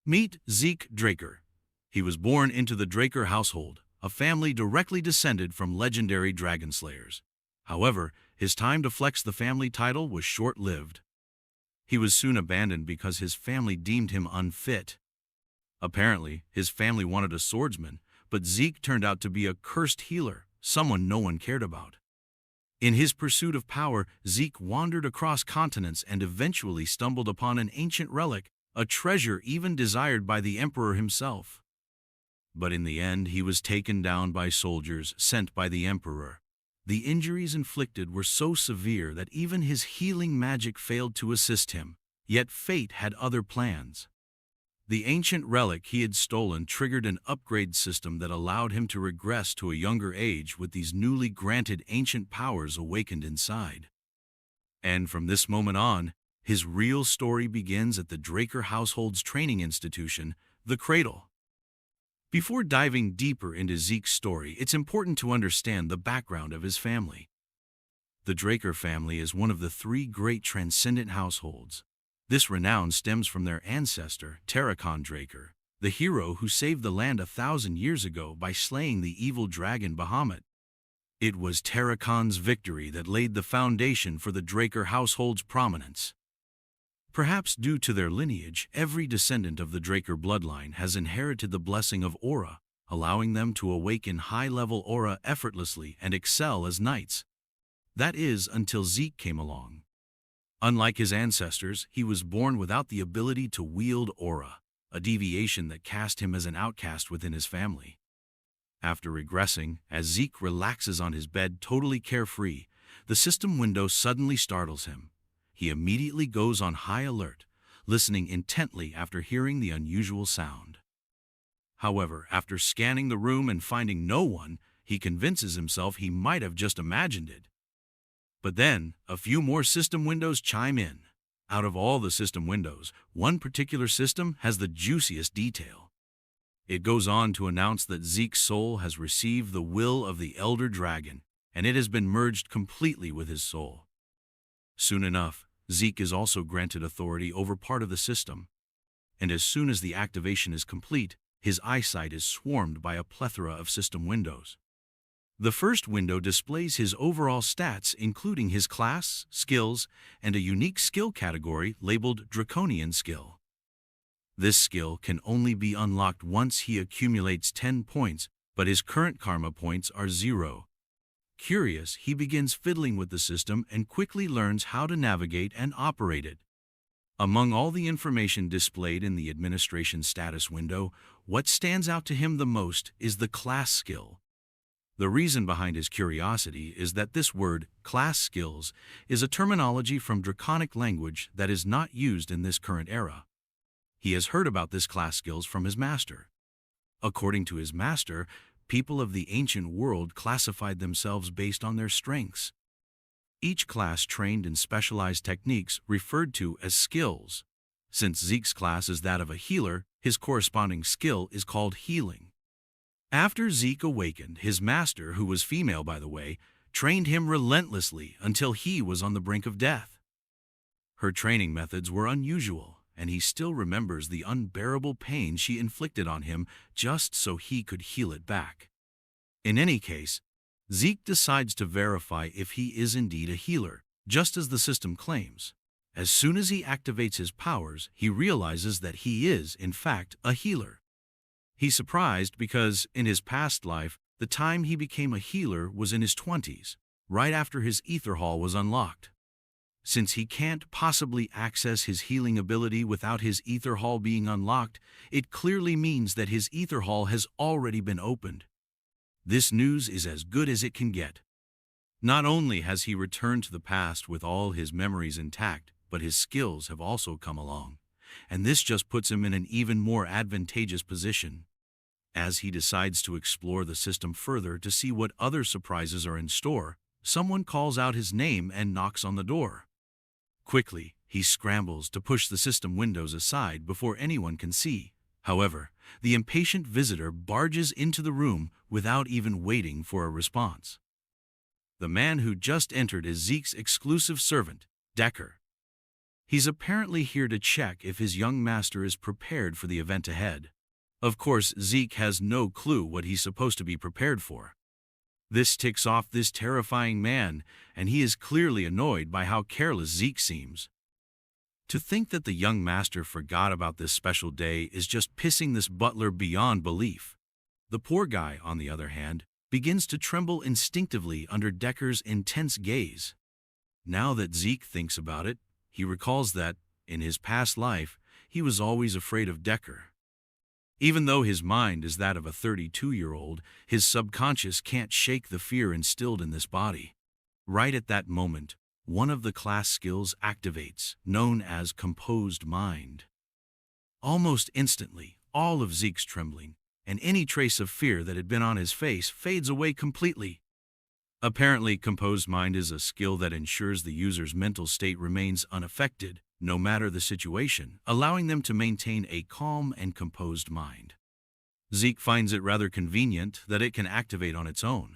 Meet Zeke Draker. He was born into the Draker household, a family directly descended from legendary dragon slayers. However, his time to flex the family title was short-lived. He was soon abandoned because his family deemed him unfit. Apparently, his family wanted a swordsman, but Zeke turned out to be a cursed healer, someone no one cared about. In his pursuit of power, Zeke wandered across continents and eventually stumbled upon an ancient relic, a treasure even desired by the emperor himself. But in the end, he was taken down by soldiers sent by the emperor. The injuries inflicted were so severe that even his healing magic failed to assist him, yet fate had other plans. The ancient relic he had stolen triggered an upgrade system that allowed him to regress to a younger age with these newly granted ancient powers awakened inside. And from this moment on, his real story begins at the Draker household's training institution, the Cradle. Before diving deeper into Zeke's story, it's important to understand the background of his family. The Draker family is one of the three great transcendent households. This renown stems from their ancestor, Terracon Draker, the hero who saved the land 1,000 years ago by slaying the evil dragon Bahamut. It was Terracon's victory that laid the foundation for the Draker household's prominence. Perhaps due to their lineage, every descendant of the Draker bloodline has inherited the blessing of aura, allowing them to awaken high-level aura effortlessly and excel as knights. That is, until Zeke came along. Unlike his ancestors, he was born without the ability to wield aura, a deviation that cast him as an outcast within his family. After regressing, as Zeke relaxes on his bed totally carefree, the system window suddenly startles him. He immediately goes on high alert, listening intently after hearing the unusual sound. However, after scanning the room and finding no one, he convinces himself he might have just imagined it. But then, a few more system windows chime in. Out of all the system windows, one particular system has the juiciest detail. It goes on to announce that Zeke's soul has received the will of the Elder Dragon, and it has been merged completely with his soul. Soon enough, Zeke is also granted authority over part of the system, and as soon as the activation is complete, his eyesight is swarmed by a plethora of system windows. The first window displays his overall stats, including his class, skills, and a unique skill category labeled Draconian Skill. This skill can only be unlocked once he accumulates 10 points, but his current karma points are 0. Curious, he begins fiddling with the system and quickly learns how to navigate and operate it. Among all the information displayed in the administration status window, what stands out to him the most is the class skill. The reason behind his curiosity is that this word, class skills, is a terminology from Draconic language that is not used in this current era. He has heard about this class skills from his master. According to his master, people of the ancient world classified themselves based on their strengths. Each class trained in specialized techniques referred to as skills. Since Zeke's class is that of a healer, his corresponding skill is called healing. After Zeke awakened, his master, who was female by the way, trained him relentlessly until he was on the brink of death. Her training methods were unusual, and he still remembers the unbearable pain she inflicted on him just so he could heal it back. In any case, Zeke decides to verify if he is indeed a healer, just as the system claims. As soon as he activates his powers, he realizes that he is, in fact, a healer. He's surprised because, in his past life, the time he became a healer was in his 20s, right after his ether hall was unlocked. Since he can't possibly access his healing ability without his ether hall being unlocked, it clearly means that his ether hall has already been opened. This news is as good as it can get. Not only has he returned to the past with all his memories intact, but his skills have also come along, and this just puts him in an even more advantageous position. As he decides to explore the system further to see what other surprises are in store, someone calls out his name and knocks on the door. Quickly, he scrambles to push the system windows aside before anyone can see. However, the impatient visitor barges into the room without even waiting for a response. The man who just entered is Zeke's exclusive servant, Decker. He's apparently here to check if his young master is prepared for the event ahead. Of course, Zeke has no clue what he's supposed to be prepared for. This ticks off this terrifying man, and he is clearly annoyed by how careless Zeke seems. To think that the young master forgot about this special day is just pissing this butler beyond belief. The poor guy, on the other hand, begins to tremble instinctively under Decker's intense gaze. Now that Zeke thinks about it, he recalls that, in his past life, he was always afraid of Decker. Even though his mind is that of a 32-year-old, his subconscious can't shake the fear instilled in this body. Right at that moment, one of the class skills activates, known as composed mind. Almost instantly, all of Zeke's trembling and any trace of fear that had been on his face fades away completely. Apparently, composed mind is a skill that ensures the user's mental state remains unaffected, no matter the situation, allowing them to maintain a calm and composed mind. Zeke finds it rather convenient that it can activate on its own.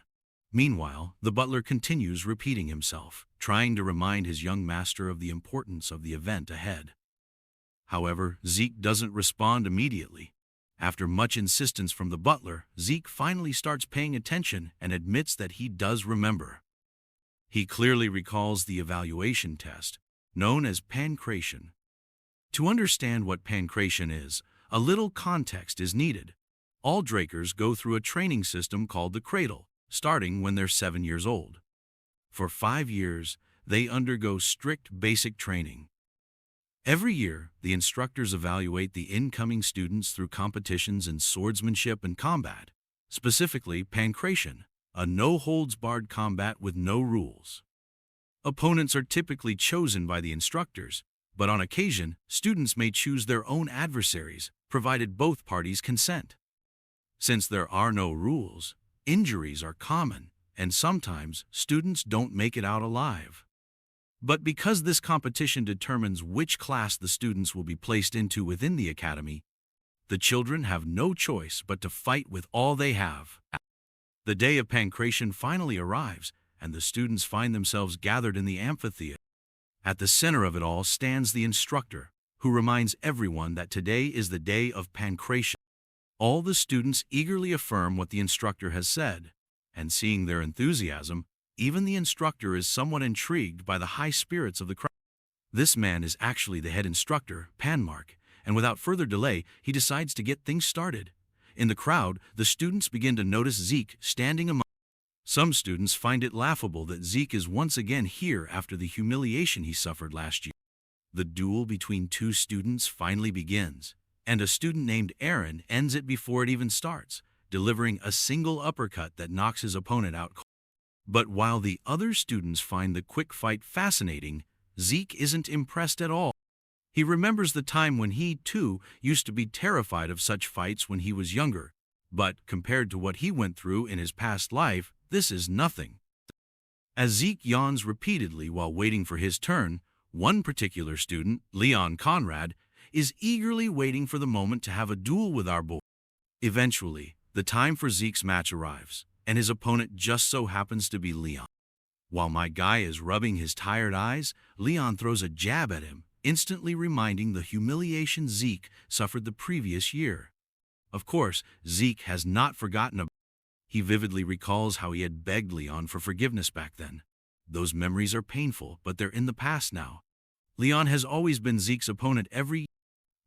Meanwhile, the butler continues repeating himself, trying to remind his young master of the importance of the event ahead. However, Zeke doesn't respond immediately. After much insistence from the butler, Zeke finally starts paying attention and admits that he does remember. He clearly recalls the evaluation test, known as pancreation. To understand what pancreation is, a little context is needed. All Drakers go through a training system called the Cradle, starting when they're 7 years old. For 5 years, they undergo strict basic training. Every year, the instructors evaluate the incoming students through competitions in swordsmanship and combat, specifically pancreation, a no-holds-barred combat with no rules. Opponents are typically chosen by the instructors, but on occasion, students may choose their own adversaries, provided both parties consent. Since there are no rules, injuries are common, and sometimes students don't make it out alive. But because this competition determines which class the students will be placed into within the academy, the children have no choice but to fight with all they have. The day of pancreation finally arrives, and the students find themselves gathered in the amphitheater. At the center of it all stands the instructor, who reminds everyone that today is the day of pancreation. All the students eagerly affirm what the instructor has said, and seeing their enthusiasm, even the instructor is somewhat intrigued by the high spirits of the crowd. This man is actually the head instructor, Panmark, and without further delay, he decides to get things started. In the crowd, the students begin to notice Zeke standing among. Some students find it laughable that Zeke is once again here after the humiliation he suffered last year. The duel between two students finally begins, and a student named Aaron ends it before it even starts, delivering a single uppercut that knocks his opponent out. But while the other students find the quick fight fascinating, Zeke isn't impressed at all. He remembers the time when he, too, used to be terrified of such fights when he was younger, but compared to what he went through in his past life, this is nothing. As Zeke yawns repeatedly while waiting for his turn, one particular student, Leon Conrad, is eagerly waiting for the moment to have a duel with our boy. Eventually, the time for Zeke's match arrives, and his opponent just so happens to be Leon. While my guy is rubbing his tired eyes, Leon throws a jab at him, instantly reminding the humiliation Zeke suffered the previous year. Of course, Zeke has not forgotten about it. He vividly recalls how he had begged Leon for forgiveness back then. Those memories are painful, but they're in the past now. Leon has always been Zeke's opponent every year.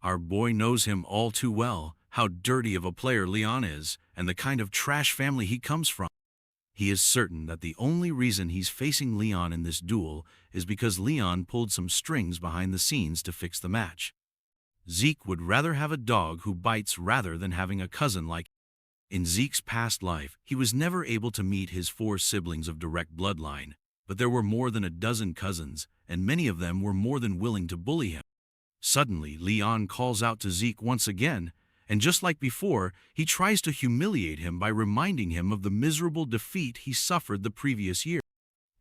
Our boy knows him all too well, how dirty of a player Leon is, and the kind of trash family he comes from. He is certain that the only reason he's facing Leon in this duel is because Leon pulled some strings behind the scenes to fix the match. Zeke would rather have a dog who bites rather than having a cousin like him. In Zeke's past life, he was never able to meet his 4 siblings of direct bloodline, but there were more than a dozen cousins, and many of them were more than willing to bully him. Suddenly, Leon calls out to Zeke once again, and just like before, he tries to humiliate him by reminding him of the miserable defeat he suffered the previous year.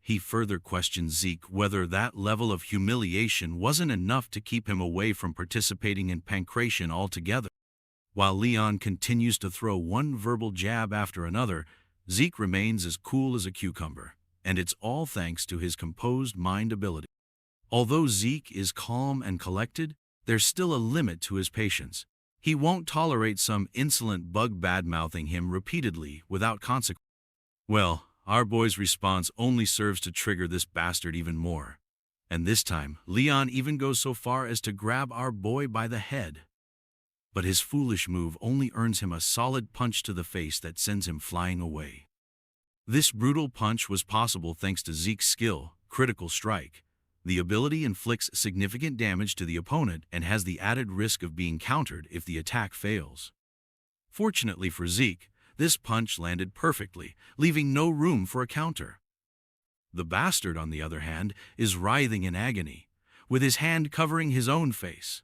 He further questions Zeke whether that level of humiliation wasn't enough to keep him away from participating in pancreation altogether. While Leon continues to throw one verbal jab after another, Zeke remains as cool as a cucumber, and it's all thanks to his composed mind ability. Although Zeke is calm and collected, there's still a limit to his patience. He won't tolerate some insolent bug bad-mouthing him repeatedly without consequence. Well, our boy's response only serves to trigger this bastard even more. And this time, Leon even goes so far as to grab our boy by the head. But his foolish move only earns him a solid punch to the face that sends him flying away. This brutal punch was possible thanks to Zeke's skill, Critical Strike. The ability inflicts significant damage to the opponent and has the added risk of being countered if the attack fails. Fortunately for Zeke, this punch landed perfectly, leaving no room for a counter. The bastard, on the other hand, is writhing in agony, with his hand covering his own face.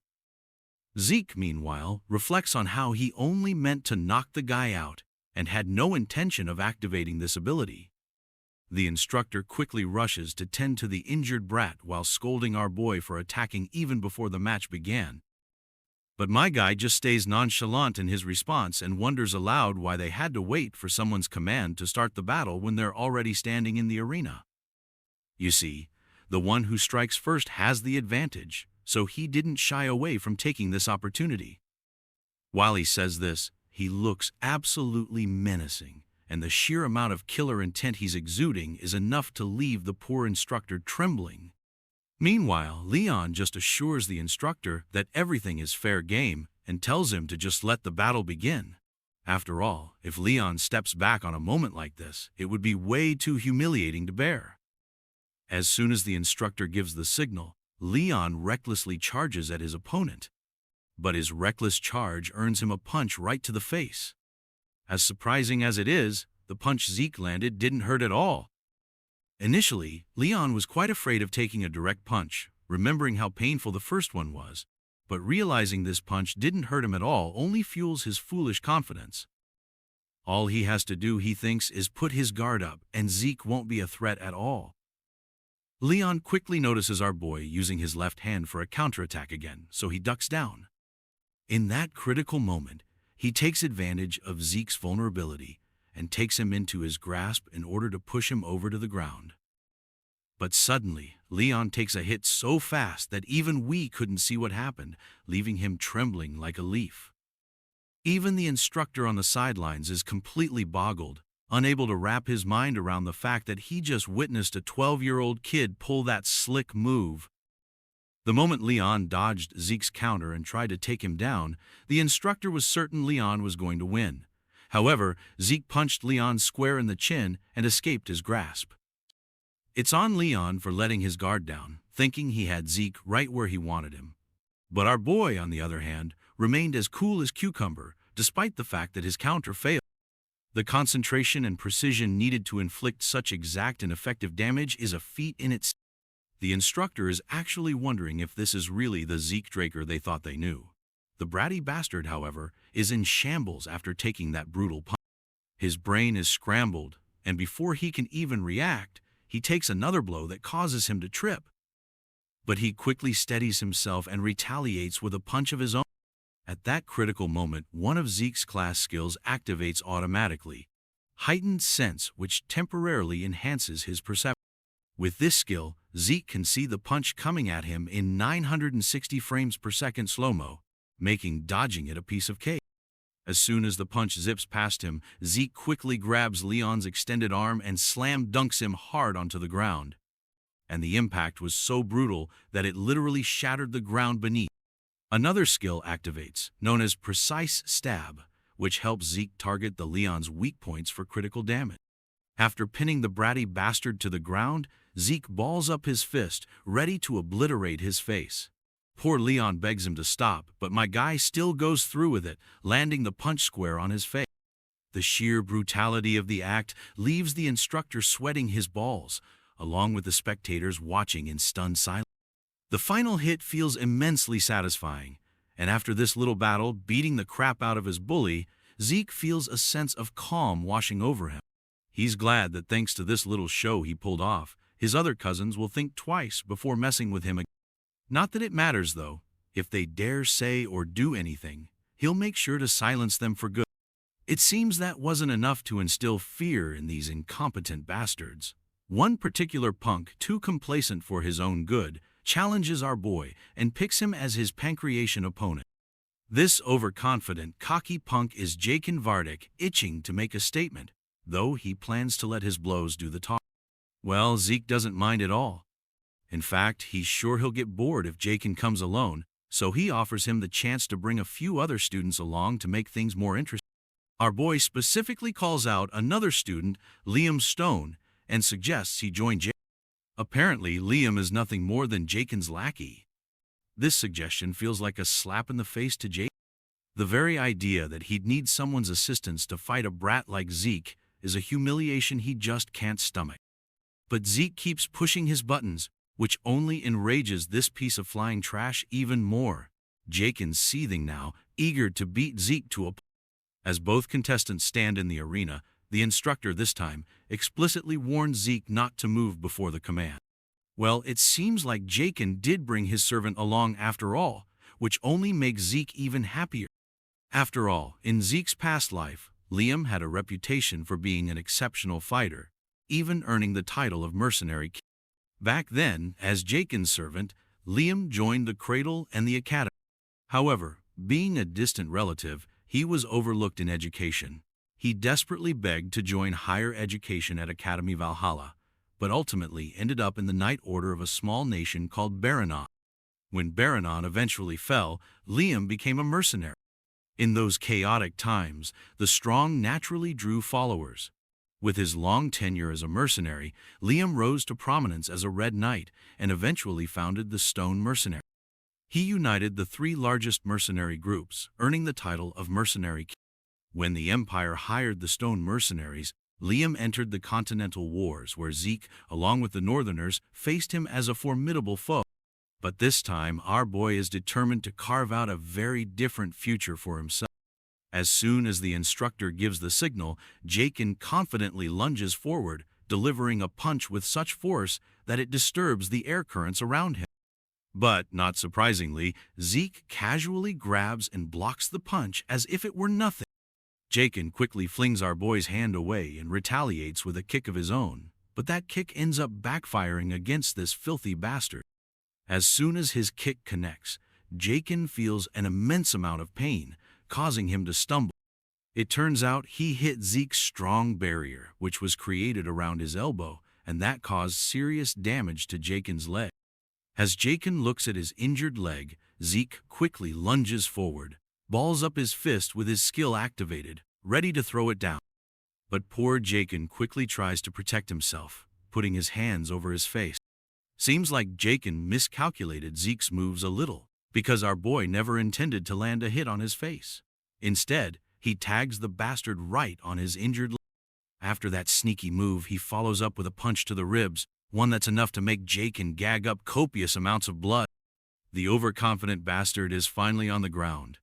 Zeke, meanwhile, reflects on how he only meant to knock the guy out and had no intention of activating this ability. The instructor quickly rushes to tend to the injured brat while scolding our boy for attacking even before the match began. But my guy just stays nonchalant in his response and wonders aloud why they had to wait for someone's command to start the battle when they're already standing in the arena. You see, the one who strikes first has the advantage, so he didn't shy away from taking this opportunity. While he says this, he looks absolutely menacing, and the sheer amount of killer intent he's exuding is enough to leave the poor instructor trembling. Meanwhile, Leon just assures the instructor that everything is fair game and tells him to just let the battle begin. After all, if Leon steps back on a moment like this, it would be way too humiliating to bear. As soon as the instructor gives the signal, Leon recklessly charges at his opponent. But his reckless charge earns him a punch right to the face. As surprising as it is, the punch Zeke landed didn't hurt at all. Initially, Leon was quite afraid of taking a direct punch, remembering how painful the first one was, but realizing this punch didn't hurt him at all only fuels his foolish confidence. All he has to do, he thinks, is put his guard up, and Zeke won't be a threat at all. Leon quickly notices our boy using his left hand for a counterattack again, so he ducks down. In that critical moment, he takes advantage of Zeke's vulnerability and takes him into his grasp in order to push him over to the ground. But suddenly, Leon takes a hit so fast that even we couldn't see what happened, leaving him trembling like a leaf. Even the instructor on the sidelines is completely boggled, unable to wrap his mind around the fact that he just witnessed a 12-year-old kid pull that slick move. The moment Leon dodged Zeke's counter and tried to take him down, the instructor was certain Leon was going to win. However, Zeke punched Leon square in the chin and escaped his grasp. It's on Leon for letting his guard down, thinking he had Zeke right where he wanted him. But our boy, on the other hand, remained as cool as cucumber, despite the fact that his counter failed. The concentration and precision needed to inflict such exact and effective damage is a feat in itself. The instructor is actually wondering if this is really the Zeke Draker they thought they knew. The bratty bastard, however, is in shambles after taking that brutal punch. His brain is scrambled, and before he can even react, he takes another blow that causes him to trip. But he quickly steadies himself and retaliates with a punch of his own. At that critical moment, one of Zeke's class skills activates automatically, Heightened Sense, which temporarily enhances his perception. With this skill, Zeke can see the punch coming at him in 960 frames per second slow-mo, making dodging it a piece of cake. As soon as the punch zips past him, Zeke quickly grabs Leon's extended arm and slam dunks him hard onto the ground. And the impact was so brutal that it literally shattered the ground beneath. Another skill activates, known as Precise Stab, which helps Zeke target the Leon's weak points for critical damage. After pinning the bratty bastard to the ground, Zeke balls up his fist, ready to obliterate his face. Poor Leon begs him to stop, but my guy still goes through with it, landing the punch square on his face. The sheer brutality of the act leaves the instructor sweating his balls, along with the spectators watching in stunned silence. The final hit feels immensely satisfying, and after this little battle beating the crap out of his bully, Zeke feels a sense of calm washing over him. He's glad that thanks to this little show he pulled off, his other cousins will think twice before messing with him again. Not that it matters, though. If they dare say or do anything, he'll make sure to silence them for good. It seems that wasn't enough to instill fear in these incompetent bastards. One particular punk, too complacent for his own good, challenges our boy and picks him as his pancreation opponent. This overconfident, cocky punk is Jakin Vardic, itching to make a statement, though he plans to let his blows do the talk. Well, Zeke doesn't mind at all. In fact, he's sure he'll get bored if Jakin comes alone, so he offers him the chance to bring a few other students along to make things more interesting. Our boy specifically calls out another student, Liam Stone, and suggests he join Jakin. Apparently, Liam is nothing more than Jakin's lackey. This suggestion feels like a slap in the face to Jakin. The very idea that he'd need someone's assistance to fight a brat like Zeke is a humiliation he just can't stomach. But Zeke keeps pushing his buttons, which only enrages this piece of flying trash even more. Jakin's seething now, eager to beat Zeke to a pulp. As both contestants stand in the arena, the instructor this time explicitly warns Zeke not to move before the command. Well, it seems like Jakin did bring his servant along after all, which only makes Zeke even happier. After all, in Zeke's past life, Liam had a reputation for being an exceptional fighter, even earning the title of mercenary king. Back then, as Jakin's servant, Liam joined the cradle and the academy. However, being a distant relative, he was overlooked in education. He desperately begged to join higher education at Academy Valhalla, but ultimately ended up in the Knight Order of a small nation called Baranon. When Baranon eventually fell, Liam became a mercenary. In those chaotic times, the strong naturally drew followers. With his long tenure as a mercenary, Liam rose to prominence as a Red Knight and eventually founded the Stone Mercenary. He united the three largest mercenary groups, earning the title of Mercenary King. When the Empire hired the Stone Mercenaries, Liam entered the Continental Wars, where Zeke, along with the Northerners, faced him as a formidable foe. But this time, our boy is determined to carve out a very different future for himself. As soon as the instructor gives the signal, Jakin confidently lunges forward, delivering a punch with such force that it disturbs the air currents around him. But, not surprisingly, Zeke casually grabs and blocks the punch as if it were nothing. Jakin quickly flings our boy's hand away and retaliates with a kick of his own, but that kick ends up backfiring against this filthy bastard. As soon as his kick connects, Jakin feels an immense amount of pain, causing him to stumble. It turns out he hit Zeke's strong barrier, which was created around his elbow, and that caused serious damage to Jakin's leg. As Jakin looks at his injured leg, Zeke quickly lunges forward, balls up his fist with his skill activated, ready to throw it down. But poor Jakin quickly tries to protect himself, putting his hands over his face. Seems like Jakin miscalculated Zeke's moves a little, because our boy never intended to land a hit on his face. Instead, he tags the bastard right on his injured leg. After that sneaky move, he follows up with a punch to the ribs, one that's enough to make Jakin gag up copious amounts of blood. The overconfident bastard is finally on the ground.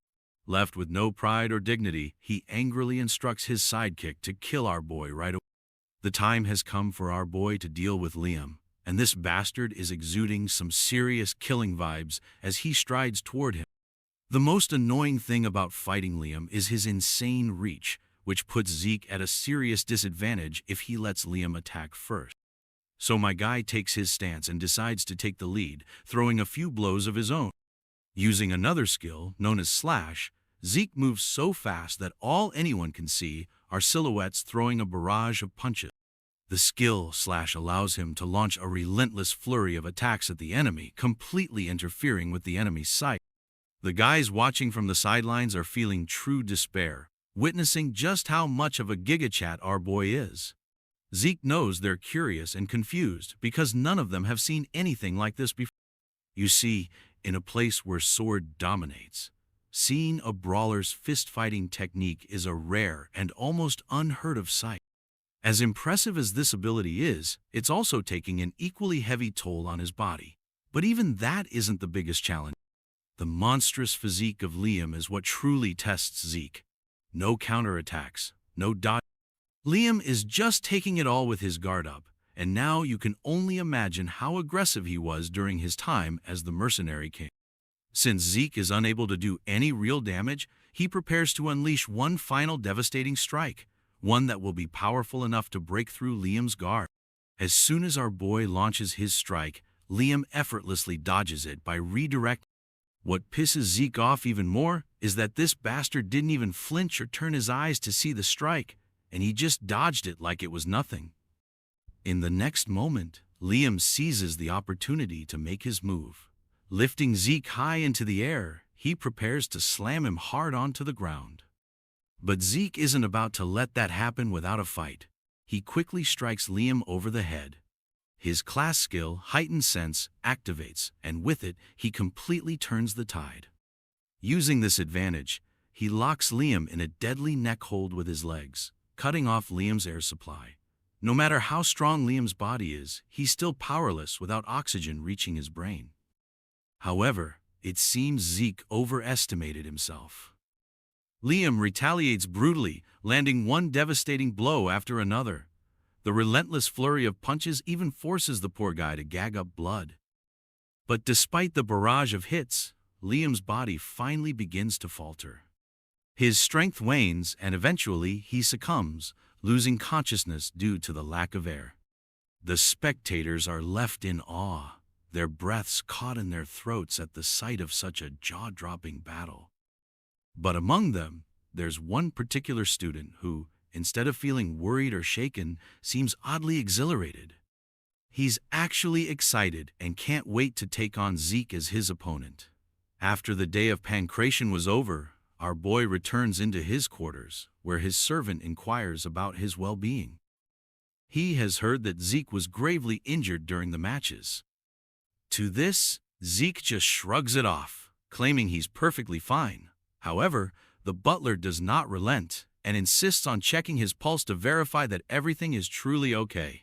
Left with no pride or dignity, he angrily instructs his sidekick to kill our boy right away. The time has come for our boy to deal with Liam, and this bastard is exuding some serious killing vibes as he strides toward him. The most annoying thing about fighting Liam is his insane reach, which puts Zeke at a serious disadvantage if he lets Liam attack first. So my guy takes his stance and decides to take the lead, throwing a few blows of his own. Using another skill, known as Slash, Zeke moves so fast that all anyone can see are silhouettes throwing a barrage of punches. The skill Slash allows him to launch a relentless flurry of attacks at the enemy, completely interfering with the enemy's sight. The guys watching from the sidelines are feeling true despair, witnessing just how much of a gigachat our boy is. Zeke knows they're curious and confused because none of them have seen anything like this before. You see, in a place where sword dominates, seeing a brawler's fist-fighting technique is a rare and almost unheard of sight. As impressive as this ability is, it's also taking an equally heavy toll on his body. But even that isn't the biggest challenge. The monstrous physique of Liam is what truly tests Zeke. No counterattacks, no dodge. Liam is just taking it all with his guard up, and now you can only imagine how aggressive he was during his time as the Mercenary King. Since Zeke is unable to do any real damage, he prepares to unleash one final devastating strike, one that will be powerful enough to break through Liam's guard. As soon as our boy launches his strike, Liam effortlessly dodges it by redirecting. What pisses Zeke off even more is that this bastard didn't even flinch or turn his eyes to see the strike, and he just dodged it like it was nothing. In the next moment, Liam seizes the opportunity to make his move. Lifting Zeke high into the air, he prepares to slam him hard onto the ground. But Zeke isn't about to let that happen without a fight. He quickly strikes Liam over the head. His class skill, heightened sense, activates, and with it, he completely turns the tide. Using this advantage, he locks Liam in a deadly neck hold with his legs, cutting off Liam's air supply. No matter how strong Liam's body is, he's still powerless without oxygen reaching his brain. However, it seems Zeke overestimated himself. Liam retaliates brutally, landing one devastating blow after another. The relentless flurry of punches even forces the poor guy to gag up blood. But despite the barrage of hits, Liam's body finally begins to falter. His strength wanes and eventually he succumbs, losing consciousness due to the lack of air. The spectators are left in awe, their breaths caught in their throats at the sight of such a jaw-dropping battle. But among them, there's one particular student who, instead of feeling worried or shaken, seems oddly exhilarated. He's actually excited and can't wait to take on Zeke as his opponent. After the day of pancration was over, our boy returns into his quarters, where his servant inquires about his well-being. He has heard that Zeke was gravely injured during the matches. To this, Zeke just shrugs it off, claiming he's perfectly fine. However, the butler does not relent and insists on checking his pulse to verify that everything is truly okay.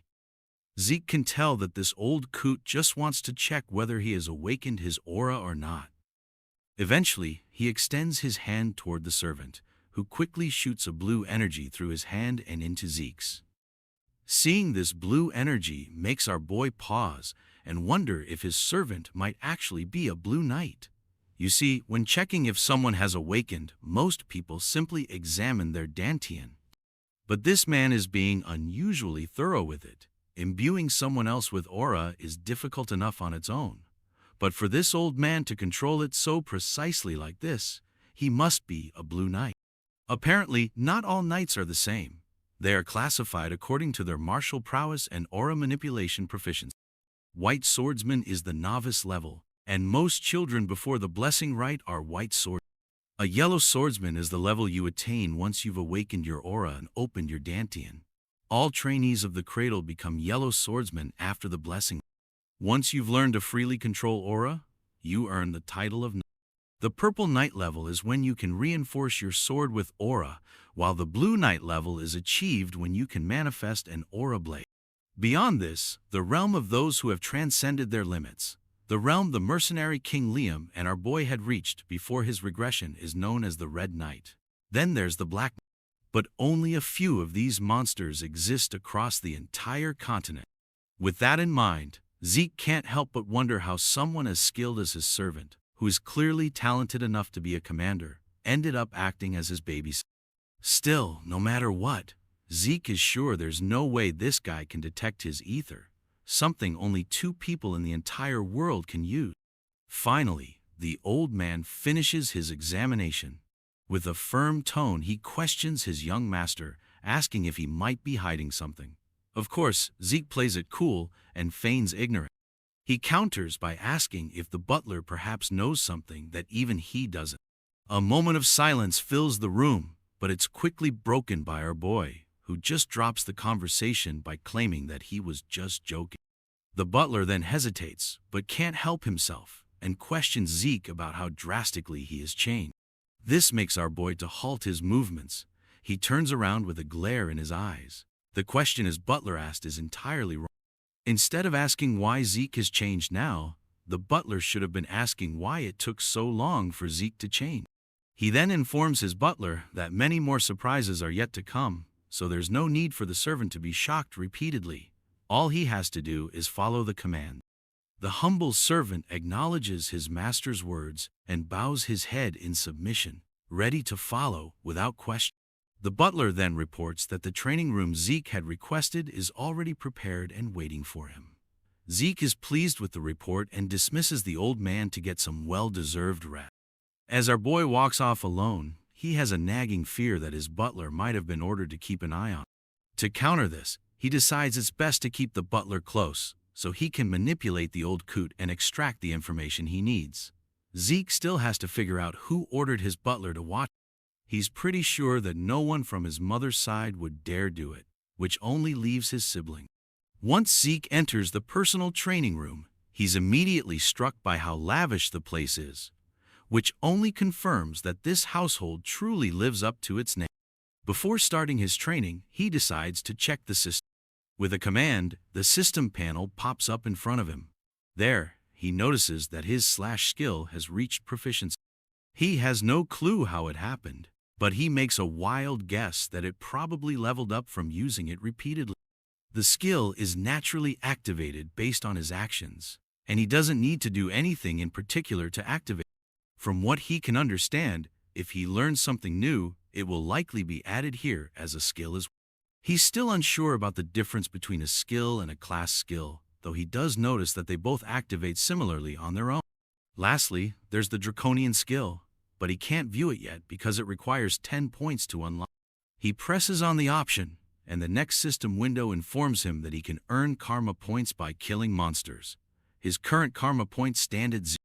Zeke can tell that this old coot just wants to check whether he has awakened his aura or not. Eventually, he extends his hand toward the servant, who quickly shoots a blue energy through his hand and into Zeke's. Seeing this blue energy makes our boy pause and wonder if his servant might actually be a blue knight. You see, when checking if someone has awakened, most people simply examine their dantian. But this man is being unusually thorough with it. Imbuing someone else with aura is difficult enough on its own. But for this old man to control it so precisely like this, he must be a blue knight. Apparently, not all knights are the same. They are classified according to their martial prowess and aura manipulation proficiency. White swordsman is the novice level, and most children before the blessing rite are white swordsmen. A yellow swordsman is the level you attain once you've awakened your aura and opened your dantian. All trainees of the cradle become yellow swordsmen after the blessing. Once you've learned to freely control aura, you earn the title of knight. The purple knight level is when you can reinforce your sword with aura, while the blue knight level is achieved when you can manifest an aura blade. Beyond this, the realm of those who have transcended their limits, the realm the mercenary King Liam and our boy had reached before his regression, is known as the Red Knight. Then there's the Black Knight. But only a few of these monsters exist across the entire continent. With that in mind, Zeke can't help but wonder how someone as skilled as his servant, who is clearly talented enough to be a commander, ended up acting as his babysitter. Still, no matter what, Zeke is sure there's no way this guy can detect his ether, something only 2 people in the entire world can use. Finally, the old man finishes his examination. With a firm tone, he questions his young master, asking if he might be hiding something. Of course, Zeke plays it cool and feigns ignorance. He counters by asking if the butler perhaps knows something that even he doesn't. A moment of silence fills the room, but it's quickly broken by our boy, who just drops the conversation by claiming that he was just joking. The butler then hesitates, but can't help himself, and questions Zeke about how drastically he has changed. This makes our boy to halt his movements. He turns around with a glare in his eyes. The question his butler asked is entirely wrong. Instead of asking why Zeke has changed now, the butler should have been asking why it took so long for Zeke to change. He then informs his butler that many more surprises are yet to come, so there's no need for the servant to be shocked repeatedly. All he has to do is follow the command. The humble servant acknowledges his master's words and bows his head in submission, ready to follow without question. The butler then reports that the training room Zeke had requested is already prepared and waiting for him. Zeke is pleased with the report and dismisses the old man to get some well-deserved rest. As our boy walks off alone, he has a nagging fear that his butler might have been ordered to keep an eye on him. To counter this, he decides it's best to keep the butler close, so he can manipulate the old coot and extract the information he needs. Zeke still has to figure out who ordered his butler to watch. He's pretty sure that no one from his mother's side would dare do it, which only leaves his sibling. Once Zeke enters the personal training room, he's immediately struck by how lavish the place is, which only confirms that this household truly lives up to its name. Before starting his training, he decides to check the system. With a command, the system panel pops up in front of him. There, he notices that his /skill has reached proficiency. He has no clue how it happened, but he makes a wild guess that it probably leveled up from using it repeatedly. The skill is naturally activated based on his actions, and he doesn't need to do anything in particular to activate it. From what he can understand, if he learns something new, it will likely be added here as a skill as well. He's still unsure about the difference between a skill and a class skill, though he does notice that they both activate similarly on their own. Lastly, there's the Draconian skill, but he can't view it yet because it requires 10 points to unlock. He presses on the option, and the next system window informs him that he can earn karma points by killing monsters. His current karma points stand at 0.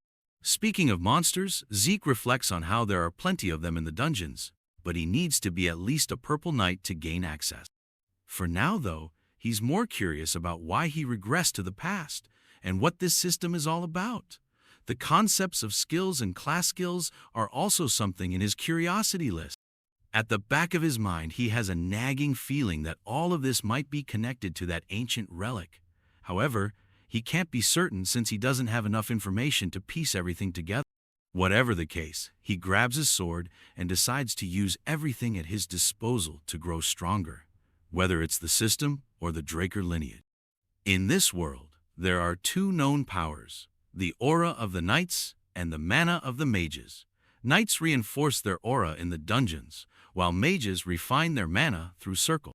Speaking of monsters, Zeke reflects on how there are plenty of them in the dungeons, but he needs to be at least a purple knight to gain access. For now, though, he's more curious about why he regressed to the past and what this system is all about. The concepts of skills and class skills are also something in his curiosity list. At the back of his mind, he has a nagging feeling that all of this might be connected to that ancient relic. However, he can't be certain since he doesn't have enough information to piece everything together. Whatever the case, he grabs his sword and decides to use everything at his disposal to grow stronger, whether it's the system or the Draker lineage. In this world, there are two known powers, the aura of the knights and the mana of the mages. Knights reinforce their aura in the dungeons, while mages refine their mana through circle.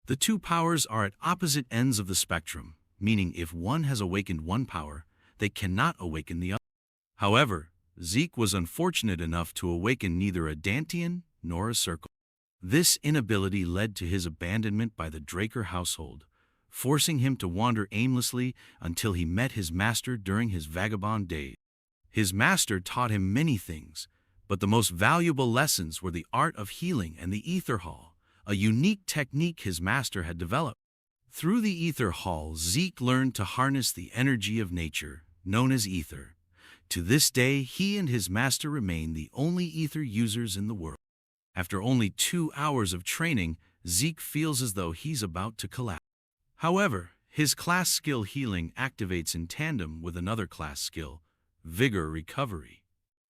The two powers are at opposite ends of the spectrum, meaning if one has awakened one power, they cannot awaken the other. However, Zeke was unfortunate enough to awaken neither a Dantian nor a circle. This inability led to his abandonment by the Draker household, forcing him to wander aimlessly until he met his master during his vagabond days. His master taught him many things, but the most valuable lessons were the art of healing and the Ether Hall, a unique technique his master had developed. Through the Ether Hall, Zeke learned to harness the energy of nature, known as ether. To this day, he and his master remain the only ether users in the world. After only 2 hours of training, Zeke feels as though he's about to collapse. However, his class skill healing activates in tandem with another class skill, Vigor Recovery.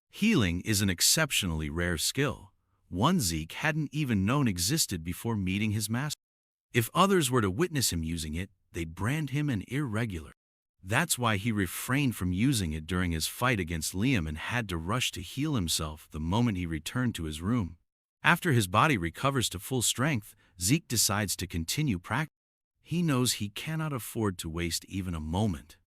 Healing is an exceptionally rare skill, one Zeke hadn't even known existed before meeting his master. If others were to witness him using it, they'd brand him an irregular. That's why he refrained from using it during his fight against Liam and had to rush to heal himself the moment he returned to his room. After his body recovers to full strength, Zeke decides to continue practice. He knows he cannot afford to waste even a moment.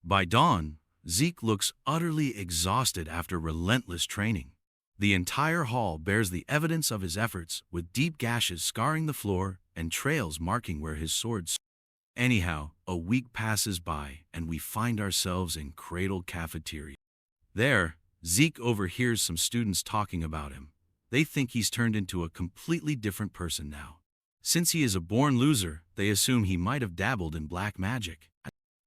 By dawn, Zeke looks utterly exhausted after relentless training. The entire hall bears the evidence of his efforts, with deep gashes scarring the floor and trails marking where his sword struck. Anyhow, a week passes by and we find ourselves in Cradle Cafeteria. There, Zeke overhears some students talking about him. They think he's turned into a completely different person now. Since he is a born loser, they assume he might have dabbled in black magic.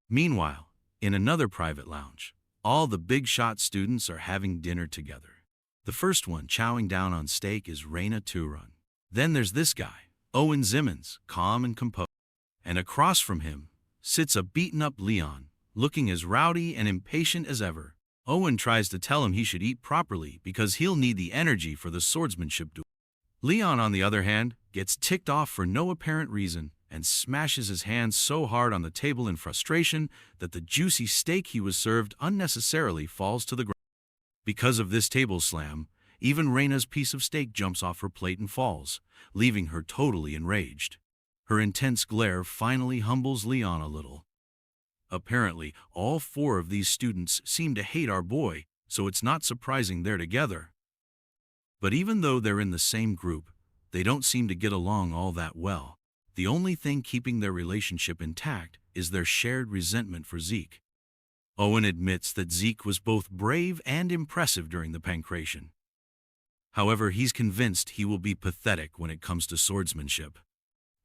Meanwhile, in another private lounge, all the big shot students are having dinner together. The first one chowing down on steak is Raina Turan. Then there's this guy, Owen Zimmons, calm and composed. And across from him sits a beaten-up Leon, looking as rowdy and impatient as ever. Owen tries to tell him he should eat properly because he'll need the energy for the swordsmanship duel. Leon, on the other hand, gets ticked off for no apparent reason and smashes his hands so hard on the table in frustration that the juicy steak he was served unnecessarily falls to the ground. Because of this table slam, even Raina's piece of steak jumps off her plate and falls, leaving her totally enraged. Her intense glare finally humbles Leon a little. Apparently, all four of these students seem to hate our boy, so it's not surprising they're together. But even though they're in the same group, they don't seem to get along all that well. The only thing keeping their relationship intact is their shared resentment for Zeke. Owen admits that Zeke was both brave and impressive during the pancration. However, he's convinced he will be pathetic when it comes to swordsmanship.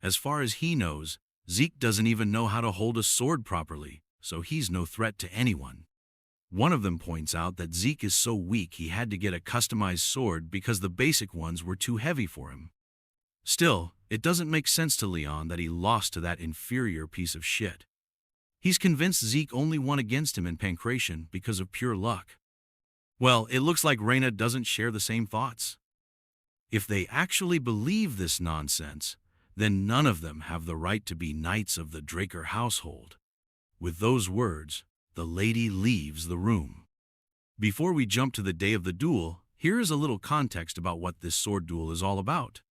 As far as he knows, Zeke doesn't even know how to hold a sword properly, so he's no threat to anyone. One of them points out that Zeke is so weak he had to get a customized sword because the basic ones were too heavy for him. Still, it doesn't make sense to Leon that he lost to that inferior piece of shit. He's convinced Zeke only won against him in pancration because of pure luck. Well, it looks like Reina doesn't share the same thoughts. If they actually believe this nonsense, then none of them have the right to be knights of the Draker household. With those words, the lady leaves the room. Before we jump to the day of the duel, here is a little context about what this sword duel is all about.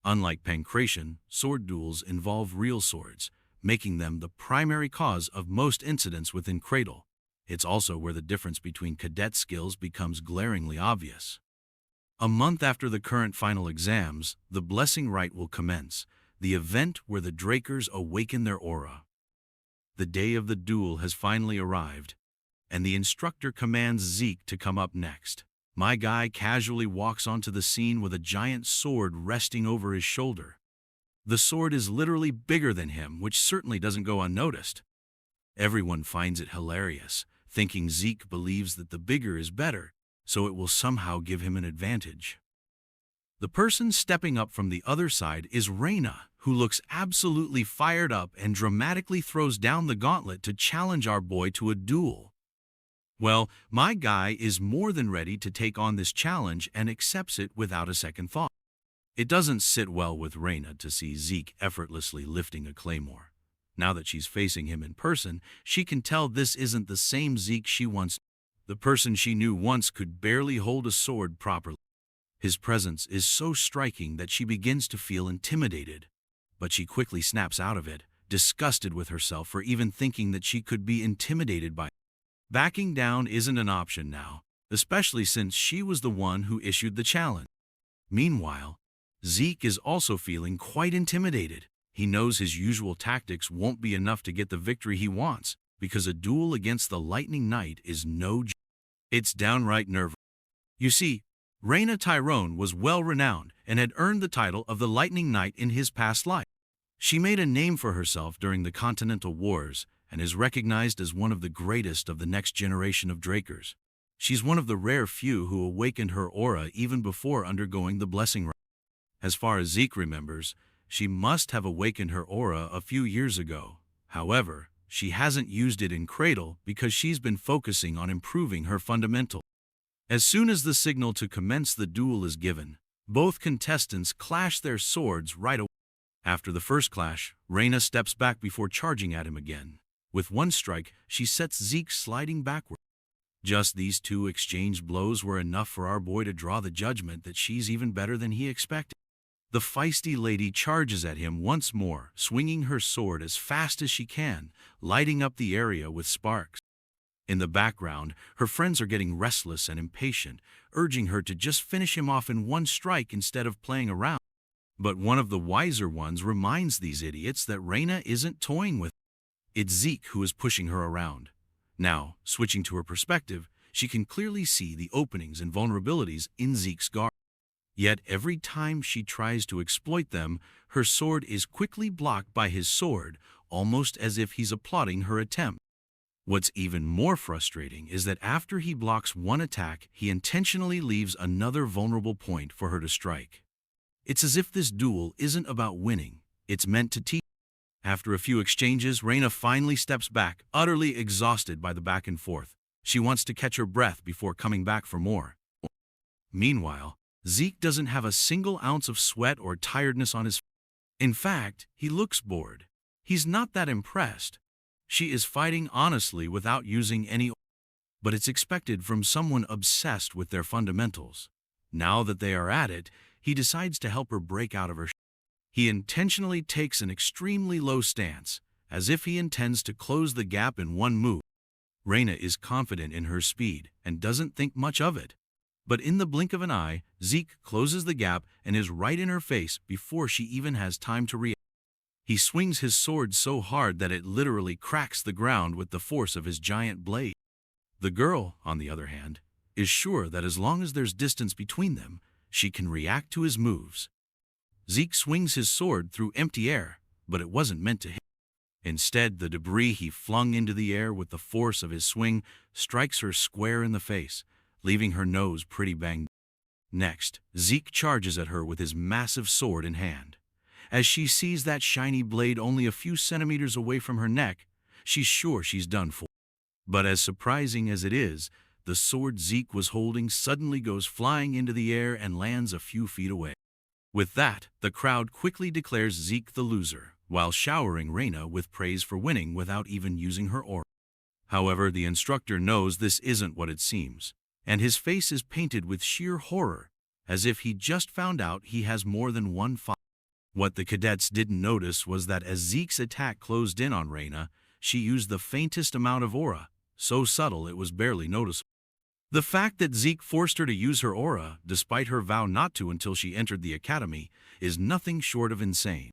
Unlike pancration, sword duels involve real swords, making them the primary cause of most incidents within Cradle. It's also where the difference between cadet skills becomes glaringly obvious. A month after the current final exams, the Blessing Rite will commence, the event where the Drakers awaken their aura. The day of the duel has finally arrived, and the instructor commands Zeke to come up next. My guy casually walks onto the scene with a giant sword resting over his shoulder. The sword is literally bigger than him, which certainly doesn't go unnoticed. Everyone finds it hilarious, thinking Zeke believes that the bigger is better, so it will somehow give him an advantage. The person stepping up from the other side is Reina, who looks absolutely fired up and dramatically throws down the gauntlet to challenge our boy to a duel. Well, my guy is more than ready to take on this challenge and accepts it without a second thought. It doesn't sit well with Reina to see Zeke effortlessly lifting a claymore. Now that she's facing him in person, she can tell this isn't the same Zeke she once knew. The person she knew once could barely hold a sword properly. His presence is so striking that she begins to feel intimidated. But she quickly snaps out of it, disgusted with herself for even thinking that she could be intimidated by him. Backing down isn't an option now, especially since she was the one who issued the challenge. Meanwhile, Zeke is also feeling quite intimidated. He knows his usual tactics won't be enough to get the victory he wants, because a duel against the Lightning Knight is no joke. It's downright nerve-wracking. You see, Reina Tyrone was well-renowned and had earned the title of the Lightning Knight in his past life. She made a name for herself during the Continental Wars and is recognized as one of the greatest of the next generation of Drakers. She's one of the rare few who awakened her aura even before undergoing the Blessing Rite. As far as Zeke remembers, she must have awakened her aura a few years ago. However, she hasn't used it in Cradle because she's been focusing on improving her fundamentals. As soon as the signal to commence the duel is given, both contestants clash their swords right away. After the first clash, Reina steps back before charging at him again. With one strike, she sets Zeke sliding backward. Just these two exchanged blows were enough for our boy to draw the judgment that she's even better than he expected. The feisty lady charges at him once more, swinging her sword as fast as she can, lighting up the area with sparks. In the background, her friends are getting restless and impatient, urging her to just finish him off in one strike instead of playing around. But one of the wiser ones reminds these idiots that Reina isn't toying with them. It's Zeke who is pushing her around. Now, switching to her perspective, she can clearly see the openings and vulnerabilities in Zeke's guard. Yet every time she tries to exploit them, her sword is quickly blocked by his sword, almost as if he's applauding her attempt. What's even more frustrating is that after he blocks one attack, he intentionally leaves another vulnerable point for her to strike. It's as if this duel isn't about winning, it's meant to teach. After a few exchanges, Reina finally steps back, utterly exhausted by the back and forth. She wants to catch her breath before coming back for more. Meanwhile, Zeke doesn't have a single ounce of sweat or tiredness on his face. In fact, he looks bored. He's not that impressed. She is fighting honestly without using any, but it's expected from someone obsessed with their fundamentals. Now that they are at it, he decides to help her break out of her. He intentionally takes an extremely low stance, as if he intends to close the gap in one move. Reina is confident in her speed and doesn't think much of it. But in the blink of an eye, Zeke closes the gap and is right in her face before she even has time to react. He swings his sword so hard that it literally cracks the ground with the force of his giant blade. The girl, on the other hand, is sure that as long as there's distance between them, she can react to his moves. Zeke swings his sword through empty air, but it wasn't meant to hit. Instead, the debris he flung into the air with the force of his swing strikes her square in the face, leaving her nose pretty banged. Next, Zeke charges at her with his massive sword in hand. As she sees that shiny blade only a few centimeters away from her neck, she's sure she's done for. But as surprising as it is, the sword Zeke was holding suddenly goes flying into the air and lands a few feet away. With that, the crowd quickly declares Zeke the loser, while showering Reina with praise for winning without even using her aura. However, the instructor knows this isn't what it seems, and his face is painted with sheer horror, as if he just found out he has more than one father. What the cadets didn't notice was that as Zeke's attack closed in on Reina, she used the faintest amount of aura, so subtle it was barely noticeable. The fact that Zeke forced her to use her aura, despite her vow not to until she entered the academy, is nothing short of insane.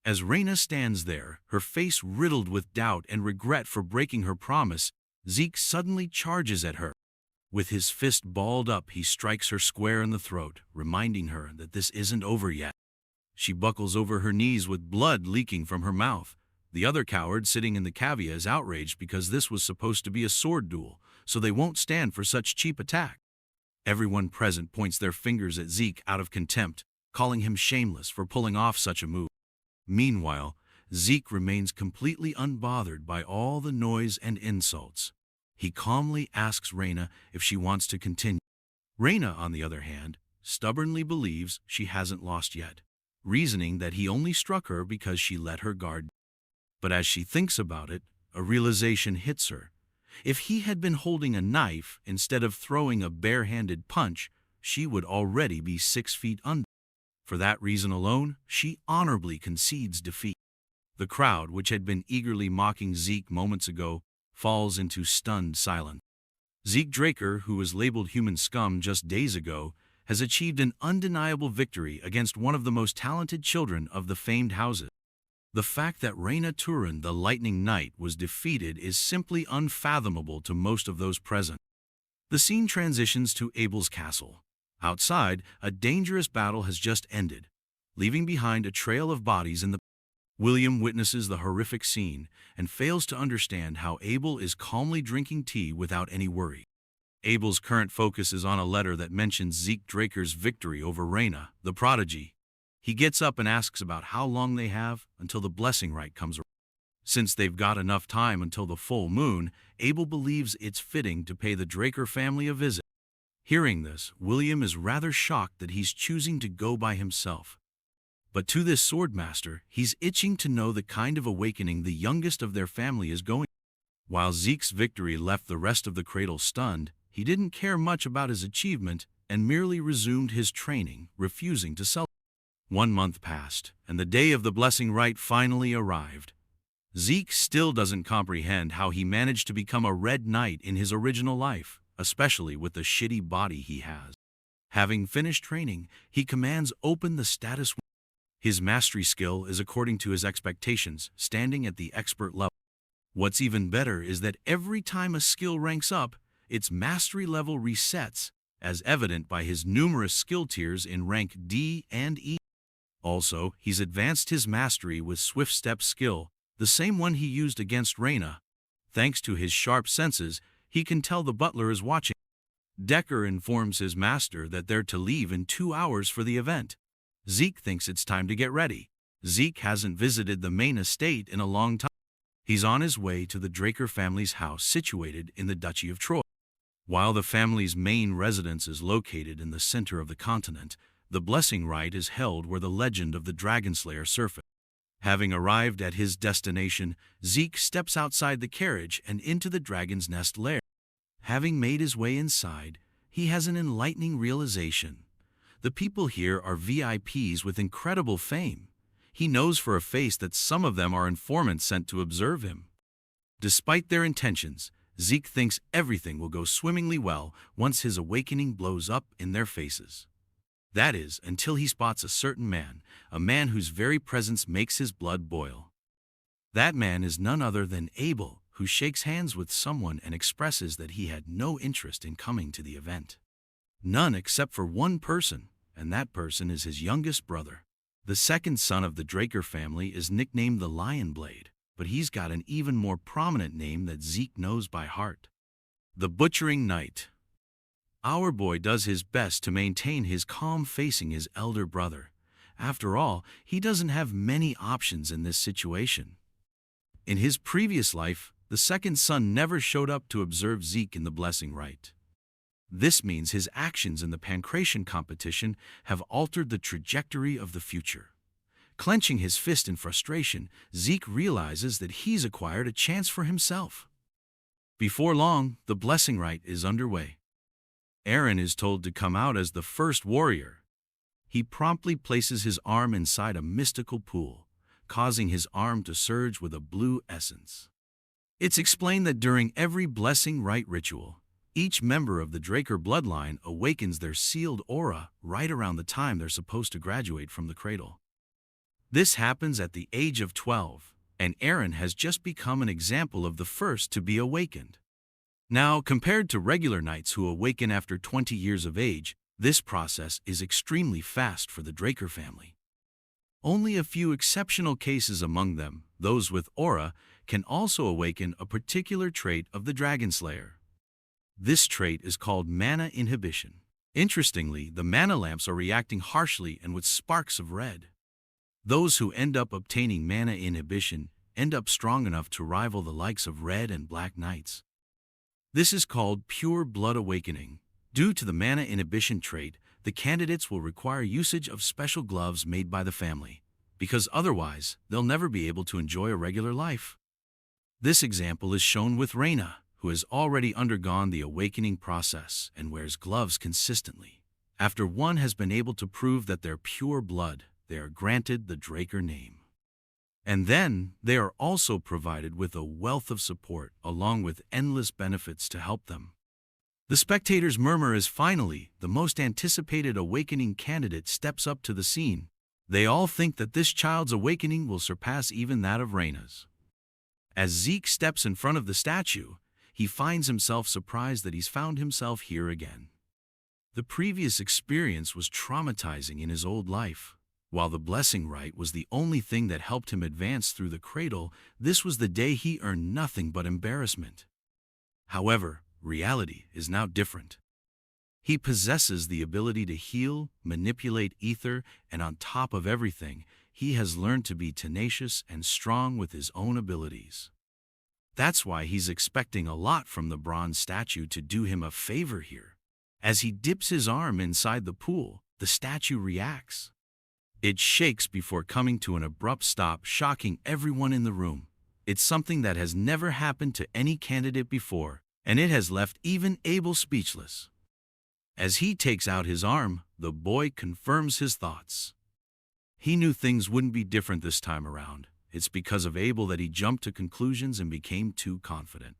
As Reina stands there, her face riddled with doubt and regret for breaking her promise, Zeke suddenly charges at her. With his fist balled up, he strikes her square in the throat, reminding her that this isn't over yet. She buckles over her knees with blood leaking from her mouth. The other coward sitting in the cavea is outraged because this was supposed to be a sword duel, so they won't stand for such cheap attack. Everyone present points their fingers at Zeke out of contempt, calling him shameless for pulling off such a move. Meanwhile, Zeke remains completely unbothered by all the noise and insults. He calmly asks Reina if she wants to continue. Reina, on the other hand, stubbornly believes she hasn't lost yet, reasoning that he only struck her because she let her guard. But as she thinks about it, a realization hits her. If he had been holding a knife instead of throwing a bare-handed punch, she would already be 6 feet under. For that reason alone, she honorably concedes defeat. The crowd, which had been eagerly mocking Zeke moments ago, falls into stunned silence. Zeke Draker, who was labeled human scum just days ago, has achieved an undeniable victory against one of the most talented children of the famed houses. The fact that Reina Turin, the Lightning Knight, was defeated is simply unfathomable to most of those present. The scene transitions to Abel's castle. Outside, a dangerous battle has just ended, leaving behind a trail of bodies in the... William witnesses the horrific scene and fails to understand how Abel is calmly drinking tea without any worry. Abel's current focus is on a letter that mentions Zeke Draker's victory over Reina, the prodigy. He gets up and asks about how long they have until the blessing rite comes around. Since they've got enough time until the full moon, Abel believes it's fitting to pay the Draker family a visit. Hearing this, William is rather shocked that he's choosing to go by himself. But to this swordmaster, he's itching to know the kind of awakening the youngest of their family is going. While Zeke's victory left the rest of the cradle stunned, he didn't care much about his achievement and merely resumed his training, refusing to celebrate. 1 month passed, and the day of the blessing rite finally arrived. Zeke still doesn't comprehend how he managed to become a Red Knight in his original life, especially with the shitty body he has. Having finished training, he commands open the status. His mastery skill is according to his expectations, standing at the expert level. What's even better is that every time a skill ranks up, its mastery level resets, as evident by his numerous skill tiers in rank D and E. Also, he's advanced his mastery with Swift Step skill, the same one he used against Reina. Thanks to his sharp senses, he can tell the butler is watching. Decker informs his master that they're to leave in 2 hours for the event. Zeke thinks it's time to get ready. Zeke hasn't visited the main estate in a long time. He's on his way to the Draker family's house situated in the Duchy of Troy. While the family's main residence is located in the center of the continent, the blessing rite is held where the legend of the Dragonslayer surfaced. Having arrived at his destination, Zeke steps outside the carriage and into the dragon's nest lair. Having made his way inside, he has an enlightening realization. The people here are VIPs with incredible fame. He knows for a fact that some of them are informants sent to observe him. Despite their intentions, Zeke thinks everything will go swimmingly well once his awakening blows up in their faces. That is, until he spots a certain man, a man whose very presence makes his blood boil. That man is none other than Abel, who shakes hands with someone and expresses that he had no interest in coming to the event. None except for one person, and that person is his youngest brother. The second son of the Draker family is nicknamed the Lion Blade, but he's got an even more prominent name that Zeke knows by heart. The Butchering Knight. Our boy does his best to maintain his calm facing his elder brother. After all, he doesn't have many options in this situation. In his previous life, the second son never showed up to observe Zeke in the blessing rite. This means his actions in the pancration competition have altered the trajectory of the future. Clenching his fist in frustration, Zeke realizes that he's acquired a chance for himself. Before long, the blessing rite is underway. Aaron is told to come out as the first warrior. He promptly places his arm inside a mystical pool, causing his arm to surge with a blue essence. It's explained that during every blessing rite ritual, each member of the Draker bloodline awakens their sealed aura right around the time they're supposed to graduate from the cradle. This happens at the age of 12, and Aaron has just become an example of the first to be awakened. Now, compared to regular knights who awaken after 20 years of age, this process is extremely fast for the Draker family. Only a few exceptional cases among them, those with aura, can also awaken a particular trait of the Dragon Slayer. This trait is called mana inhibition. Interestingly, the mana lamps are reacting harshly and with sparks of red. Those who end up obtaining mana inhibition end up strong enough to rival the likes of red and black knights. This is called pure blood awakening. Due to the mana inhibition trait, the candidates will require usage of special gloves made by the family, because otherwise they'll never be able to enjoy a regular life. This example is shown with Reina, who has already undergone the awakening process and wears gloves consistently. After one has been able to prove that they're pure blood, they are granted the Draker name. And then they are also provided with a wealth of support along with endless benefits to help them. The spectators murmur as finally the most anticipated awakening candidate steps up to the scene. They all think that this child's awakening will surpass even that of Reina's. As Zeke steps in front of the statue, he finds himself surprised that he's found himself here again. The previous experience was traumatizing in his old life. While the blessing rite was the only thing that helped him advance through the cradle, this was the day he earned nothing but embarrassment. However, reality is now different. He possesses the ability to heal, manipulate ether, and on top of everything, he has learned to be tenacious and strong with his own abilities. That's why he's expecting a lot from the bronze statue to do him a favor here. As he dips his arm inside the pool, the statue reacts. It shakes before coming to an abrupt stop, shocking everyone in the room. It's something that has never happened to any candidate before, and it has left even Abel speechless. As he takes out his arm, the boy confirms his thoughts. He knew things wouldn't be different this time around. It's because of Abel that he jumped to conclusions and became too confident.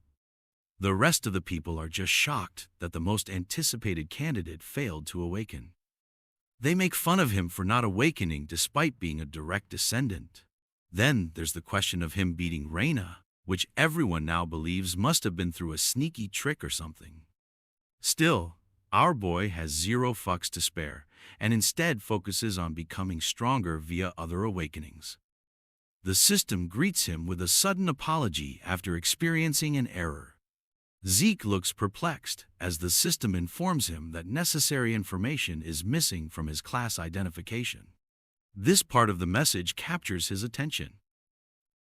The rest of the people are just shocked that the most anticipated candidate failed to awaken. They make fun of him for not awakening despite being a direct descendant. Then there's the question of him beating Reina, which everyone now believes must have been through a sneaky trick or something. Still, our boy has zero fucks to spare, and instead focuses on becoming stronger via other awakenings. The system greets him with a sudden apology after experiencing an error. Zeke looks perplexed as the system informs him that necessary information is missing from his class identification. This part of the message captures his attention.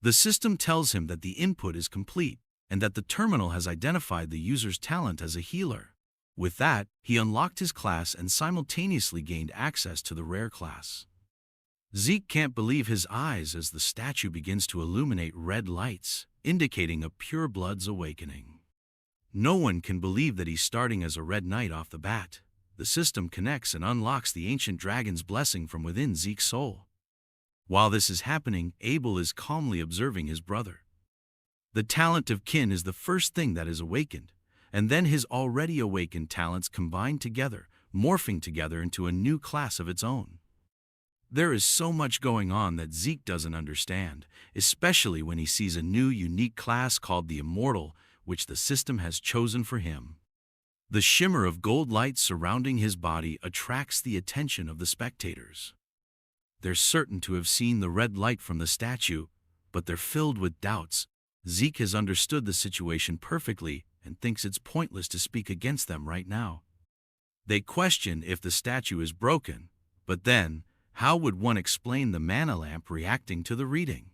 The system tells him that the input is complete and that the terminal has identified the user's talent as a healer. With that, he unlocked his class and simultaneously gained access to the rare class. Zeke can't believe his eyes as the statue begins to illuminate red lights, indicating a pure blood's awakening. No one can believe that he's starting as a red knight off the bat. The system connects and unlocks the ancient dragon's blessing from within Zeke's soul. While this is happening, Abel is calmly observing his brother. The talent of kin is the first thing that is awakened, and then his already awakened talents combine together, morphing together into a new class of its own. There is so much going on that Zeke doesn't understand, especially when he sees a new unique class called the Immortal, which the system has chosen for him. The shimmer of gold light surrounding his body attracts the attention of the spectators. They're certain to have seen the red light from the statue, but they're filled with doubts. Zeke has understood the situation perfectly and thinks it's pointless to speak against them right now. They question if the statue is broken, but then, how would one explain the mana lamp reacting to the reading?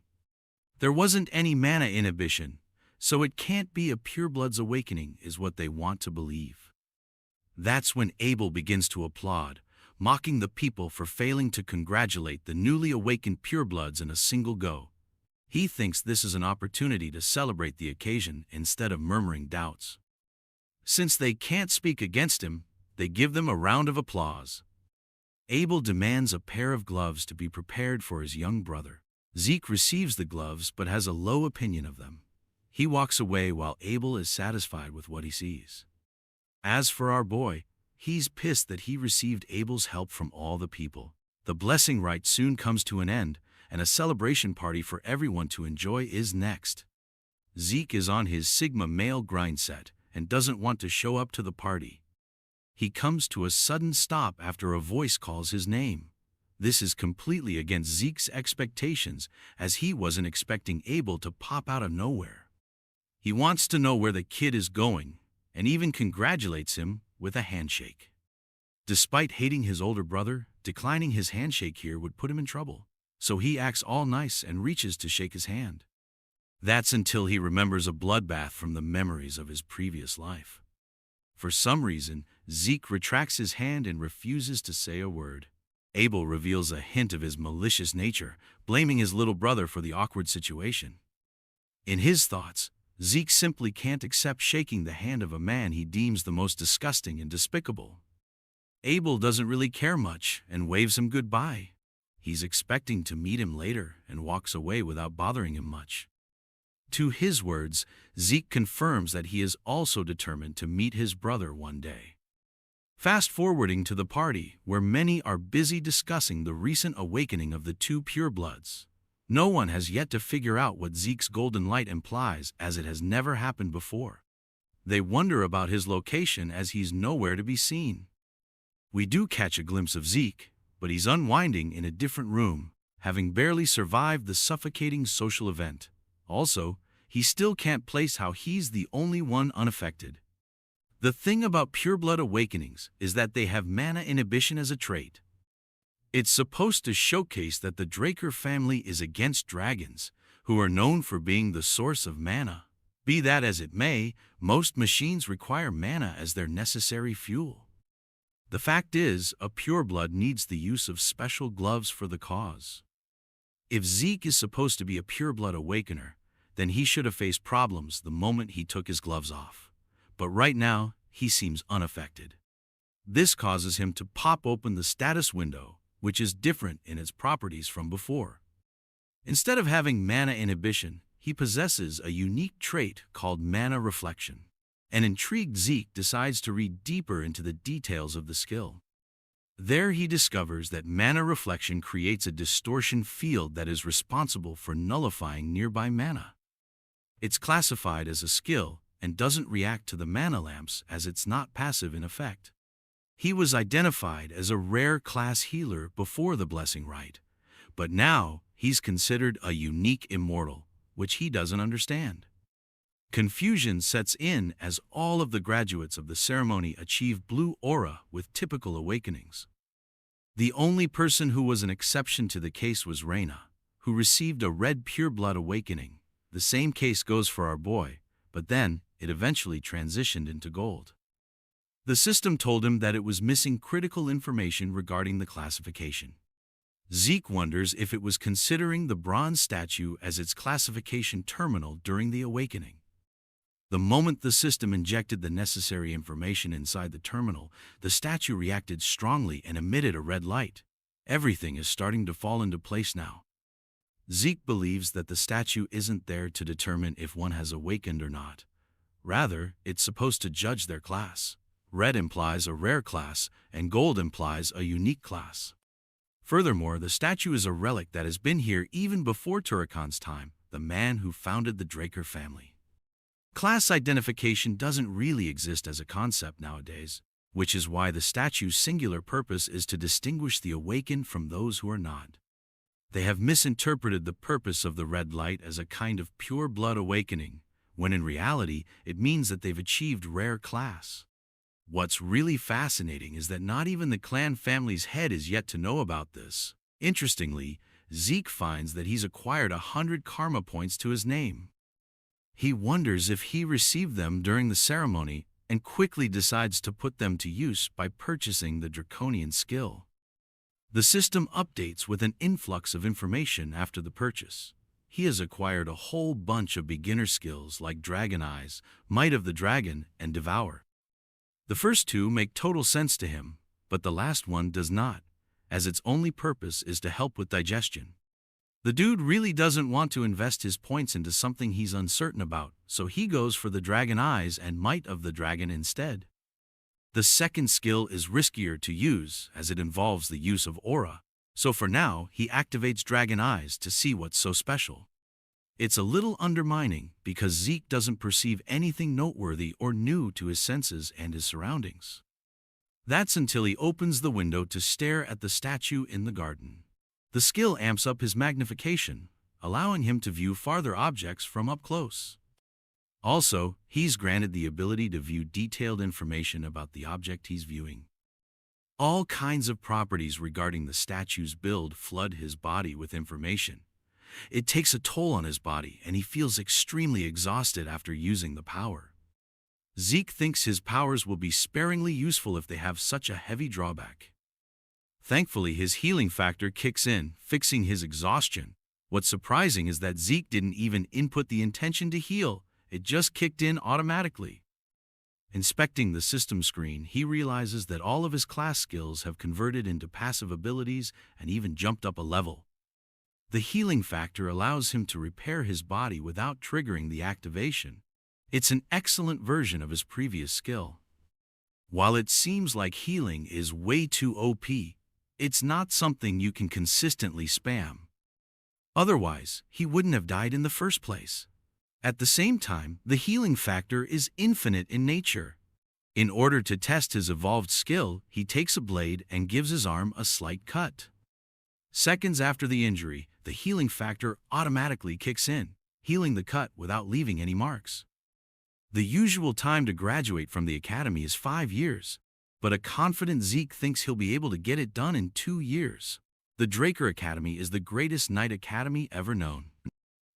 There wasn't any mana inhibition, so it can't be a pureblood's awakening is what they want to believe. That's when Abel begins to applaud, mocking the people for failing to congratulate the newly awakened purebloods in a single go. He thinks this is an opportunity to celebrate the occasion instead of murmuring doubts. Since they can't speak against him, they give them a round of applause. Abel demands a pair of gloves to be prepared for his young brother. Zeke receives the gloves but has a low opinion of them. He walks away while Abel is satisfied with what he sees. As for our boy, he's pissed that he received Abel's help from all the people. The blessing rite soon comes to an end, and a celebration party for everyone to enjoy is next. Zeke is on his Sigma male grind set and doesn't want to show up to the party. He comes to a sudden stop after a voice calls his name. This is completely against Zeke's expectations, as he wasn't expecting Abel to pop out of nowhere. He wants to know where the kid is going, and even congratulates him with a handshake. Despite hating his older brother, declining his handshake here would put him in trouble, so he acts all nice and reaches to shake his hand. That's until he remembers a bloodbath from the memories of his previous life. For some reason, Zeke retracts his hand and refuses to say a word. Abel reveals a hint of his malicious nature, blaming his little brother for the awkward situation. In his thoughts, Zeke simply can't accept shaking the hand of a man he deems the most disgusting and despicable. Abel doesn't really care much and waves him goodbye. He's expecting to meet him later and walks away without bothering him much. To his words, Zeke confirms that he is also determined to meet his brother one day. Fast-forwarding to the party, where many are busy discussing the recent awakening of the two purebloods. No one has yet to figure out what Zeke's golden light implies, as it has never happened before. They wonder about his location as he's nowhere to be seen. We do catch a glimpse of Zeke, but he's unwinding in a different room, having barely survived the suffocating social event. Also, he still can't place how he's the only one unaffected. The thing about pureblood awakenings is that they have mana inhibition as a trait. It's supposed to showcase that the Draker family is against dragons, who are known for being the source of mana. Be that as it may, most machines require mana as their necessary fuel. The fact is, a pureblood needs the use of special gloves for the cause. If Zeke is supposed to be a pureblood awakener, then he should have faced problems the moment he took his gloves off. But right now, he seems unaffected. This causes him to pop open the status window, which is different in its properties from before. Instead of having mana inhibition, he possesses a unique trait called mana reflection. An intrigued Zeke decides to read deeper into the details of the skill. There he discovers that mana reflection creates a distortion field that is responsible for nullifying nearby mana. It's classified as a skill and doesn't react to the mana lamps as it's not passive in effect. He was identified as a rare class healer before the blessing rite, but now he's considered a unique immortal, which he doesn't understand. Confusion sets in as all of the graduates of the ceremony achieve blue aura with typical awakenings. The only person who was an exception to the case was Reina, who received a red pureblood awakening. The same case goes for our boy, but then it eventually transitioned into gold. The system told him that it was missing critical information regarding the classification. Zeke wonders if it was considering the bronze statue as its classification terminal during the awakening. The moment the system injected the necessary information inside the terminal, the statue reacted strongly and emitted a red light. Everything is starting to fall into place now. Zeke believes that the statue isn't there to determine if one has awakened or not. Rather, it's supposed to judge their class. Red implies a rare class, and gold implies a unique class. Furthermore, the statue is a relic that has been here even before Turakan's time, the man who founded the Draker family. Class identification doesn't really exist as a concept nowadays, which is why the statue's singular purpose is to distinguish the awakened from those who are not. They have misinterpreted the purpose of the red light as a kind of pure blood awakening, when in reality it means that they've achieved rare class. What's really fascinating is that not even the clan family's head is yet to know about this. Interestingly, Zeke finds that he's acquired 100 karma points to his name. He wonders if he received them during the ceremony and quickly decides to put them to use by purchasing the draconian skill. The system updates with an influx of information after the purchase. He has acquired a whole bunch of beginner skills like Dragon Eyes, Might of the Dragon, and Devour. The first two make total sense to him, but the last one does not, as its only purpose is to help with digestion. The dude really doesn't want to invest his points into something he's uncertain about, so he goes for the Dragon Eyes and Might of the Dragon instead. The second skill is riskier to use as it involves the use of aura, so for now he activates Dragon Eyes to see what's so special. It's a little undermining because Zeke doesn't perceive anything noteworthy or new to his senses and his surroundings. That's until he opens the window to stare at the statue in the garden. The skill amps up his magnification, allowing him to view farther objects from up close. Also, he's granted the ability to view detailed information about the object he's viewing. All kinds of properties regarding the statue's build flood his body with information. It takes a toll on his body, and he feels extremely exhausted after using the power. Zeke thinks his powers will be sparingly useful if they have such a heavy drawback. Thankfully, his healing factor kicks in, fixing his exhaustion. What's surprising is that Zeke didn't even input the intention to heal, it just kicked in automatically. Inspecting the system screen, he realizes that all of his class skills have converted into passive abilities and even jumped up a level. The healing factor allows him to repair his body without triggering the activation. It's an excellent version of his previous skill. While it seems like healing is way too OP, it's not something you can consistently spam. Otherwise, he wouldn't have died in the first place. At the same time, the healing factor is infinite in nature. In order to test his evolved skill, he takes a blade and gives his arm a slight cut. Seconds after the injury, the healing factor automatically kicks in, healing the cut without leaving any marks. The usual time to graduate from the academy is 5 years, but a confident Zeke thinks he'll be able to get it done in 2 years. The Draker Academy is the greatest knight academy ever known.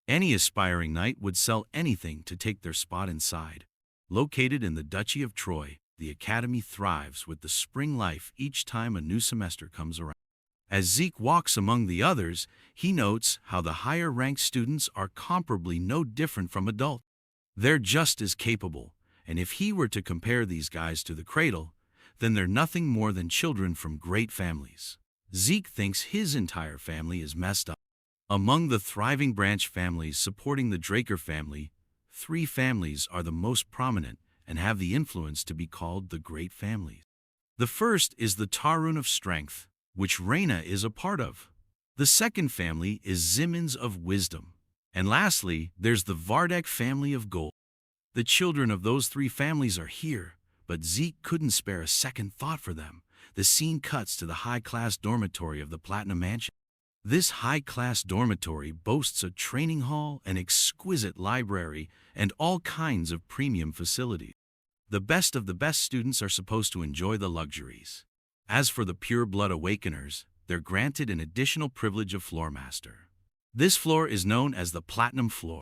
Any aspiring knight would sell anything to take their spot inside. Located in the Duchy of Troy, the academy thrives with the spring life each time a new semester comes around. As Zeke walks among the others, he notes how the higher-ranked students are comparably no different from adults. They're just as capable, and if he were to compare these guys to the cradle, then they're nothing more than children from great families. Zeke thinks his entire family is messed up. Among the thriving branch families supporting the Draker family, 3 families are the most prominent and have the influence to be called the Great Families. The first is the Tarun of Strength, which Reina is a part of. The second family is Zimins of Wisdom. And lastly, there's the Vardek family of Gold. The children of those 3 families are here, but Zeke couldn't spare a second thought for them. The scene cuts to the high-class dormitory of the Platinum Mansion. This high-class dormitory boasts a training hall, an exquisite library, and all kinds of premium facilities. The best of the best students are supposed to enjoy the luxuries. As for the pure-blood awakeners, they're granted an additional privilege of floor master. This floor is known as the Platinum Floor.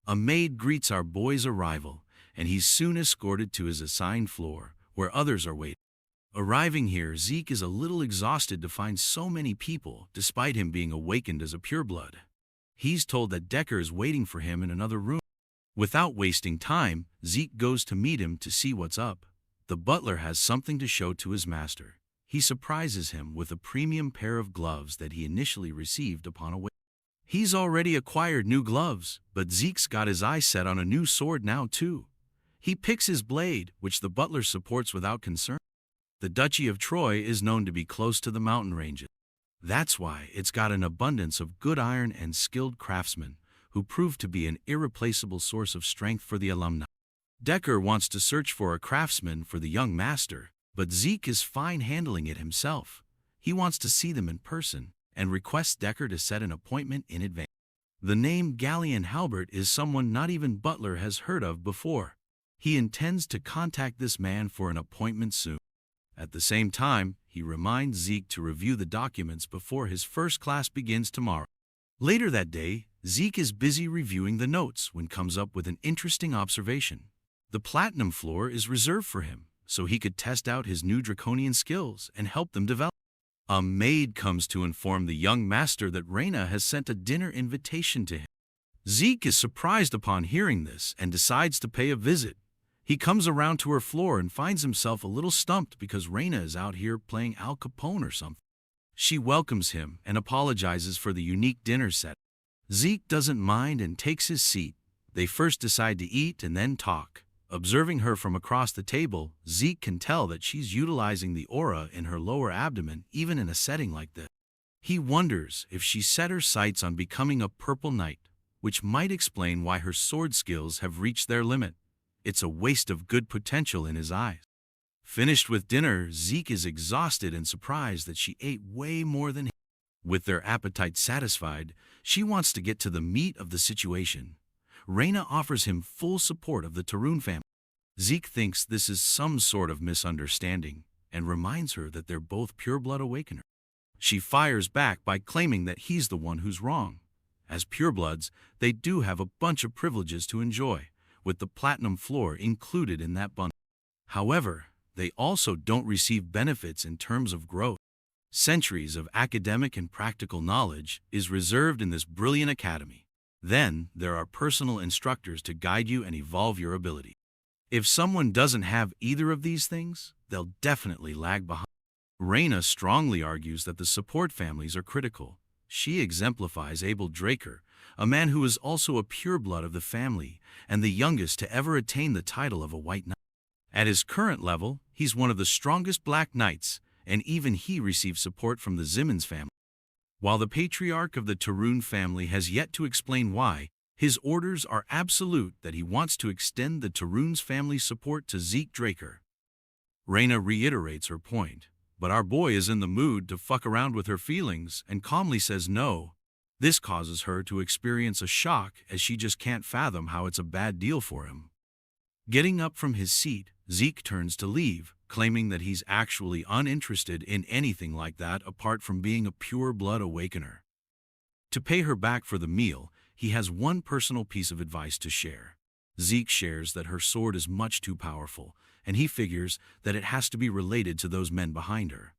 A maid greets our boy's arrival, and he's soon escorted to his assigned floor, where others are waiting. Arriving here, Zeke is a little exhausted to find so many people, despite him being awakened as a pureblood. He's told that Decker is waiting for him in another room. Without wasting time, Zeke goes to meet him to see what's up. The butler has something to show to his master. He surprises him with a premium pair of gloves that he initially received upon awakening. He's already acquired new gloves, but Zeke's got his eyes set on a new sword now too. He picks his blade, which the butler supports without concern. The Duchy of Troy is known to be close to the mountain ranges. That's why it's got an abundance of good iron and skilled craftsmen, who prove to be an irreplaceable source of strength for the alumni. Decker wants to search for a craftsman for the young master, but Zeke is fine handling it himself. He wants to see them in person and requests Decker to set an appointment in advance. The name Galleon Halbert is someone not even Butler has heard of before. He intends to contact this man for an appointment soon. At the same time, he reminds Zeke to review the documents before his first class begins tomorrow. Later that day, Zeke is busy reviewing the notes when comes up with an interesting observation. The platinum floor is reserved for him, so he could test out his new draconian skills and help them develop. A maid comes to inform the young master that Reyna has sent a dinner invitation to him. Zeke is surprised upon hearing this and decides to pay a visit. He comes around to her floor and finds himself a little stumped because Reyna is out here playing Al Capone or something. She welcomes him and apologizes for the unique dinner set. Zeke doesn't mind and takes his seat. They first decide to eat and then talk. Observing her from across the table, Zeke can tell that she's utilizing the aura in her lower abdomen even in a setting like this. He wonders if she set her sights on becoming a purple knight, which might explain why her sword skills have reached their limit. It's a waste of good potential in his eyes. Finished with dinner, Zeke is exhausted and surprised that she ate way more than him. With their appetite satisfied, she wants to get to the meat of the situation. Reyna offers him full support of the Tarun family. Zeke thinks this is some sort of misunderstanding and reminds her that they're both pureblood awakeners. She fires back by claiming that he's the one who's wrong. As purebloods, they do have a bunch of privileges to enjoy, with the platinum floor included in that bundle. However, they also don't receive benefits in terms of growth. Centuries of academic and practical knowledge is reserved in this brilliant academy. Then, there are personal instructors to guide you and evolve your ability. If someone doesn't have either of these things, they'll definitely lag behind. Reyna strongly argues that the support families are critical. She exemplifies Abel Draker, a man who is also a pureblood of the family and the youngest to ever attain the title of a White Knight. At his current level, he's one of the strongest Black Knights, and even he receives support from the Zimmons family. While the patriarch of the Tarun family has yet to explain why, his orders are absolute that he wants to extend the Tarun's family support to Zeke Draker. Reyna reiterates her point, but our boy is in the mood to fuck around with her feelings and calmly says no. This causes her to experience a shock as she just can't fathom how it's a bad deal for him. Getting up from his seat, Zeke turns to leave, claiming that he's actually uninterested in anything like that apart from being a pure-blood awakener. To pay her back for the meal, he has one personal piece of advice to share. Zeke shares that her sword is much too powerful, and he figures that it has to be related to those men behind her.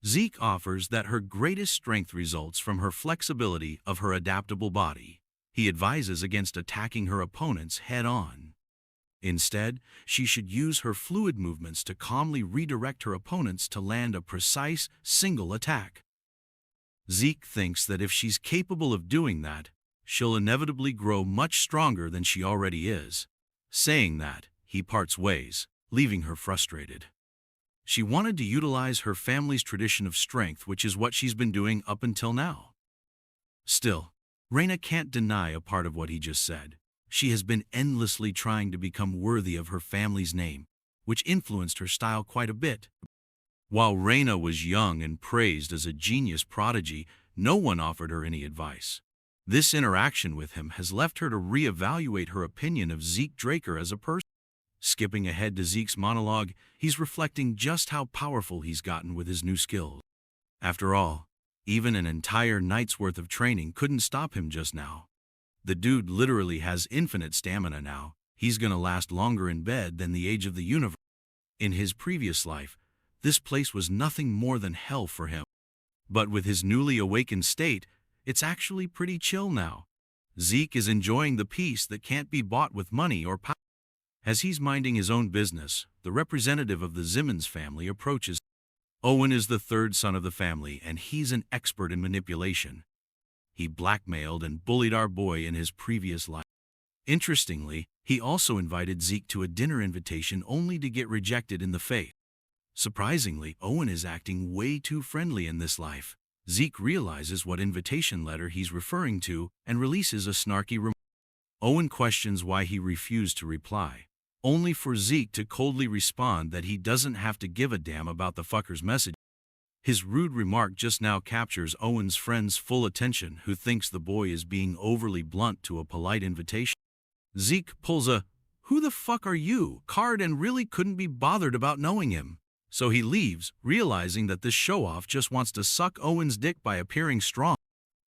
Zeke offers that her greatest strength results from her flexibility of her adaptable body. He advises against attacking her opponents head-on. Instead, she should use her fluid movements to calmly redirect her opponents to land a precise, single attack. Zeke thinks that if she's capable of doing that, she'll inevitably grow much stronger than she already is. Saying that, he parts ways, leaving her frustrated. She wanted to utilize her family's tradition of strength, which is what she's been doing up until now. Still, Reyna can't deny a part of what he just said. She has been endlessly trying to become worthy of her family's name, which influenced her style quite a bit. While Reyna was young and praised as a genius prodigy, no one offered her any advice. This interaction with him has left her to reevaluate her opinion of Zeke Draker as a person. Skipping ahead to Zeke's monologue, he's reflecting just how powerful he's gotten with his new skills. After all, even an entire night's worth of training couldn't stop him just now. The dude literally has infinite stamina now. He's gonna last longer in bed than the age of the universe. In his previous life, this place was nothing more than hell for him. But with his newly awakened state, it's actually pretty chill now. Zeke is enjoying the peace that can't be bought with money or power. As he's minding his own business, the representative of the Zimmons family approaches. Owen is the third son of the family, and he's an expert in manipulation. He blackmailed and bullied our boy in his previous life. Interestingly, he also invited Zeke to a dinner invitation only to get rejected in the face. Surprisingly, Owen is acting way too friendly in this life. Zeke realizes what invitation letter he's referring to and releases a snarky remark. Owen questions why he refused to reply, only for Zeke to coldly respond that he doesn't have to give a damn about the fucker's message. His rude remark just now captures Owen's friend's full attention, who thinks the boy is being overly blunt to a polite invitation. Zeke pulls a "who the fuck are you" card and really couldn't be bothered about knowing him. So he leaves, realizing that this show-off just wants to suck Owen's dick by appearing strong.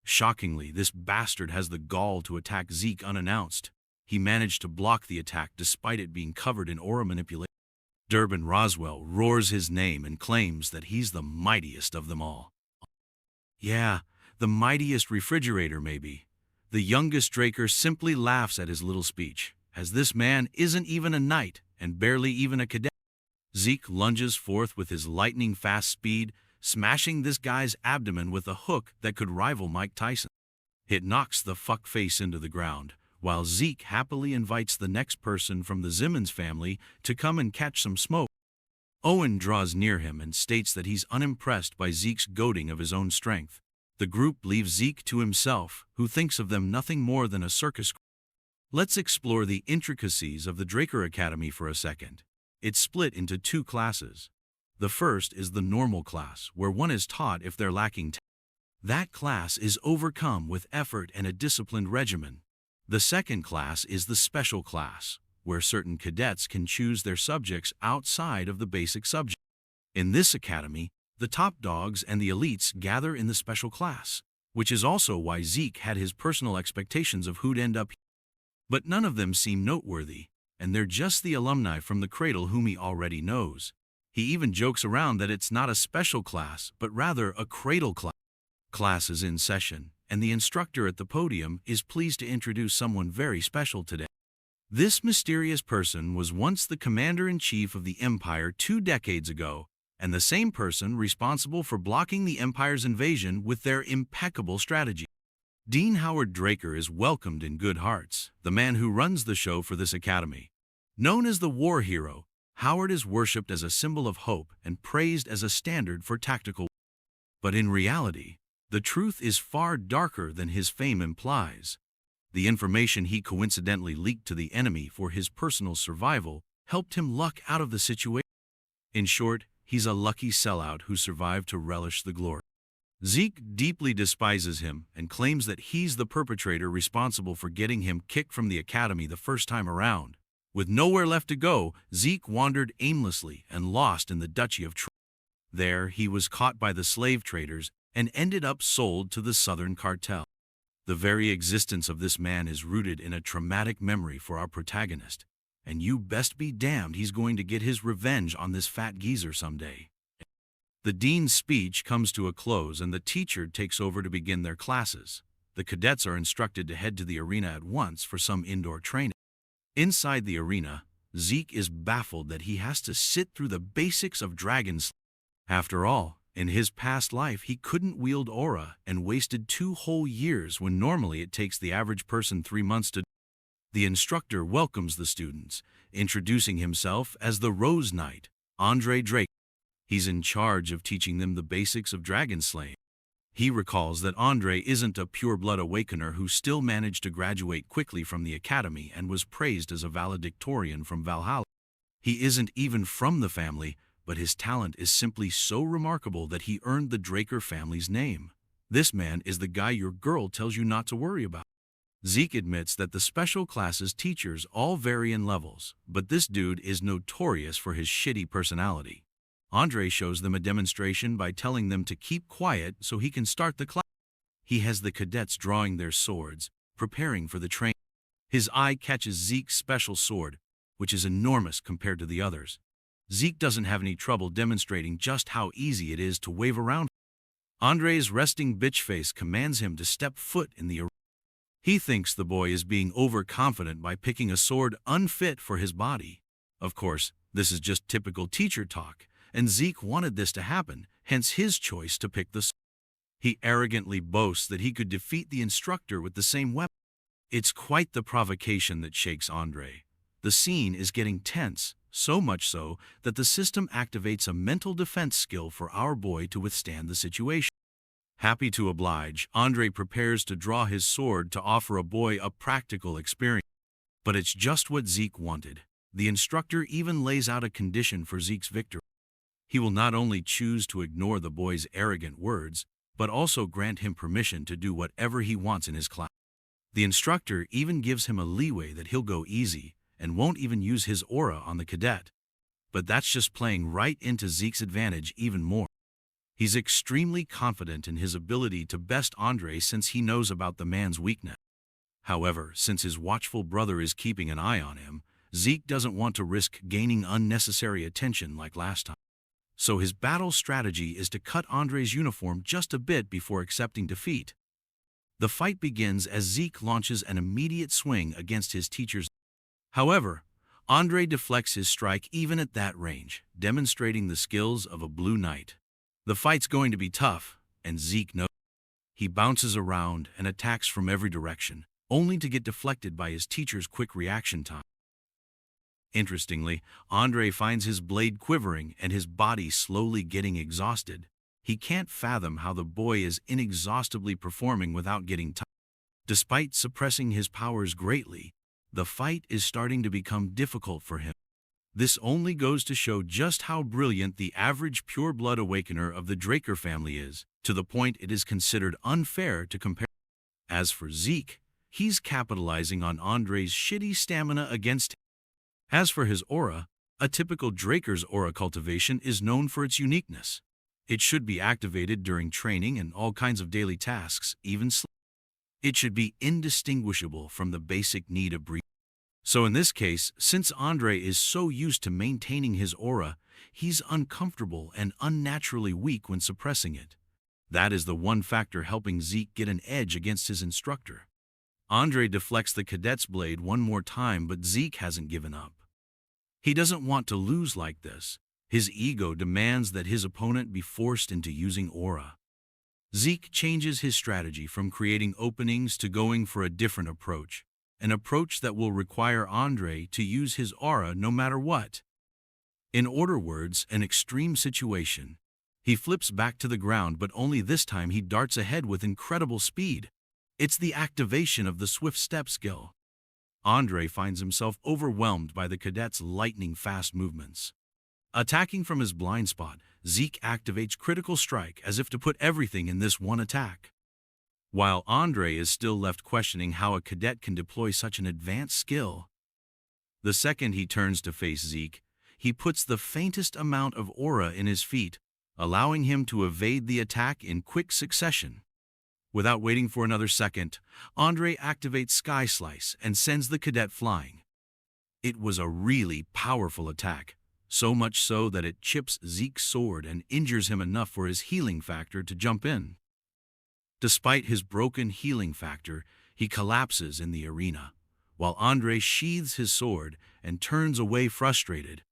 Shockingly, this bastard has the gall to attack Zeke unannounced. He managed to block the attack despite it being covered in aura manipulation. Durbin Roswell roars his name and claims that he's the mightiest of them all. Yeah, the mightiest refrigerator maybe. The youngest Draker simply laughs at his little speech, as this man isn't even a knight and barely even a cadet. Zeke lunges forth with his lightning-fast speed, smashing this guy's abdomen with a hook that could rival Mike Tyson. It knocks the fuckface into the ground, while Zeke happily invites the next person from the Zimmons family to come and catch some smoke. Owen draws near him and states that he's unimpressed by Zeke's goading of his own strength. The group leaves Zeke to himself, who thinks of them nothing more than a circus. Let's explore the intricacies of the Draker Academy for a second. It's split into two classes. The first is the normal class, where one is taught if they're lacking talent. That class is overcome with effort and a disciplined regimen. The second class is the special class, where certain cadets can choose their subjects outside of the basic subject. In this academy, the top dogs and the elites gather in the special class, which is also why Zeke had his personal expectations of who'd end up here. But none of them seem noteworthy, and they're just the alumni from the cradle whom he already knows. He even jokes around that it's not a special class, but rather a cradle class. Class is in session, and the instructor at the podium is pleased to introduce someone very special today. This mysterious person was once the commander-in-chief of the Empire 2 decades ago, and the same person responsible for blocking the Empire's invasion with their impeccable strategy. Dean Howard Draker is welcomed in good hearts, the man who runs the show for this academy. Known as the war hero, Howard is worshipped as a symbol of hope and praised as a standard for tactical. But in reality, the truth is far darker than his fame implies. The information he coincidentally leaked to the enemy for his personal survival helped him luck out of the situation. In short, he's a lucky sellout who survived to relish the glory. Zeke deeply despises him and claims that he's the perpetrator responsible for getting him kicked from the academy the first time around. With nowhere left to go, Zeke wandered aimlessly and lost in the Duchy of Troy. There, he was caught by the slave traders and ended up sold to the Southern Cartel. The very existence of this man is rooted in a traumatic memory for our protagonist, and you best be damned he's going to get his revenge on this fat geezer someday. The dean's speech comes to a close and the teacher takes over to begin their classes. The cadets are instructed to head to the arena at once for some indoor training. Inside the arena, Zeke is baffled that he has to sit through the basics of dragon slaying. After all, in his past life he couldn't wield aura and wasted 2 whole years when normally it takes the average person 3 months to. The instructor welcomes the students, introducing himself as the Rose Knight, Andre Drake. He's in charge of teaching them the basics of dragon slaying. He recalls that Andre isn't a pure-blood awakener who still managed to graduate quickly from the academy and was praised as a valedictorian from Valhalla. He isn't even from the family, but his talent is simply so remarkable that he earned the Draker family's name. This man is the guy your girl tells you not to worry about. Zeke admits that the special classes teachers all vary in levels, but this dude is notorious for his shitty personality. Andre shows them a demonstration by telling them to keep quiet so he can start the class. He has the cadets drawing their swords, preparing for the training. His eye catches Zeke's special sword, which is enormous compared to the others. Zeke doesn't have any trouble demonstrating just how easy it is to wave around. Andre's resting bitch face commands him to step foot in the arena. He thinks the boy is being overconfident by picking a sword unfit for his body. Of course, this is just typical teacher talk, and Zeke wanted this to happen, hence his choice to pick the sword. He arrogantly boasts that he could defeat the instructor with the same weapon. It's quite the provocation that shakes Andre. The scene is getting tense, so much so that the system activates a mental defense skill for our boy to withstand the situation. Happy to oblige, Andre prepares to draw his sword to offer a boy a practical experience. But it's just what Zeke wanted. The instructor even lays out a condition for Zeke's victory. He will not only choose to ignore the boy's arrogant words, but also grant him permission to do whatever he wants in his class. The instructor even gives him a leeway that he'll go easy and won't even use his aura on the cadet. But that's just playing right into Zeke's advantage even more. He's extremely confident in his ability to best Andre since he knows about the man's weakness. However, since his watchful brother is keeping an eye on him, Zeke doesn't want to risk gaining unnecessary attention like last time. So his battle strategy is to cut Andre's uniform just a bit before accepting defeat. The fight begins as Zeke launches an immediate swing against his teacher's. However, Andre deflects his strike even at that range, demonstrating the skills of a blue knight. The fight's going to be tough, and Zeke knows. He bounces around and attacks from every direction, only to get deflected by his teacher's quick reaction time. Interestingly, Andre finds his blade quivering and his body slowly getting exhausted. He can't fathom how the boy is inexhaustibly performing without getting tired. Despite suppressing his powers greatly, the fight is starting to become difficult for him. This only goes to show just how brilliant the average pure-blood awakener of the Draker family is, to the point it is considered unfair to compare. As for Zeke, he's capitalizing on Andre's shitty stamina against him. As for his aura, a typical Draker's aura cultivation is known for its uniqueness. It should be activated during training and all kinds of daily tasks, even sleep. It should be indistinguishable from the basic need of breathing. So in this case, since Andre is so used to maintaining his aura, he's uncomfortable and unnaturally weak when suppressing it. That is the one factor helping Zeke get an edge against his instructor. Andre deflects the cadet's blade one more time, but Zeke hasn't given up. He doesn't want to lose like this. His ego demands that his opponent be forced into using aura. Zeke changes his strategy from creating openings to going for a different approach. An approach that will require Andre to use his aura no matter what. In other words, an extreme situation. He flips back to the ground, but only this time he darts ahead with incredible speed. It's the activation of the swift step skill. Andre finds himself overwhelmed by the cadet's lightning-fast movements. Attacking from his blind spot, Zeke activates Critical Strike as if to put everything in this one attack. While Andre is still left questioning how a cadet can deploy such an advanced skill. The second he turns to face Zeke, he puts the faintest amount of aura in his feet, allowing him to evade the attack in quick succession. Without waiting for another second, Andre activates Sky Slice and sends the cadet flying. It was a really powerful attack, so much so that it chips Zeke's sword and injures him enough for his healing factor to jump in. Despite his broken healing factor, he collapses in the arena, while Andre sheathes his sword and turns away frustrated.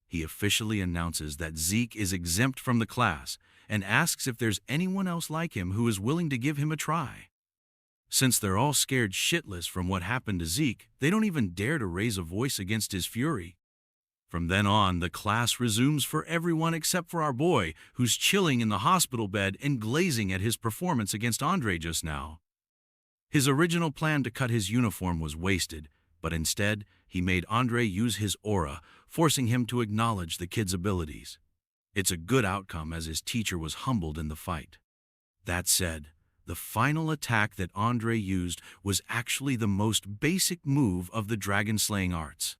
He officially announces that Zeke is exempt from the class and asks if there's anyone else like him who is willing to give him a try. Since they're all scared shitless from what happened to Zeke, they don't even dare to raise a voice against his fury. From then on, the class resumes for everyone except for our boy, who's chilling in the hospital bed and glazing at his performance against Andre just now. His original plan to cut his uniform was wasted, but instead, he made Andre use his aura, forcing him to acknowledge the kid's abilities. It's a good outcome as his teacher was humbled in the fight. That said, the final attack that Andre used was actually the most basic move of the dragon-slaying arts.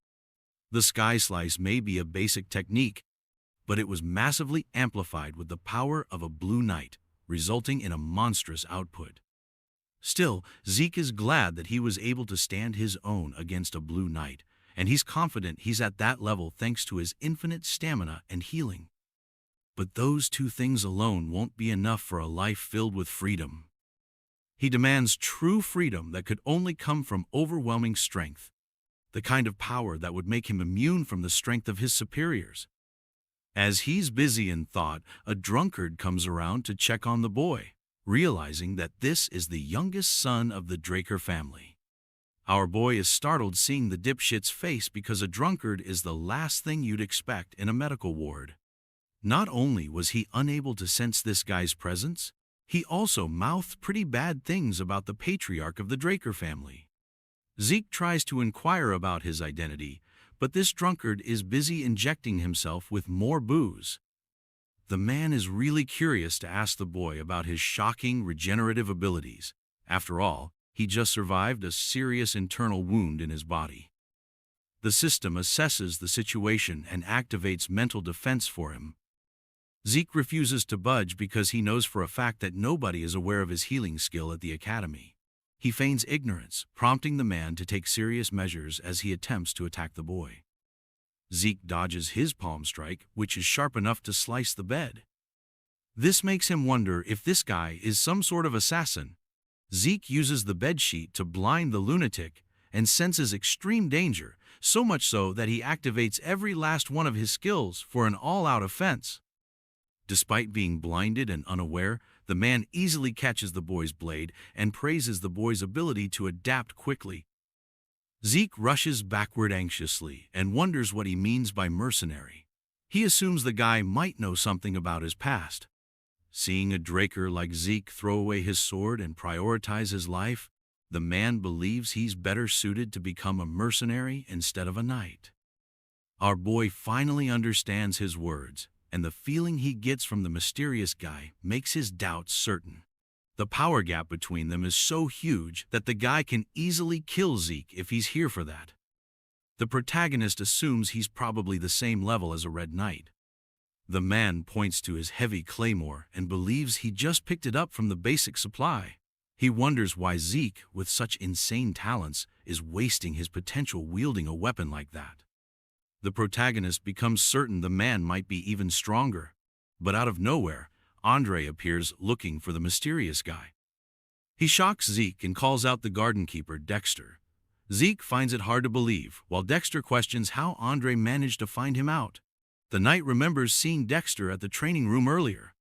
The Sky Slice may be a basic technique, but it was massively amplified with the power of a blue knight, resulting in a monstrous output. Still, Zeke is glad that he was able to stand his own against a blue knight, and he's confident he's at that level thanks to his infinite stamina and healing. But those two things alone won't be enough for a life filled with freedom. He demands true freedom that could only come from overwhelming strength, the kind of power that would make him immune from the strength of his superiors. As he's busy in thought, a drunkard comes around to check on the boy. realizing that this is the youngest son of the Draker family. Our boy is startled seeing the dipshit's face because a drunkard is the last thing you'd expect in a medical ward. Not only was he unable to sense this guy's presence, he also mouthed pretty bad things about the patriarch of the Draker family. Zeke tries to inquire about his identity, but this drunkard is busy injecting himself with more booze. The man is really curious to ask the boy about his shocking regenerative abilities. After all, he just survived a serious internal wound in his body. The system assesses the situation and activates mental defense for him. Zeke refuses to budge because he knows for a fact that nobody is aware of his healing skill at the academy. He feigns ignorance, prompting the man to take serious measures as he attempts to attack the boy. Zeke dodges his palm strike, which is sharp enough to slice the bed. This makes him wonder if this guy is some sort of assassin. Zeke uses the bedsheet to blind the lunatic and senses extreme danger, so much so that he activates every last one of his skills for an all-out offense. Despite being blinded and unaware, the man easily catches the boy's blade and praises the boy's ability to adapt quickly. Zeke rushes backward anxiously and wonders what he means by mercenary. He assumes the guy might know something about his past. Seeing a Draker like Zeke throw away his sword and prioritize his life, the man believes he's better suited to become a mercenary instead of a knight. Our boy finally understands his words, and the feeling he gets from the mysterious guy makes his doubts certain. The power gap between them is so huge that the guy can easily kill Zeke if he's here for that. The protagonist assumes he's probably the same level as a Red Knight. The man points to his heavy claymore and believes he just picked it up from the basic supply. He wonders why Zeke, with such insane talents, is wasting his potential wielding a weapon like that. The protagonist becomes certain the man might be even stronger. But out of nowhere, Andre appears looking for the mysterious guy. He shocks Zeke and calls out the garden keeper, Dexter. Zeke finds it hard to believe, while Dexter questions how Andre managed to find him out. The knight remembers seeing Dexter at the training room earlier.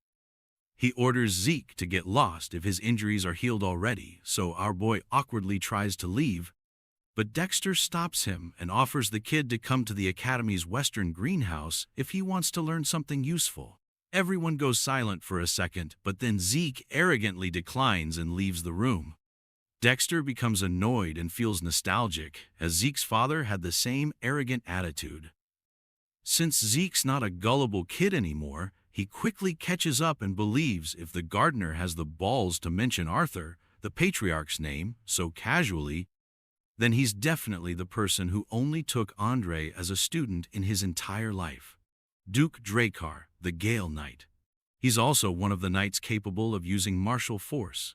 He orders Zeke to get lost if his injuries are healed already, so our boy awkwardly tries to leave. But Dexter stops him and offers the kid to come to the academy's western greenhouse if he wants to learn something useful. Everyone goes silent for a second, but then Zeke arrogantly declines and leaves the room. Dexter becomes annoyed and feels nostalgic, as Zeke's father had the same arrogant attitude. Since Zeke's not a gullible kid anymore, he quickly catches up and believes if the gardener has the balls to mention Arthur, the patriarch's name, so casually, then he's definitely the person who only took Andre as a student in his entire life. Duke Dracar, the Gale Knight. He's also one of the knights capable of using martial force.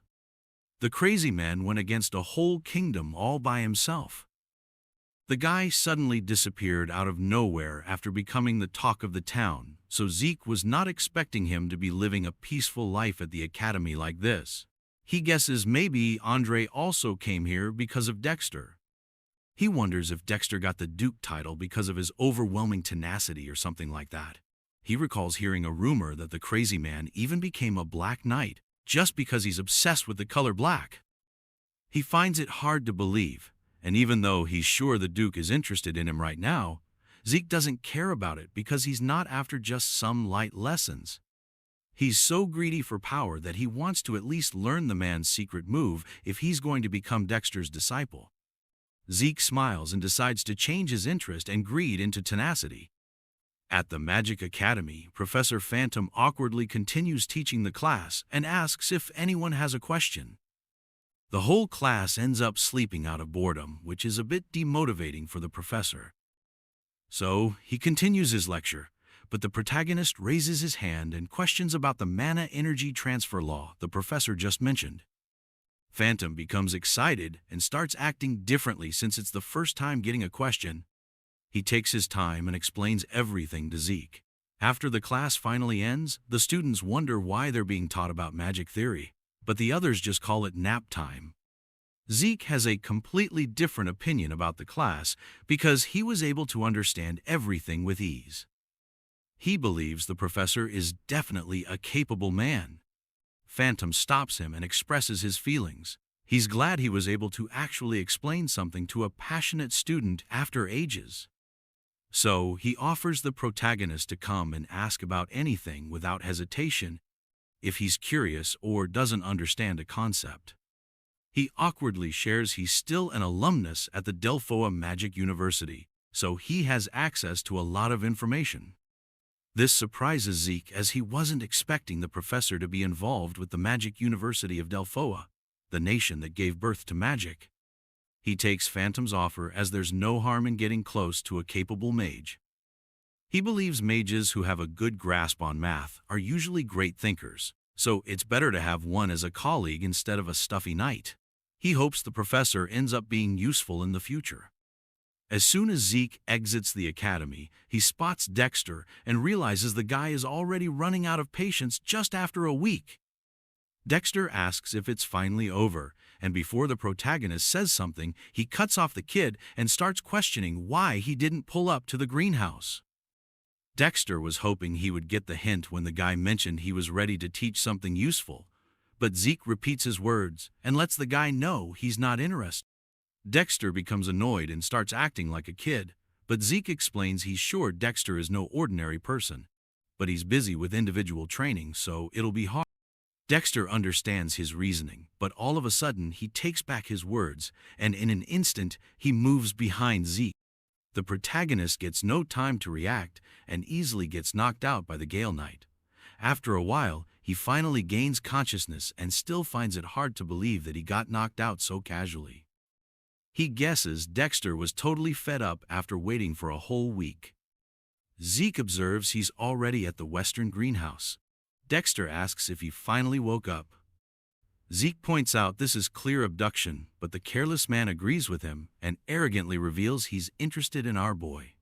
The crazy man went against a whole kingdom all by himself. The guy suddenly disappeared out of nowhere after becoming the talk of the town, so Zeke was not expecting him to be living a peaceful life at the academy like this. He guesses maybe Andre also came here because of Dexter. He wonders if Dexter got the Duke title because of his overwhelming tenacity or something like that. He recalls hearing a rumor that the crazy man even became a Black Knight just because he's obsessed with the color black. He finds it hard to believe, and even though he's sure the Duke is interested in him right now, Zeke doesn't care about it because he's not after just some light lessons. He's so greedy for power that he wants to at least learn the man's secret move if he's going to become Dexter's disciple. Zeke smiles and decides to change his interest and greed into tenacity. At the Magic Academy, Professor Phantom awkwardly continues teaching the class and asks if anyone has a question. The whole class ends up sleeping out of boredom, which is a bit demotivating for the professor. So, he continues his lecture, but the protagonist raises his hand and questions about the mana energy transfer law the professor just mentioned. Phantom becomes excited and starts acting differently since it's the first time getting a question. He takes his time and explains everything to Zeke. After the class finally ends, the students wonder why they're being taught about magic theory, but the others just call it nap time. Zeke has a completely different opinion about the class because he was able to understand everything with ease. He believes the professor is definitely a capable man. Phantom stops him and expresses his feelings. He's glad he was able to actually explain something to a passionate student after ages. So, he offers the protagonist to come and ask about anything without hesitation if he's curious or doesn't understand a concept. He awkwardly shares he's still an alumnus at the Delphoa Magic University, so he has access to a lot of information. This surprises Zeke as he wasn't expecting the professor to be involved with the Magic University of Delphoa, the nation that gave birth to magic. He takes Phantom's offer as there's no harm in getting close to a capable mage. He believes mages who have a good grasp on math are usually great thinkers, so it's better to have one as a colleague instead of a stuffy knight. He hopes the professor ends up being useful in the future. As soon as Zeke exits the academy, he spots Dexter and realizes the guy is already running out of patience just after a week. Dexter asks if it's finally over, and before the protagonist says something, he cuts off the kid and starts questioning why he didn't pull up to the greenhouse. Dexter was hoping he would get the hint when the guy mentioned he was ready to teach something useful, but Zeke repeats his words and lets the guy know he's not interested. Dexter becomes annoyed and starts acting like a kid, but Zeke explains he's sure Dexter is no ordinary person, but he's busy with individual training, so it'll be hard. Dexter understands his reasoning, but all of a sudden he takes back his words, and in an instant he moves behind Zeke. The protagonist gets no time to react and easily gets knocked out by the Gale Knight. After a while, he finally gains consciousness and still finds it hard to believe that he got knocked out so casually. He guesses Dexter was totally fed up after waiting for a whole week. Zeke observes he's already at the western greenhouse. Dexter asks if he finally woke up. Zeke points out this is clear abduction, but the careless man agrees with him and arrogantly reveals he's interested in our boy.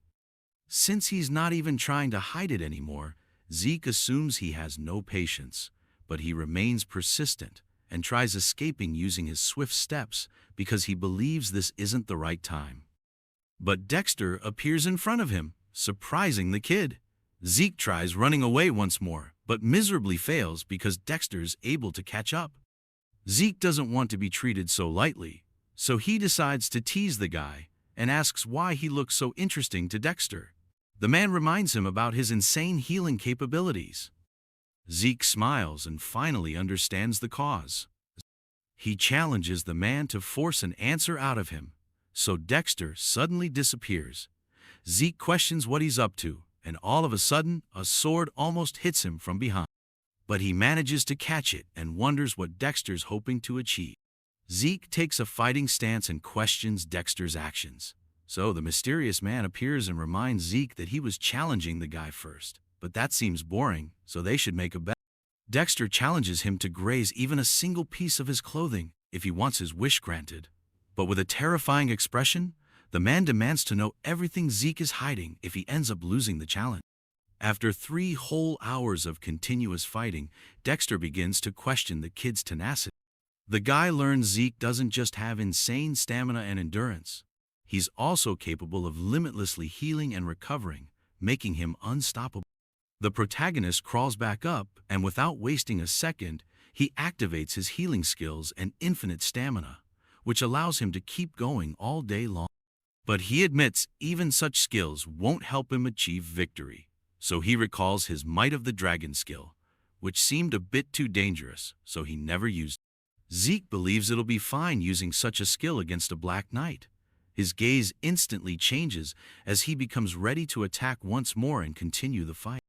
Since he's not even trying to hide it anymore, Zeke assumes he has no patience, but he remains persistent and tries escaping using his swift steps because he believes this isn't the right time. But Dexter appears in front of him, surprising the kid. Zeke tries running away once more, but miserably fails because Dexter's able to catch up. Zeke doesn't want to be treated so lightly, so he decides to tease the guy and asks why he looks so interesting to Dexter. The man reminds him about his insane healing capabilities. Zeke smiles and finally understands the cause. He challenges the man to force an answer out of him, so Dexter suddenly disappears. Zeke questions what he's up to, and all of a sudden, a sword almost hits him from behind. But he manages to catch it and wonders what Dexter's hoping to achieve. Zeke takes a fighting stance and questions Dexter's actions. So the mysterious man appears and reminds Zeke that he was challenging the guy first. But that seems boring, so they should make a bet. Dexter challenges him to graze even a single piece of his clothing if he wants his wish granted. But with a terrifying expression, the man demands to know everything Zeke is hiding if he ends up losing the challenge. After 3 whole hours of continuous fighting, Dexter begins to question the kid's tenacity. The guy learns Zeke doesn't just have insane stamina and endurance. He's also capable of limitlessly healing and recovering, making him unstoppable. The protagonist crawls back up, and without wasting a second, he activates his healing skills and infinite stamina, which allows him to keep going all day long. But he admits even such skills won't help him achieve victory. So he recalls his Might of the Dragon skill, which seemed a bit too dangerous, so he never used it. Zeke believes it'll be fine using such a skill against a Black Knight. His gaze instantly changes as he becomes ready to attack once more and continue the fight.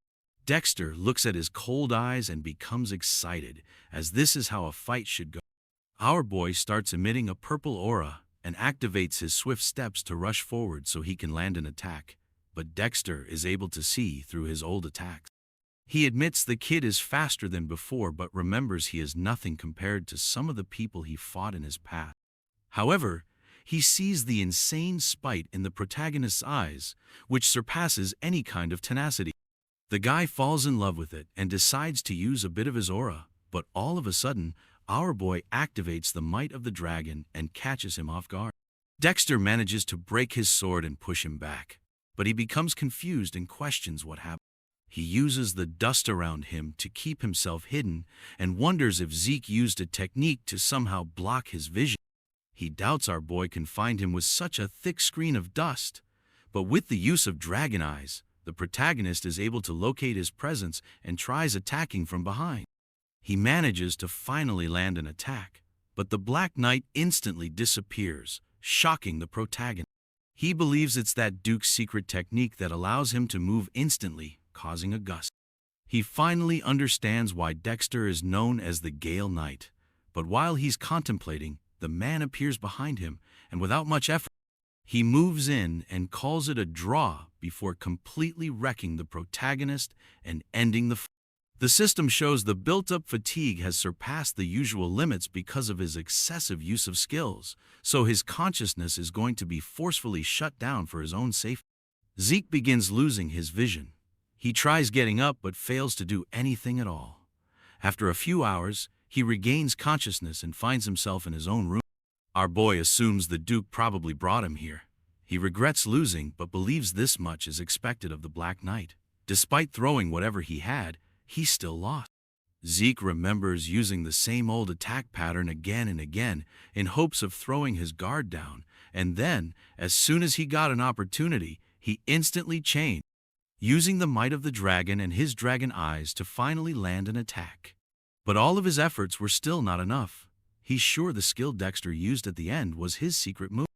Dexter looks at his cold eyes and becomes excited, as this is how a fight should go. Our boy starts emitting a purple aura and activates his swift steps to rush forward so he can land an attack. But Dexter is able to see through his old attacks. He admits the kid is faster than before but remembers he is nothing compared to some of the people he fought in his past. However, he sees the insane spite in the protagonist's eyes, which surpasses any kind of tenacity. The guy falls in love with it and decides to use a bit of his aura, but all of a sudden, our boy activates the Might of the Dragon and catches him off guard. Dexter manages to break his sword and push him back, but he becomes confused and questions what happened. He uses the dust around him to keep himself hidden and wonders if Zeke used a technique to somehow block his vision. He doubts our boy can find him with such a thick screen of dust, but with the use of dragon eyes, the protagonist is able to locate his presence and tries attacking from behind. He manages to finally land an attack, but the Black Knight instantly disappears, shocking the protagonist. He believes it's that Duke's secret technique that allows him to move instantly, causing a gust. He finally understands why Dexter is known as the Gale Knight, but while he's contemplating, the man appears behind him, and without much effort, he moves in and calls it a draw before completely wrecking the protagonist and ending the fight. The system shows the built-up fatigue has surpassed the usual limits because of his excessive use of skills, so his consciousness is going to be forcefully shut down for his own safety. Zeke begins losing his vision. He tries getting up but fails to do anything at all. After a few hours, he regains consciousness and finds himself in his own room. Our boy assumes the Duke probably brought him here. He regrets losing but believes this much is expected of the Black Knight. Despite throwing whatever he had, he still lost. Zeke remembers using the same old attack pattern again and again in hopes of throwing his guard down, and then, as soon as he got an opportunity, he instantly changed, using the might of the dragon and his dragon eyes to finally land an attack. But all of his efforts were still not enough. He's sure the skill Dexter used at the end was his secret move.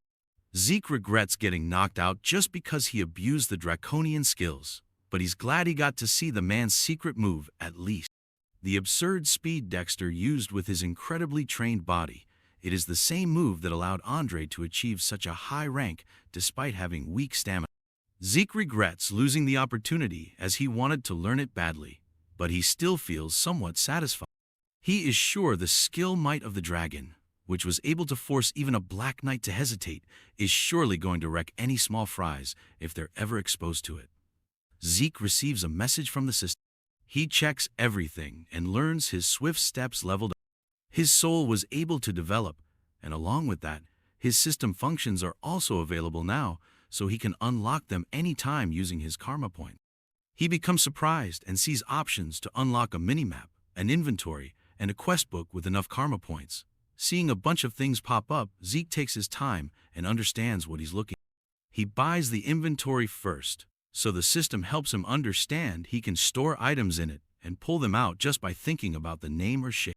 Zeke regrets getting knocked out just because he abused the draconian skills, but he's glad he got to see the man's secret move at least. The absurd speed Dexter used with his incredibly trained body, it is the same move that allowed Andre to achieve such a high rank despite having weak stamina. Zeke regrets losing the opportunity as he wanted to learn it badly, but he still feels somewhat satisfied. He is sure the skill might of the dragon, which was able to force even a Black Knight to hesitate, is surely going to wreck any small fries if they're ever exposed to it. Zeke receives a message from the system. He checks everything and learns his swift steps leveled up. His soul was able to develop, and along with that, his system functions are also available now, so he can unlock them anytime using his karma point. He becomes surprised and sees options to unlock a minimap, an inventory, and a quest book with enough karma points. Seeing a bunch of things pop up, Zeke takes his time and understands what he's looking at. He buys the inventory first, so the system helps him understand he can store items in it and pull them out just by thinking about the name or shape.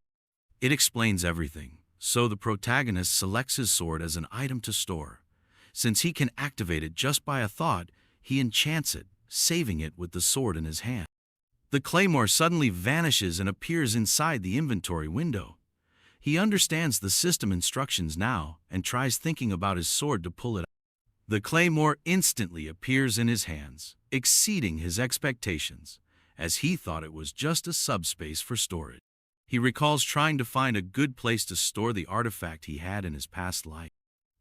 It explains everything, so the protagonist selects his sword as an item to store. Since he can activate it just by a thought, he enchants it, saving it with the sword in his hand. The claymore suddenly vanishes and appears inside the inventory window. He understands the system instructions now and tries thinking about his sword to pull it out. The claymore instantly appears in his hands, exceeding his expectations, as he thought it was just a subspace for storage. He recalls trying to find a good place to store the artifact he had in his past life.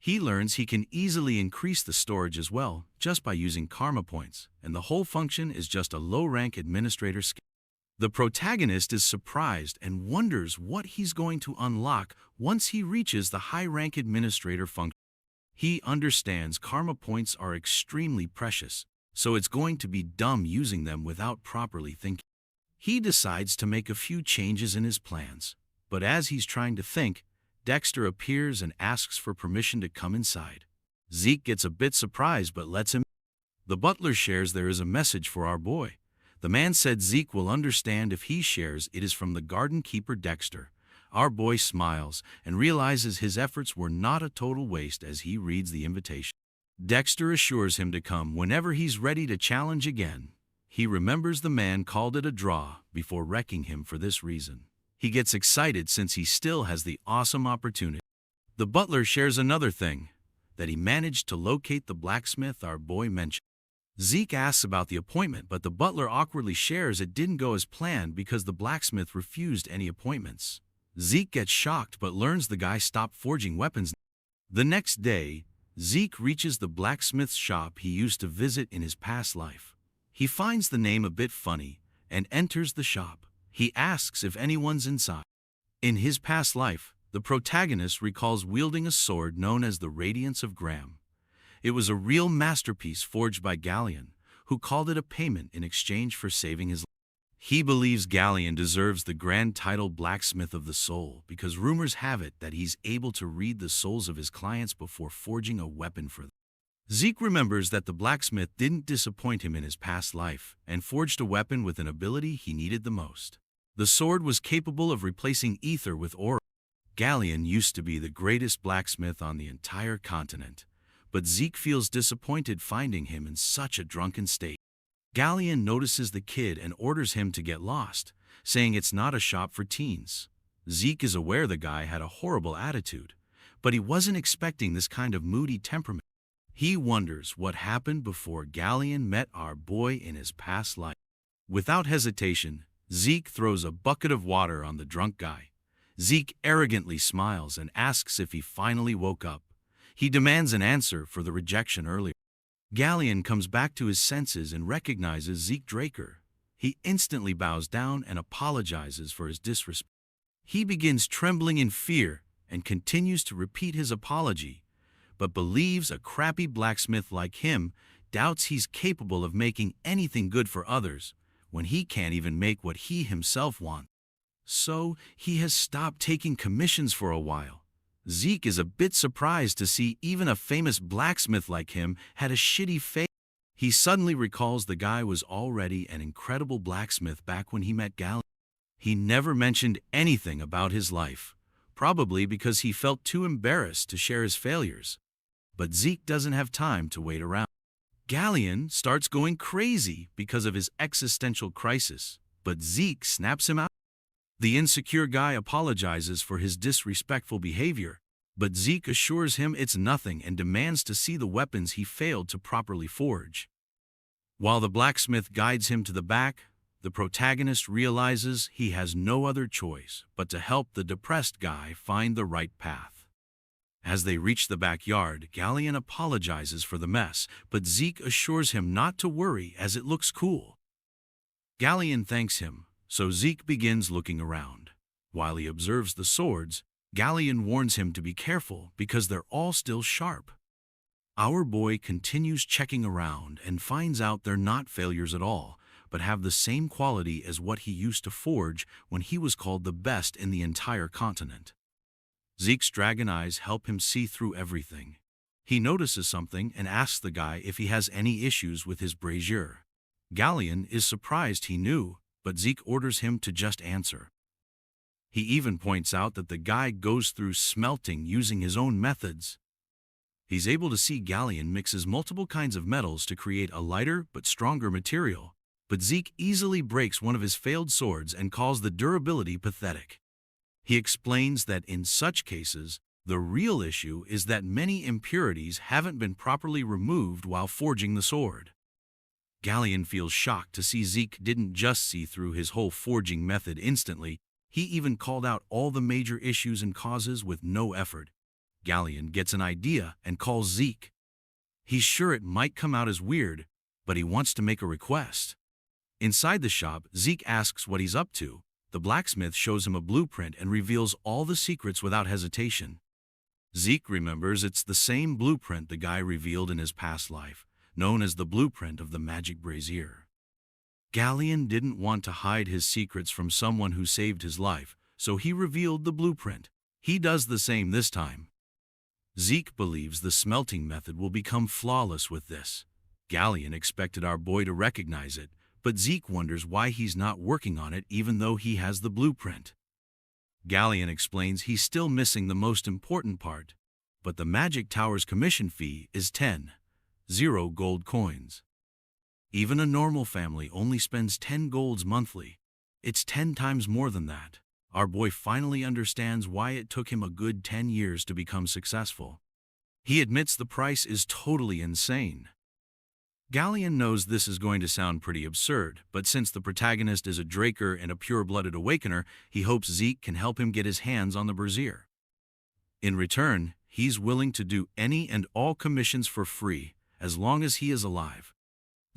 He learns he can easily increase the storage as well, just by using karma points, and the whole function is just a low-rank administrator skill. The protagonist is surprised and wonders what he's going to unlock once he reaches the high-rank administrator function. He understands karma points are extremely precious, so it's going to be dumb using them without properly thinking. He decides to make a few changes in his plans, but as he's trying to think, Dexter appears and asks for permission to come inside. Zeke gets a bit surprised but lets him. The butler shares there is a message for our boy. The man said Zeke will understand if he shares it is from the garden keeper Dexter. Our boy smiles and realizes his efforts were not a total waste as he reads the invitation. Dexter assures him to come whenever he's ready to challenge again. He remembers the man called it a draw before wrecking him for this reason. He gets excited since he still has the awesome opportunity. The butler shares another thing, that he managed to locate the blacksmith our boy mentioned. Zeke asks about the appointment, but the butler awkwardly shares it didn't go as planned because the blacksmith refused any appointments. Zeke gets shocked but learns the guy stopped forging weapons. The next day, Zeke reaches the blacksmith's shop he used to visit in his past life. He finds the name a bit funny and enters the shop. He asks if anyone's inside. In his past life, the protagonist recalls wielding a sword known as the Radiance of Graham. It was a real masterpiece forged by Galleon, who called it a payment in exchange for saving his life. He believes Galleon deserves the grand title Blacksmith of the Soul because rumors have it that he's able to read the souls of his clients before forging a weapon for them. Zeke remembers that the blacksmith didn't disappoint him in his past life and forged a weapon with an ability he needed the most. The sword was capable of replacing ether with aura. Galleon used to be the greatest blacksmith on the entire continent, but Zeke feels disappointed finding him in such a drunken state. Galleon notices the kid and orders him to get lost, saying it's not a shop for teens. Zeke is aware the guy had a horrible attitude, but he wasn't expecting this kind of moody temperament. He wonders what happened before Galleon met our boy in his past life. Without hesitation, Zeke throws a bucket of water on the drunk guy. Zeke arrogantly smiles and asks if he finally woke up. He demands an answer for the rejection earlier. Galleon comes back to his senses and recognizes Zeke Draker. He instantly bows down and apologizes for his disrespect. He begins trembling in fear and continues to repeat his apology, but believes a crappy blacksmith like him doubts he's capable of making anything good for others when he can't even make what he himself wants. So he has stopped taking commissions for a while. Zeke is a bit surprised to see even a famous blacksmith like him had a shitty face. He suddenly recalls the guy was already an incredible blacksmith back when he met Galleon. He never mentioned anything about his life, probably because he felt too embarrassed to share his failures. But Zeke doesn't have time to wait around. Galleon starts going crazy because of his existential crisis, but Zeke snaps him out. The insecure guy apologizes for his disrespectful behavior, but Zeke assures him it's nothing and demands to see the weapons he failed to properly forge. While the blacksmith guides him to the back, the protagonist realizes he has no other choice but to help the depressed guy find the right path. As they reach the backyard, Galleon apologizes for the mess, but Zeke assures him not to worry as it looks cool. Galleon thanks him, so Zeke begins looking around. While he observes the swords, Galleon warns him to be careful because they're all still sharp. Our boy continues checking around and finds out they're not failures at all, but have the same quality as what he used to forge when he was called the best in the entire continent. Zeke's dragon eyes help him see through everything. He notices something and asks the guy if he has any issues with his brazier. Galleon is surprised he knew, but Zeke orders him to just answer. He even points out that the guy goes through smelting using his own methods. He's able to see Galleon mixes multiple kinds of metals to create a lighter but stronger material, but Zeke easily breaks one of his failed swords and calls the durability pathetic. He explains that in such cases, the real issue is that many impurities haven't been properly removed while forging the sword. Galleon feels shocked to see Zeke didn't just see through his whole forging method instantly, he even called out all the major issues and causes with no effort. Galleon gets an idea and calls Zeke. He's sure it might come out as weird, but he wants to make a request. Inside the shop, Zeke asks what he's up to. The blacksmith shows him a blueprint and reveals all the secrets without hesitation. Zeke remembers it's the same blueprint the guy revealed in his past life, known as the blueprint of the magic brazier. Galleon didn't want to hide his secrets from someone who saved his life, so he revealed the blueprint. He does the same this time. Zeke believes the smelting method will become flawless with this. Galleon expected our boy to recognize it, but Zeke wonders why he's not working on it even though he has the blueprint. Galleon explains he's still missing the most important part, but the magic tower's commission fee is 10 gold coins. Even a normal family only spends 10 golds monthly. It's 10 times more than that. Our boy finally understands why it took him a good 10 years to become successful. He admits the price is totally insane. Galleon knows this is going to sound pretty absurd, but since the protagonist is a Draker and a pure-blooded awakener, he hopes Zeke can help him get his hands on the brazier. In return, he's willing to do any and all commissions for free, as long as he is alive.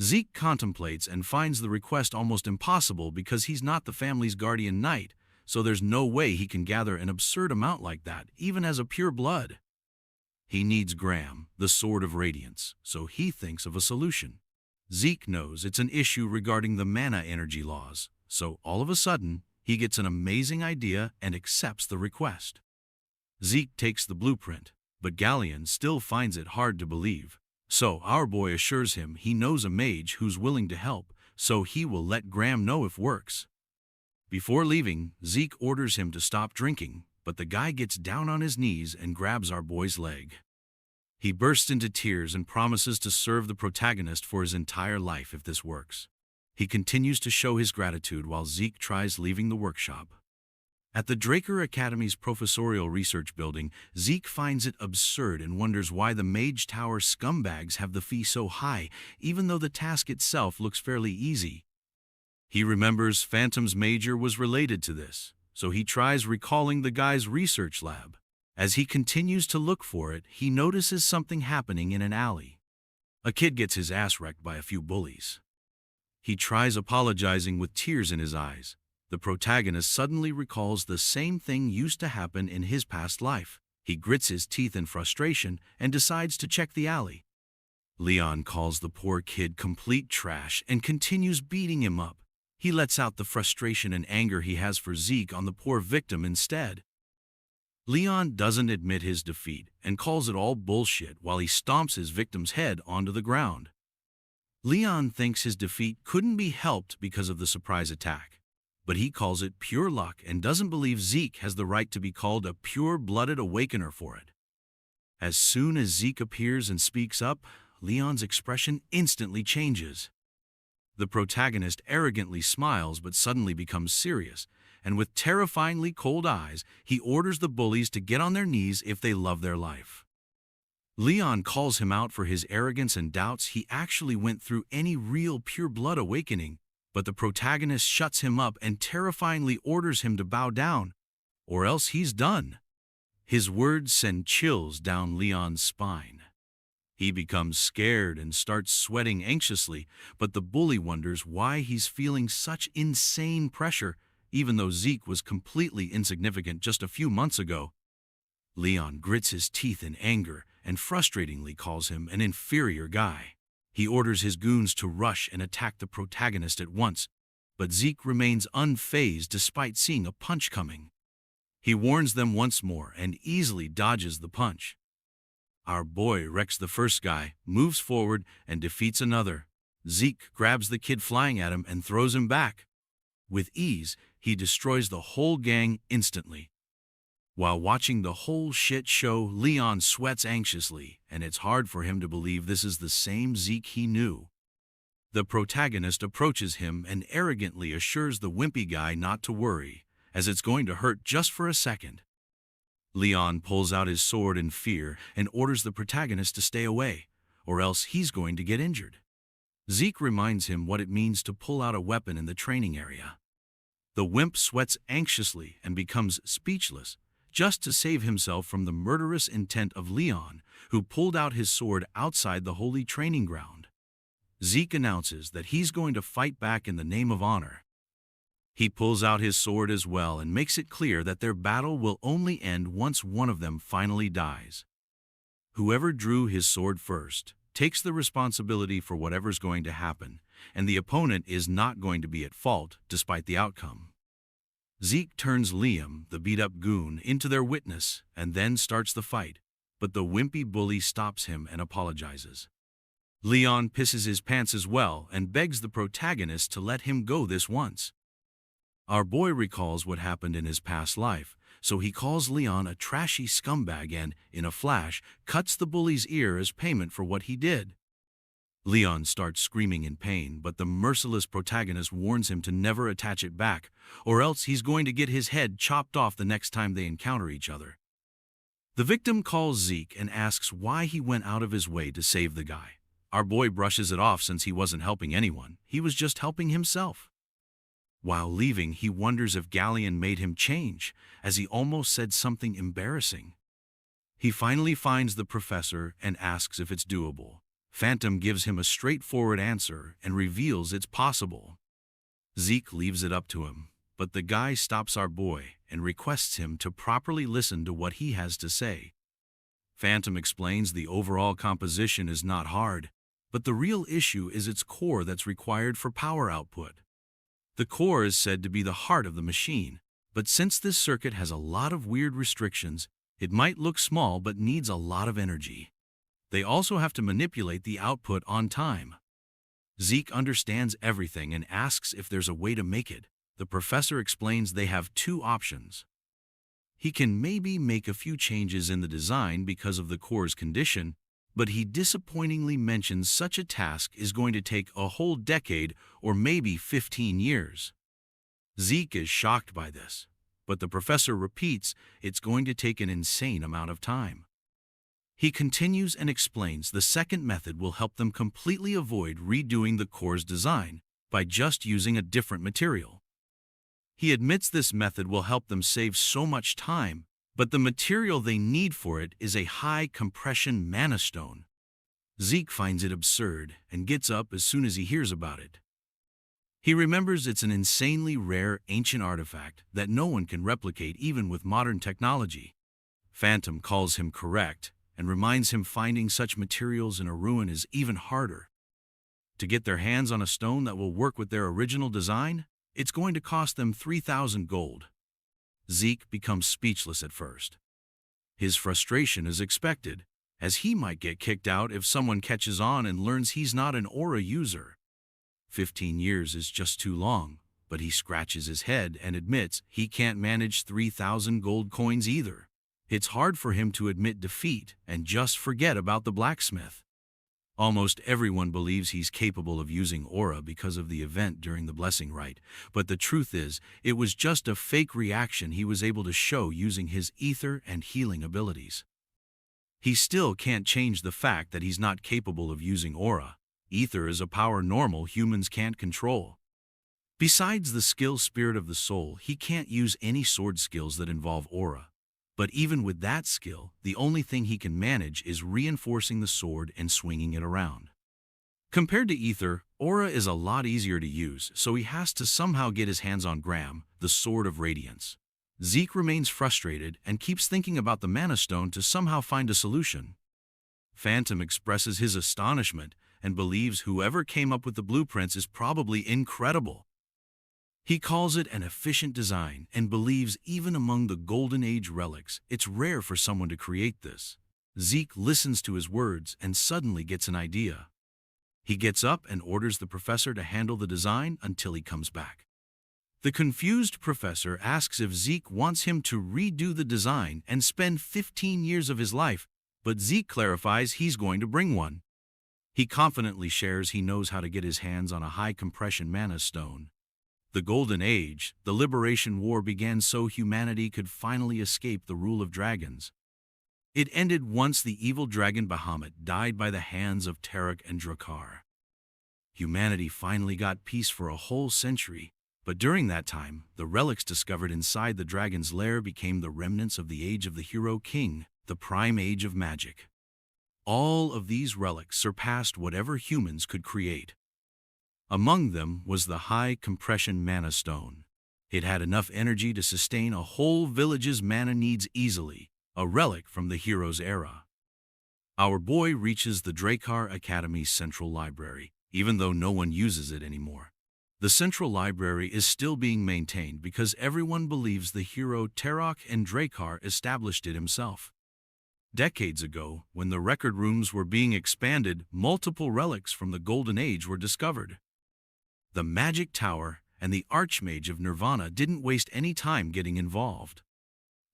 Zeke contemplates and finds the request almost impossible because he's not the family's guardian knight, so there's no way he can gather an absurd amount like that, even as a pure blood. He needs Graham, the Sword of Radiance, so he thinks of a solution. Zeke knows it's an issue regarding the mana energy laws, so all of a sudden, he gets an amazing idea and accepts the request. Zeke takes the blueprint, but Galleon still finds it hard to believe. So our boy assures him he knows a mage who's willing to help, so he will let Graham know if works. Before leaving, Zeke orders him to stop drinking, but the guy gets down on his knees and grabs our boy's leg. He bursts into tears and promises to serve the protagonist for his entire life if this works. He continues to show his gratitude while Zeke tries leaving the workshop. At the Draker Academy's professorial research building, Zeke finds it absurd and wonders why the Mage Tower scumbags have the fee so high, even though the task itself looks fairly easy. He remembers Phantom's major was related to this, so he tries recalling the guy's research lab. As he continues to look for it, he notices something happening in an alley. A kid gets his ass wrecked by a few bullies. He tries apologizing with tears in his eyes. The protagonist suddenly recalls the same thing used to happen in his past life. He grits his teeth in frustration and decides to check the alley. Leon calls the poor kid complete trash and continues beating him up. He lets out the frustration and anger he has for Zeke on the poor victim instead. Leon doesn't admit his defeat and calls it all bullshit while he stomps his victim's head onto the ground. Leon thinks his defeat couldn't be helped because of the surprise attack, but he calls it pure luck and doesn't believe Zeke has the right to be called a pure-blooded awakener for it. As soon as Zeke appears and speaks up, Leon's expression instantly changes. The protagonist arrogantly smiles but suddenly becomes serious, and with terrifyingly cold eyes, he orders the bullies to get on their knees if they love their life. Leon calls him out for his arrogance and doubts he actually went through any real pure-blood awakening, but the protagonist shuts him up and terrifyingly orders him to bow down, or else he's done. His words send chills down Leon's spine. He becomes scared and starts sweating anxiously, but the bully wonders why he's feeling such insane pressure, even though Zeke was completely insignificant just a few months ago. Leon grits his teeth in anger and frustratingly calls him an inferior guy. He orders his goons to rush and attack the protagonist at once, but Zeke remains unfazed despite seeing a punch coming. He warns them once more and easily dodges the punch. Our boy wrecks the first guy, moves forward, and defeats another. Zeke grabs the kid flying at him and throws him back. With ease, he destroys the whole gang instantly. While watching the whole shit show, Leon sweats anxiously, and it's hard for him to believe this is the same Zeke he knew. The protagonist approaches him and arrogantly assures the wimpy guy not to worry, as it's going to hurt just for a second. Leon pulls out his sword in fear and orders the protagonist to stay away, or else he's going to get injured. Zeke reminds him what it means to pull out a weapon in the training area. The wimp sweats anxiously and becomes speechless, just to save himself from the murderous intent of Leon, who pulled out his sword outside the holy training ground. Zeke announces that he's going to fight back in the name of honor. He pulls out his sword as well and makes it clear that their battle will only end once one of them finally dies. Whoever drew his sword first takes the responsibility for whatever's going to happen, and the opponent is not going to be at fault despite the outcome. Zeke turns Liam, the beat-up goon, into their witness and then starts the fight, but the wimpy bully stops him and apologizes. Leon pisses his pants as well and begs the protagonist to let him go this once. Our boy recalls what happened in his past life, so he calls Leon a trashy scumbag and, in a flash, cuts the bully's ear as payment for what he did. Leon starts screaming in pain, but the merciless protagonist warns him to never attach it back, or else he's going to get his head chopped off the next time they encounter each other. The victim calls Zeke and asks why he went out of his way to save the guy. Our boy brushes it off since he wasn't helping anyone, he was just helping himself. While leaving, he wonders if Galleon made him change, as he almost said something embarrassing. He finally finds the professor and asks if it's doable. Phantom gives him a straightforward answer and reveals it's possible. Zeke leaves it up to him, but the guy stops our boy and requests him to properly listen to what he has to say. Phantom explains the overall composition is not hard, But the real issue is its core that's required for power output. The core is said to be the heart of the machine, but since this circuit has a lot of weird restrictions, it might look small but needs a lot of energy. They also have to manipulate the output on time. Zeke understands everything and asks if there's a way to make it. The professor explains they have two options. He can maybe make a few changes in the design because of the core's condition, but he disappointingly mentions such a task is going to take a whole decade or maybe 15 years. Zeke is shocked by this, but the professor repeats it's going to take an insane amount of time. He continues and explains the second method will help them completely avoid redoing the core's design by just using a different material. He admits this method will help them save so much time, but the material they need for it is a high-compression mana stone. Zeke finds it absurd and gets up as soon as he hears about it. He remembers it's an insanely rare ancient artifact that no one can replicate even with modern technology. Phantom calls him correct and reminds him finding such materials in a ruin is even harder. To get their hands on a stone that will work with their original design, it's going to cost them 3,000 gold. Zeke becomes speechless at first. His frustration is expected, as he might get kicked out if someone catches on and learns he's not an aura user. 15 years is just too long, but he scratches his head and admits he can't manage 3,000 gold coins either. It's hard for him to admit defeat and just forget about the blacksmith. Almost everyone believes he's capable of using aura because of the event during the blessing rite, but the truth is, it was just a fake reaction he was able to show using his ether and healing abilities. He still can't change the fact that he's not capable of using aura. Ether is a power normal humans can't control. Besides the skill spirit of the soul, he can't use any sword skills that involve aura. But even with that skill, the only thing he can manage is reinforcing the sword and swinging it around. Compared to ether, aura is a lot easier to use, so he has to somehow get his hands on Gram, the Sword of Radiance. Zeke remains frustrated and keeps thinking about the mana stone to somehow find a solution. Phantom expresses his astonishment and believes whoever came up with the blueprints is probably incredible. He calls it an efficient design and believes even among the Golden Age relics, it's rare for someone to create this. Zeke listens to his words and suddenly gets an idea. He gets up and orders the professor to handle the design until he comes back. The confused professor asks if Zeke wants him to redo the design and spend 15 years of his life, but Zeke clarifies he's going to bring one. He confidently shares he knows how to get his hands on a high-compression mana stone. The Golden Age, the Liberation War began so humanity could finally escape the rule of dragons. It ended once the evil dragon Bahamut died by the hands of Tarek and Drakkar. Humanity finally got peace for a whole century, but during that time, the relics discovered inside the dragon's lair became the remnants of the age of the Hero King, the prime age of magic. All of these relics surpassed whatever humans could create. Among them was the high-compression mana stone. It had enough energy to sustain a whole village's mana needs easily, a relic from the hero's era. Our boy reaches the Drakkar Academy's central library, even though no one uses it anymore. The central library is still being maintained because everyone believes the hero Tarok and Drakkar established it himself. Decades ago, when the record rooms were being expanded, multiple relics from the Golden Age were discovered. The Magic Tower and the Archmage of Nirvana didn't waste any time getting involved.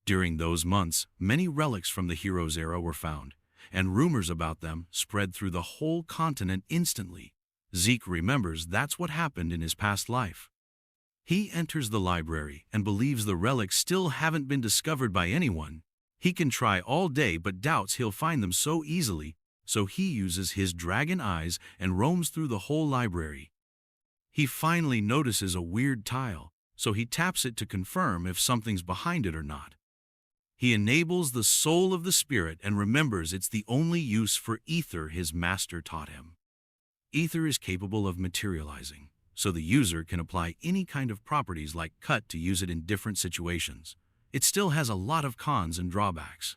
During those months, many relics from the hero's era were found, and rumors about them spread through the whole continent instantly. Zeke remembers that's what happened in his past life. He enters the library and believes the relics still haven't been discovered by anyone. He can try all day but doubts he'll find them so easily, so he uses his dragon eyes and roams through the whole library. He finally notices a weird tile, so he taps it to confirm if something's behind it or not. He enables the soul of the spirit and remembers it's the only use for ether his master taught him. Ether is capable of materializing, so the user can apply any kind of properties like cut to use it in different situations. It still has a lot of cons and drawbacks.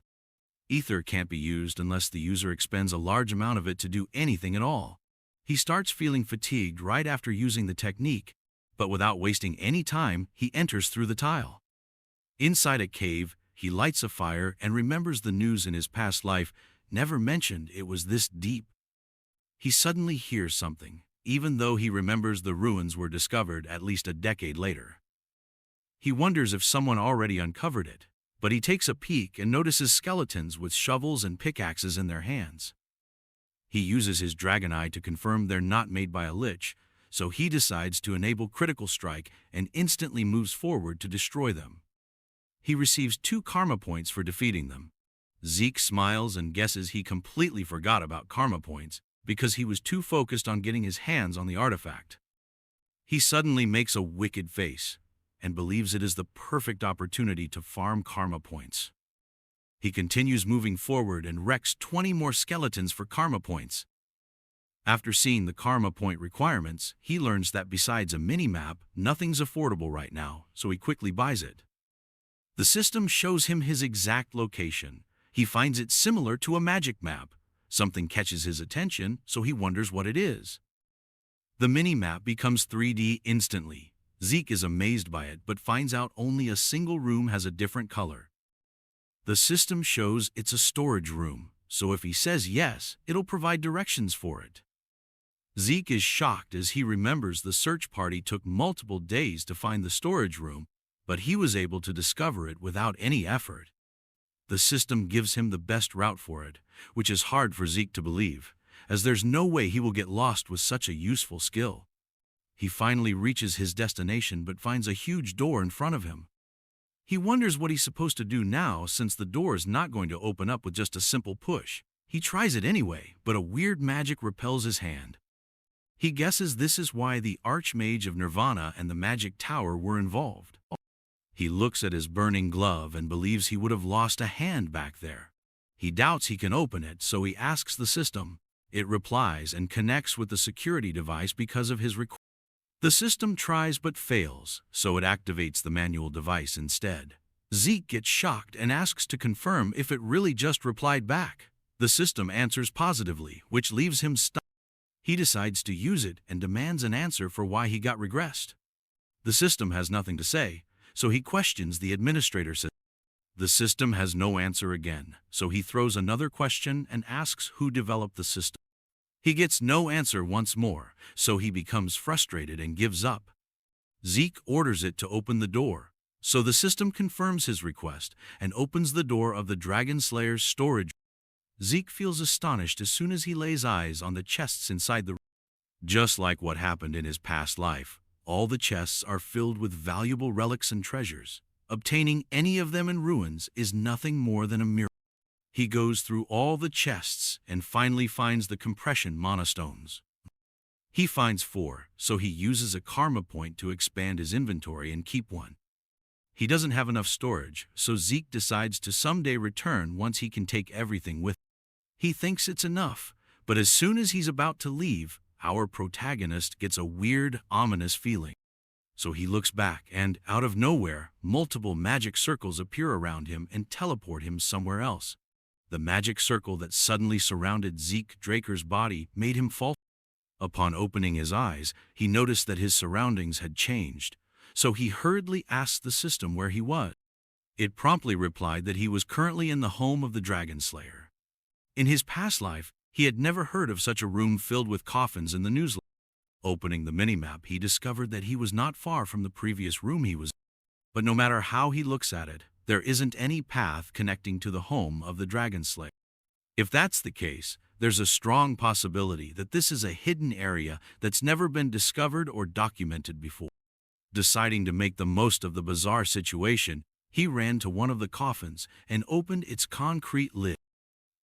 Ether can't be used unless the user expends a large amount of it to do anything at all. He starts feeling fatigued right after using the technique, but without wasting any time, he enters through the tile. Inside a cave, he lights a fire and remembers the news in his past life never mentioned it was this deep. He suddenly hears something, even though he remembers the ruins were discovered at least a decade later. He wonders if someone already uncovered it, but he takes a peek and notices skeletons with shovels and pickaxes in their hands. He uses his dragon eye to confirm they're not made by a lich, so he decides to enable critical strike and instantly moves forward to destroy them. He receives 2 karma points for defeating them. Zeke smiles and guesses he completely forgot about karma points because he was too focused on getting his hands on the artifact. He suddenly makes a wicked face and believes it is the perfect opportunity to farm karma points. He continues moving forward and wrecks 20 more skeletons for karma points. After seeing the karma point requirements, he learns that besides a mini-map, nothing's affordable right now, so he quickly buys it. The system shows him his exact location. He finds it similar to a magic map. Something catches his attention, so he wonders what it is. The mini-map becomes 3D instantly. Zeke is amazed by it but finds out only a single room has a different color. The system shows it's a storage room, so if he says yes, it'll provide directions for it. Zeke is shocked as he remembers the search party took multiple days to find the storage room, but he was able to discover it without any effort. The system gives him the best route for it, which is hard for Zeke to believe, as there's no way he will get lost with such a useful skill. He finally reaches his destination but finds a huge door in front of him. He wonders what he's supposed to do now since the door is not going to open up with just a simple push. He tries it anyway, but a weird magic repels his hand. He guesses this is why the Archmage of Nirvana and the Magic Tower were involved. He looks at his burning glove and believes he would have lost a hand back there. He doubts he can open it, so he asks the system. It replies and connects with the security device because of his request. The system tries but fails, so it activates the manual device instead. Zeke gets shocked and asks to confirm if it really just replied back. The system answers positively, which leaves him stunned. He decides to use it and demands an answer for why he got regressed. The system has nothing to say, so he questions the administrator system. The system has no answer again, so he throws another question and asks who developed the system. He gets no answer once more, so he becomes frustrated and gives up. Zeke orders it to open the door, so the system confirms his request and opens the door of the Dragon Slayer's storage. Zeke feels astonished as soon as he lays eyes on the chests inside the room. Just like what happened in his past life, all the chests are filled with valuable relics and treasures. Obtaining any of them in ruins is nothing more than a miracle. He goes through all the chests and finally finds the compression monostones. He finds 4, so he uses a karma point to expand his inventory and keep one. He doesn't have enough storage, so Zeke decides to someday return once he can take everything with him. He thinks it's enough, but as soon as he's about to leave, our protagonist gets a weird, ominous feeling. So he looks back and, out of nowhere, multiple magic circles appear around him and teleport him somewhere else. The magic circle that suddenly surrounded Zeke Draker's body made him fall. Upon opening his eyes, he noticed that his surroundings had changed, so he hurriedly asked the system where he was. It promptly replied that he was currently in the home of the Dragon Slayer. In his past life, he had never heard of such a room filled with coffins in the newsletter. Opening the minimap, he discovered that he was not far from the previous room he was in. But no matter how he looks at it, there isn't any path connecting to the home of the Dragon Slayer. If that's the case, there's a strong possibility that this is a hidden area that's never been discovered or documented before. Deciding to make the most of the bizarre situation, he ran to one of the coffins and opened its concrete lid.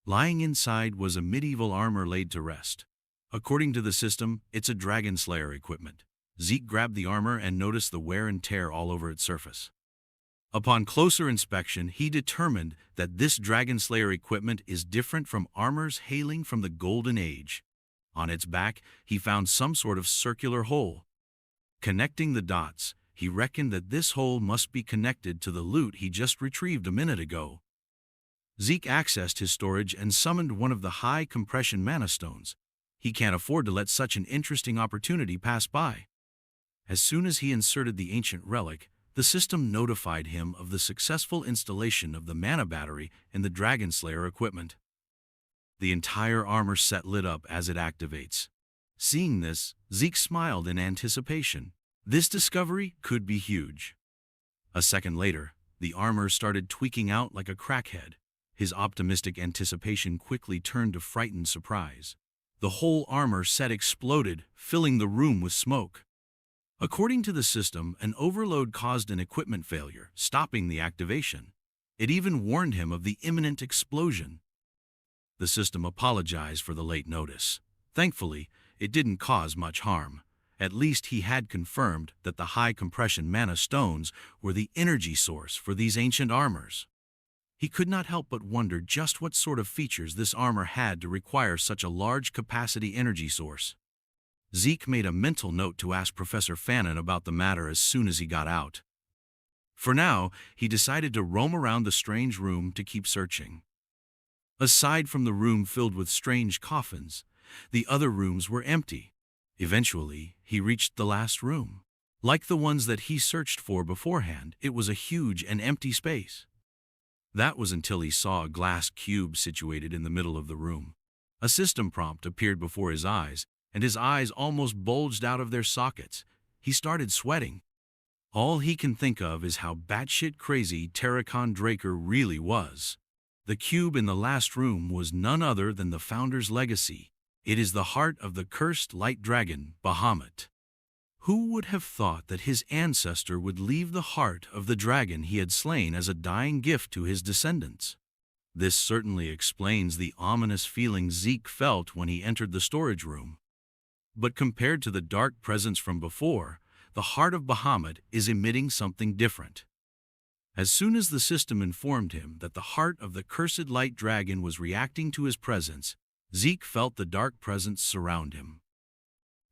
Lying inside was a medieval armor laid to rest. According to the system, it's a Dragon Slayer equipment. Zeke grabbed the armor and noticed the wear and tear all over its surface. Upon closer inspection, he determined that this Dragon Slayer equipment is different from armors hailing from the Golden Age. On its back, he found some sort of circular hole. Connecting the dots, he reckoned that this hole must be connected to the loot he just retrieved a minute ago. Zeke accessed his storage and summoned one of the high compression mana stones. He can't afford to let such an interesting opportunity pass by. As soon as he inserted the ancient relic, the system notified him of the successful installation of the mana battery in the Dragon Slayer equipment. The entire armor set lit up as it activates. Seeing this, Zeke smiled in anticipation. This discovery could be huge. A second later, the armor started tweaking out like a crackhead. His optimistic anticipation quickly turned to frightened surprise. The whole armor set exploded, filling the room with smoke. According to the system, an overload caused an equipment failure, stopping the activation. It even warned him of the imminent explosion. The system apologized for the late notice. Thankfully, it didn't cause much harm. At least he had confirmed that the high-compression mana stones were the energy source for these ancient armors. He could not help but wonder just what sort of features this armor had to require such a large-capacity energy source. Zeke made a mental note to ask Professor Fannin about the matter as soon as he got out. For now, he decided to roam around the strange room to keep searching. Aside from the room filled with strange coffins, the other rooms were empty. Eventually, he reached the last room. Like the ones that he searched for beforehand, it was a huge and empty space. That was until he saw a glass cube situated in the middle of the room. A system prompt appeared before his eyes, and his eyes almost bulged out of their sockets. He started sweating. All he can think of is how batshit crazy Terracon Draker really was. The cube in the last room was none other than the founder's legacy. It is the heart of the cursed light dragon, Bahamut. Who would have thought that his ancestor would leave the heart of the dragon he had slain as a dying gift to his descendants? This certainly explains the ominous feeling Zeke felt when he entered the storage room. But compared to the dark presence from before, the heart of Bahamut is emitting something different. As soon as the system informed him that the heart of the cursed light dragon was reacting to his presence, Zeke felt the dark presence surround him.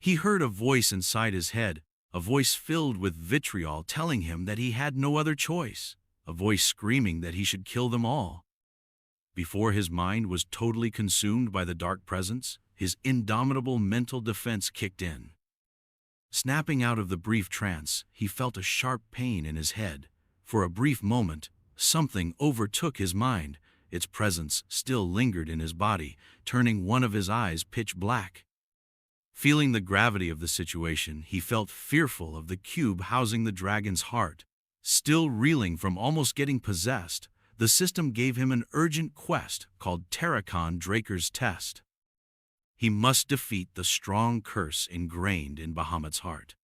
He heard a voice inside his head, a voice filled with vitriol telling him that he had no other choice, a voice screaming that he should kill them all. Before his mind was totally consumed by the dark presence, his indomitable mental defense kicked in. Snapping out of the brief trance, he felt a sharp pain in his head. For a brief moment, something overtook his mind. Its presence still lingered in his body, turning one of his eyes pitch black. Feeling the gravity of the situation, he felt fearful of the cube housing the dragon's heart. Still reeling from almost getting possessed, the system gave him an urgent quest called Terracon Draker's Test. He must defeat the strong curse ingrained in Bahamut's heart.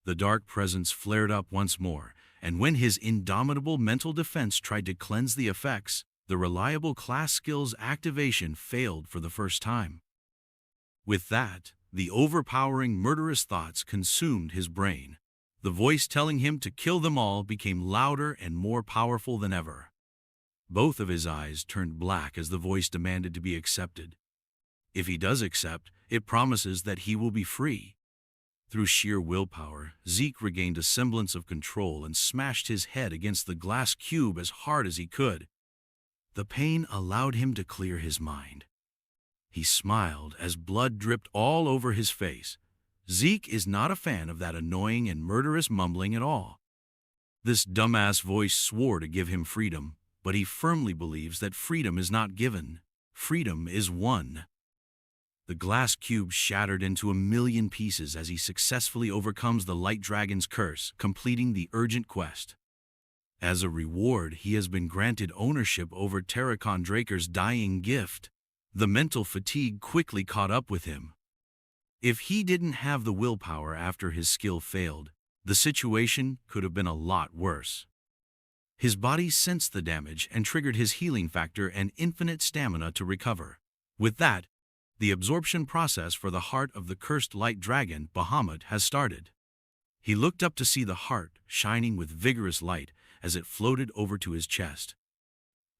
The dark presence flared up once more, and when his indomitable mental defense tried to cleanse the effects, the reliable class skills activation failed for the first time. With that, the overpowering murderous thoughts consumed his brain. The voice telling him to kill them all became louder and more powerful than ever. Both of his eyes turned black as the voice demanded to be accepted. If he does accept, it promises that he will be free. Through sheer willpower, Zeke regained a semblance of control and smashed his head against the glass cube as hard as he could. The pain allowed him to clear his mind. He smiled as blood dripped all over his face. Zeke is not a fan of that annoying and murderous mumbling at all. This dumbass voice swore to give him freedom, but he firmly believes that freedom is not given. Freedom is won. The glass cube shattered into a million pieces as he successfully overcomes the light dragon's curse, completing the urgent quest. As a reward, he has been granted ownership over Terracon Draker's dying gift. The mental fatigue quickly caught up with him. If he didn't have the willpower after his skill failed, the situation could have been a lot worse. His body sensed the damage and triggered his healing factor and infinite stamina to recover. With that, the absorption process for the heart of the cursed light dragon, Bahamut, has started. He looked up to see the heart shining with vigorous light as it floated over to his chest.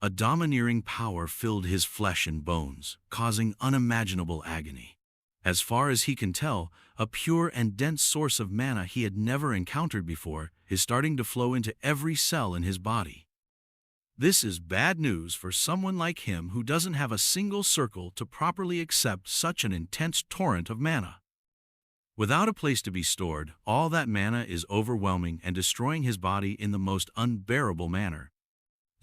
A domineering power filled his flesh and bones, causing unimaginable agony. As far as he can tell, a pure and dense source of mana he had never encountered before is starting to flow into every cell in his body. This is bad news for someone like him who doesn't have a single circle to properly accept such an intense torrent of mana. Without a place to be stored, all that mana is overwhelming and destroying his body in the most unbearable manner.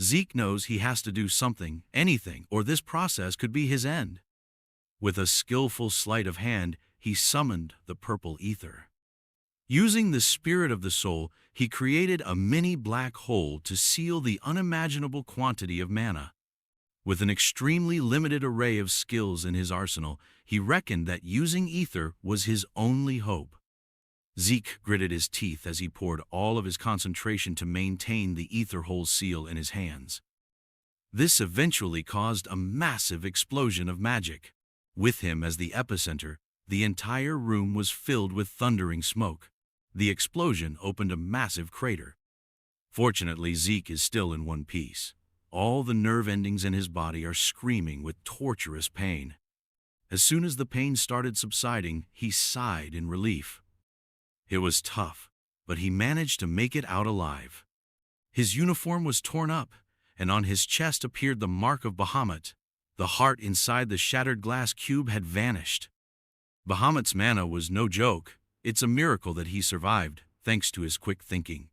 Zeke knows he has to do something, anything, or this process could be his end. With a skillful sleight of hand, he summoned the purple ether. Using the spirit of the soul, he created a mini black hole to seal the unimaginable quantity of mana. With an extremely limited array of skills in his arsenal, he reckoned that using ether was his only hope. Zeke gritted his teeth as he poured all of his concentration to maintain the ether hole seal in his hands. This eventually caused a massive explosion of magic. With him as the epicenter, the entire room was filled with thundering smoke. The explosion opened a massive crater. Fortunately, Zeke is still in one piece. All the nerve endings in his body are screaming with torturous pain. As soon as the pain started subsiding, he sighed in relief. It was tough, but he managed to make it out alive. His uniform was torn up, and on his chest appeared the mark of Bahamut. The heart inside the shattered glass cube had vanished. Bahamut's mana was no joke. It's a miracle that he survived, thanks to his quick thinking.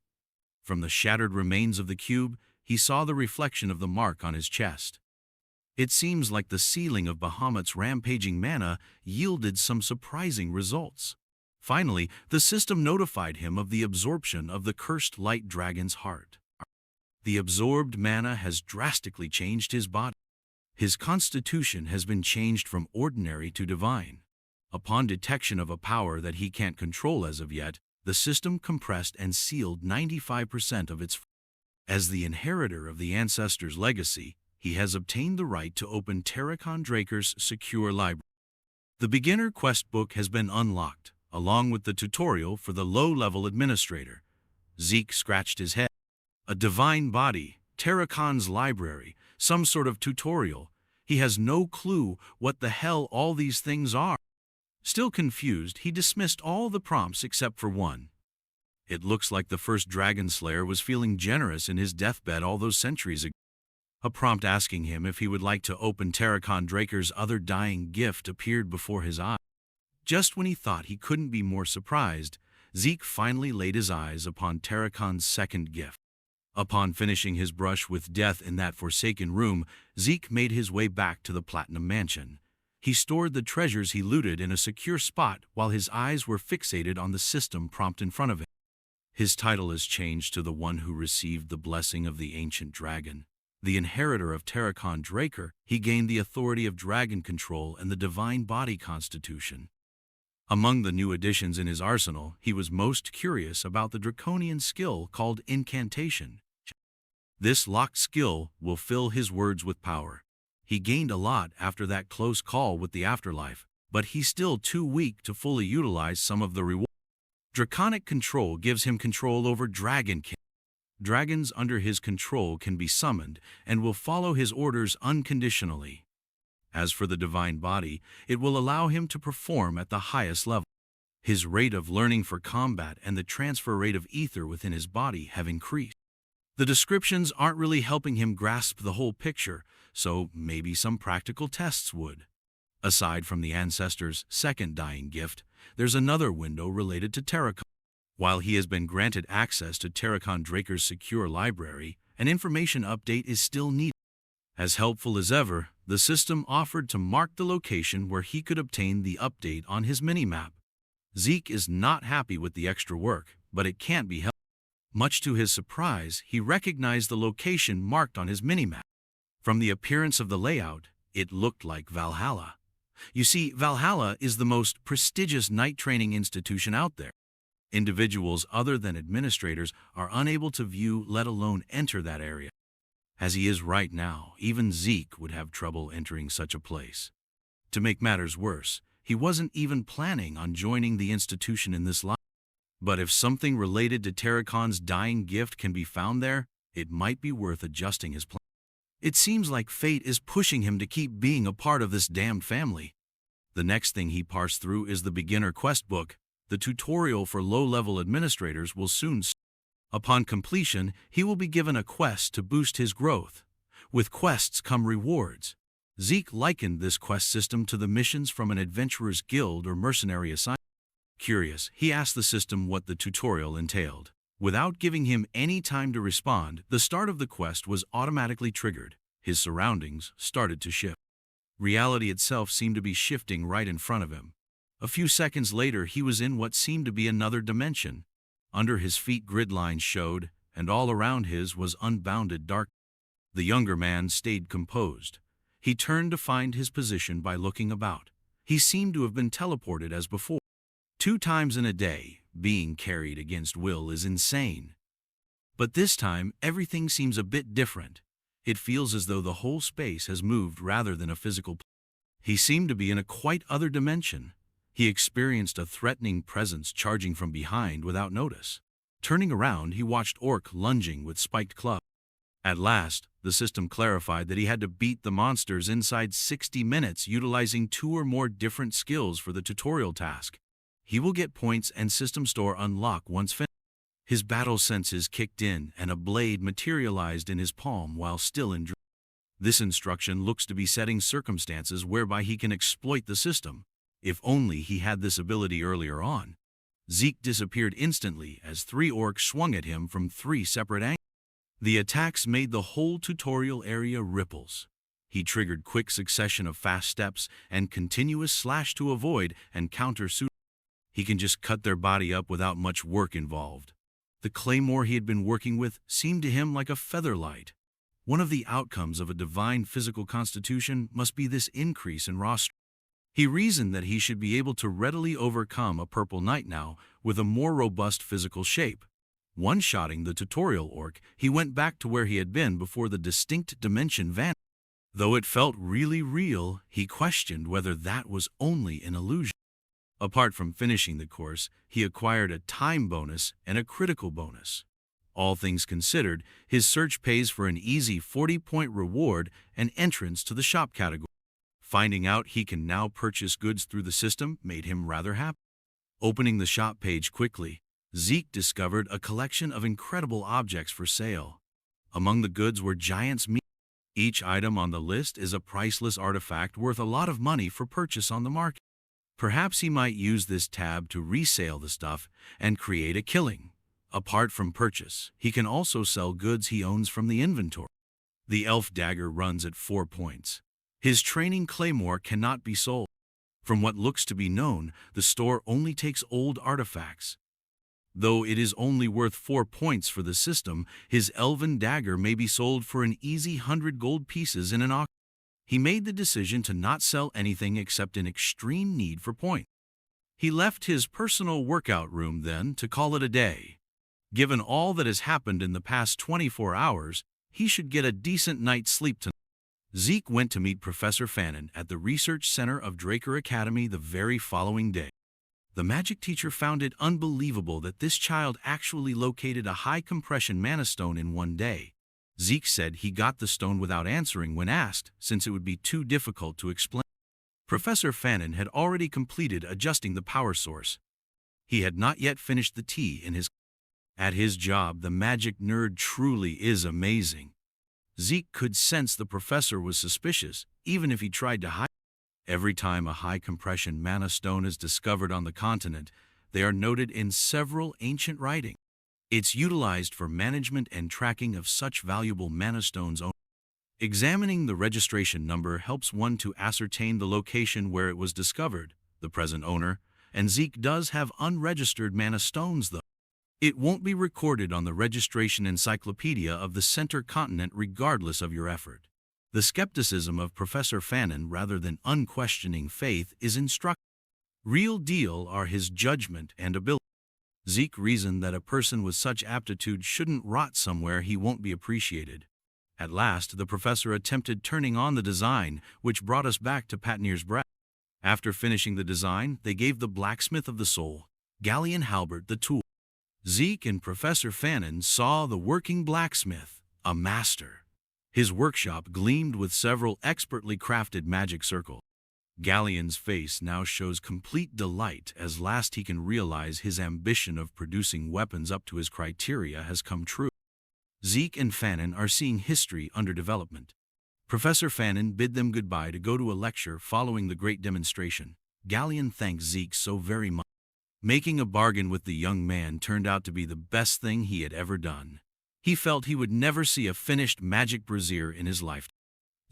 From the shattered remains of the cube, he saw the reflection of the mark on his chest. It seems like the sealing of Bahamut's rampaging mana yielded some surprising results. Finally, the system notified him of the absorption of the cursed light dragon's heart. The absorbed mana has drastically changed his body. His constitution has been changed from ordinary to divine. Upon detection of a power that he can't control as of yet, the system compressed and sealed 95% of its. As the inheritor of the ancestors' legacy, he has obtained the right to open Terracon Draker's secure library. The beginner quest book has been unlocked, along with the tutorial for the low-level administrator. Zeke scratched his head. A divine body, Terracon's library, some sort of tutorial. He has no clue what the hell all these things are. Still confused, he dismissed all the prompts except for one. It looks like the first Dragon Slayer was feeling generous in his deathbed all those centuries ago. A prompt asking him if he would like to open Terracon Draker's other dying gift appeared before his eyes. Just when he thought he couldn't be more surprised, Zeke finally laid his eyes upon Terracon's second gift. Upon finishing his brush with death in that forsaken room, Zeke made his way back to the Platinum Mansion. He stored the treasures he looted in a secure spot while his eyes were fixated on the system prompt in front of him. His title is changed to the one who received the blessing of the ancient dragon. The inheritor of Terracon Draker, he gained the authority of dragon control and the divine body constitution. Among the new additions in his arsenal, he was most curious about the draconian skill called Incantation. This locked skill will fill his words with power. He gained a lot after that close call with the afterlife, but he's still too weak to fully utilize some of the rewards. Draconic control gives him control over Dragon King. Dragons under his control can be summoned and will follow his orders unconditionally. As for the divine body, it will allow him to perform at the highest level. His rate of learning for combat and the transfer rate of ether within his body have increased. The descriptions aren't really helping him grasp the whole picture, so maybe some practical tests would. Aside from the ancestor's second dying gift, there's another window related to Terracon. While he has been granted access to Terracon Draker's secure library, an information update is still needed. As helpful as ever, the system offered to mark the location where he could obtain the update on his minimap. Zeke is not happy with the extra work, but it can't be helped. Much to his surprise, he recognized the location marked on his minimap. From the appearance of the layout, it looked like Valhalla. You see, Valhalla is the most prestigious night training institution out there. Individuals other than administrators are unable to view, let alone enter that area. As he is right now, even Zeke would have trouble entering such a place. To make matters worse, he wasn't even planning on joining the institution in this life. But if something related to Terracon's dying gift can be found there, it might be worth adjusting his plan. It seems like fate is pushing him to keep being a part of this damned family. The next thing he parsed through is the beginner quest book. The tutorial for low-level administrators will soon start. Upon completion, he will be given a quest to boost his growth. With quests come rewards. Zeke likened this quest system to the missions from an adventurer's guild or mercenary assignment. Curious, he asked the system what the tutorial entailed. Without giving him any time to respond, the start of the quest was automatically triggered. His surroundings started to shift. Reality itself seemed to be shifting right in front of him. A few seconds later, he was in what seemed to be another dimension. Under his feet, grid lines showed, and all around his was unbounded dark. The younger man stayed composed. He turned to find his position by looking about. He seemed to have been teleported as before. 2 times in a day, being carried against will is insane. But this time, everything seems a bit different. It feels as though the whole space has moved rather than a physical place. He seemed to be in a quite other dimension. He experienced a threatening presence charging from behind without notice. Turning around, he watched Orc lunging with spiked club. At last, the system clarified that he had to beat the monsters inside 60 minutes utilizing 2 or more different skills for the tutorial task. He will get points and system store unlock once finished. His battle senses kicked in and a blade materialized in his palm while still in dream. This instruction looks to be setting circumstances whereby he can exploit the system. If only he had this ability earlier on. Zeke disappeared instantly as 3 orcs swung at him from 3 separate angles. The attacks made the whole tutorial area ripples. He triggered quick succession of fast steps and continuous slash to avoid and counter suit. He can just cut their body up without much work involved. The claymore he had been working with seemed to him like a featherlight. One of the outcomes of a divine physical constitution must be this increase in raw strength. He reasoned that he should be able to readily overcome a purple knight now with a more robust physical shape. One-shotting the tutorial orc, he went back to where he had been before the distinct dimension vanished. Though it felt really real, he questioned whether that was only an illusion. Apart from finishing the course, he acquired a time bonus and a critical bonus. All things considered, his search pays for an easy 40-point reward and entrance to the shop category. Finding out he can now purchase goods through the system made him rather happy. Opening the shop page quickly, Zeke discovered a collection of incredible objects for sale. Among the goods were giant's meat. Each item on the list is a priceless artifact worth a lot of money for purchase on the market. Perhaps he might use this tab to resale the stuff and create a killing. Apart from purchase, he can also sell goods he owns from the inventory. The elf dagger runs at 4 points. His training claymore cannot be sold. From what looks to be known, the store only takes old artifacts. Though it is only worth 4 points for the system, his elven dagger may be sold for an easy 100 gold pieces in an auction. He made the decision to not sell anything except in extreme need for points. He left his personal workout room then to call it a day. Given all that has happened in the past 24 hours, he should get a decent night's sleep tonight. Zeke went to meet Professor Fannin at the Research Center of Draker Academy the very following day. The magic teacher found it unbelievable that this child actually located a high-compression mana stone in 1 day. Zeke said he got the stone without answering when asked, since it would be too difficult to explain. Professor Fannin had already completed adjusting the power source. He had not yet finished the tea in his. At his job, the magic nerd truly is amazing. Zeke could sense the professor was suspicious, even if he tried to hide. Every time a high-compression mana stone is discovered on the continent, they are noted in several ancient writings. It's utilized for management and tracking of such valuable mana stones. Examining the registration number helps one to ascertain the location where it was discovered, the present owner, and Zeke does have unregistered mana stones though. It won't be recorded on the registration encyclopedia of the center continent regardless of your effort. The skepticism of Professor Fannin rather than unquestioning faith is instructive. Real deal are his judgment and ability. Zeke reasoned that a person with such aptitude shouldn't rot somewhere he won't be appreciated. At last, the professor attempted turning on the design, which brought us back to Patnir's breath. After finishing the design, they gave the blacksmith of the soul, Galleon Halbert, the tool. Zeke and Professor Fannin saw the working blacksmith, a master. His workshop gleamed with several expertly crafted magic circles. Galleon's face now shows complete delight as last he can realize his ambition of producing weapons up to his criteria has come true. Zeke and Fannin are seeing history under development. Professor Fannin bid them goodbye to go to a lecture following the great demonstration. Galleon thanks Zeke so very much. Making a bargain with the young man turned out to be the best thing he had ever done. He felt he would never see a finished magic brazier in his life.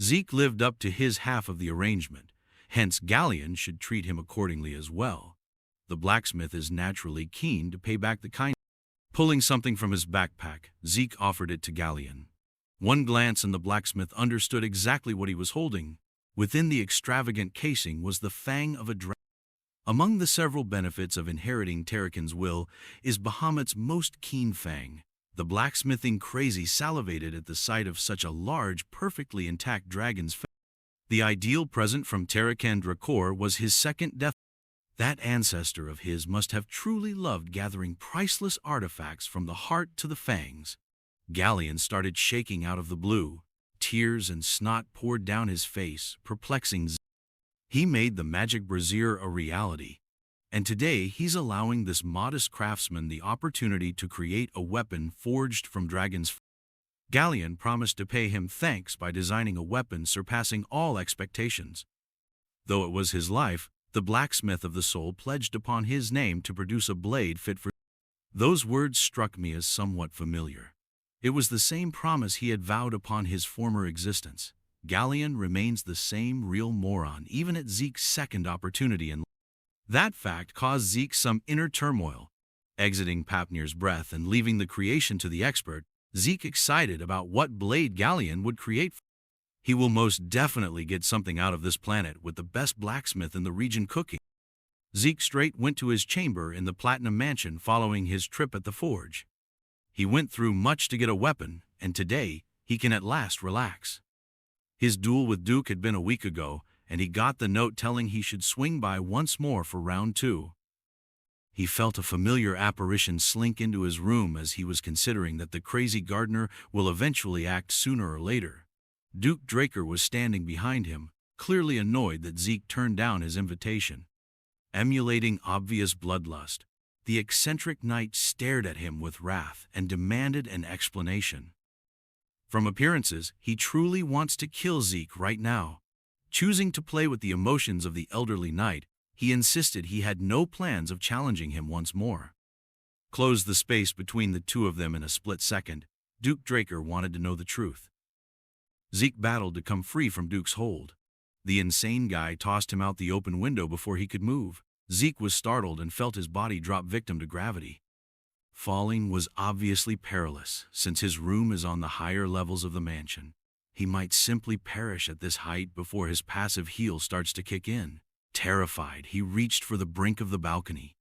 Zeke lived up to his half of the arrangement, hence Galleon should treat him accordingly as well. The blacksmith is naturally keen to pay back the kindness. Pulling something from his backpack, Zeke offered it to Galleon. One glance and the blacksmith understood exactly what he was holding. Within the extravagant casing was the fang of a dragon. Among the several benefits of inheriting Tarakan's will is Bahamut's most keen fang. The blacksmithing crazy salivated at the sight of such a large, perfectly intact dragon's fang. The ideal present from Tarakan Drakor was his second death. That ancestor of his must have truly loved gathering priceless artifacts from the heart to the fangs. Galleon started shaking out of the blue. Tears and snot poured down his face, perplexing Zeke. He made the magic brazier a reality, and today he's allowing this modest craftsman the opportunity to create a weapon forged from dragon's. Galleon promised to pay him thanks by designing a weapon surpassing all expectations. Though it was his life, the blacksmith of the soul pledged upon his name to produce a blade fit for. Those words struck me as somewhat familiar. It was the same promise he had vowed upon his former existence. Galleon remains the same real moron even at Zeke's second opportunity in life. That fact caused Zeke some inner turmoil. Exiting Papnir's breath and leaving the creation to the expert, Zeke excited about what blade Galleon would create. He will most definitely get something out of this planet with the best blacksmith in the region cooking. Zeke straight went to his chamber in the Platinum Mansion following his trip at the forge. He went through much to get a weapon, and today he can at last relax. His duel with Duke had been a week ago, and he got the note telling he should swing by once more for round 2. He felt a familiar apparition slink into his room as he was considering that the crazy gardener will eventually act sooner or later. Duke Draker was standing behind him, clearly annoyed that Zeke turned down his invitation. Emulating obvious bloodlust, the eccentric knight stared at him with wrath and demanded an explanation. From appearances, he truly wants to kill Zeke right now. Choosing to play with the emotions of the elderly knight, he insisted he had no plans of challenging him once more. Closed the space between the two of them in a split second, Duke Draker wanted to know the truth. Zeke battled to come free from Duke's hold. The insane guy tossed him out the open window before he could move. Zeke was startled and felt his body drop victim to gravity. Falling was obviously perilous, since his room is on the higher levels of the mansion. He might simply perish at this height before his passive heal starts to kick in. Terrified, he reached for the brink of the balcony.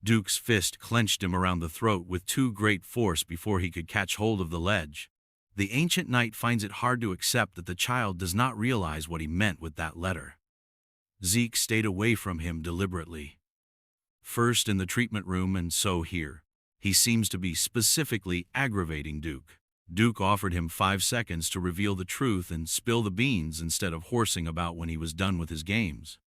Duke's fist clenched him around the throat with too great force before he could catch hold of the ledge. The ancient knight finds it hard to accept that the child does not realize what he meant with that letter. Zeke stayed away from him deliberately. First in the treatment room and so here. He seems to be specifically aggravating Duke. Duke offered him 5 seconds to reveal the truth and spill the beans instead of horsing about when he was done with his games.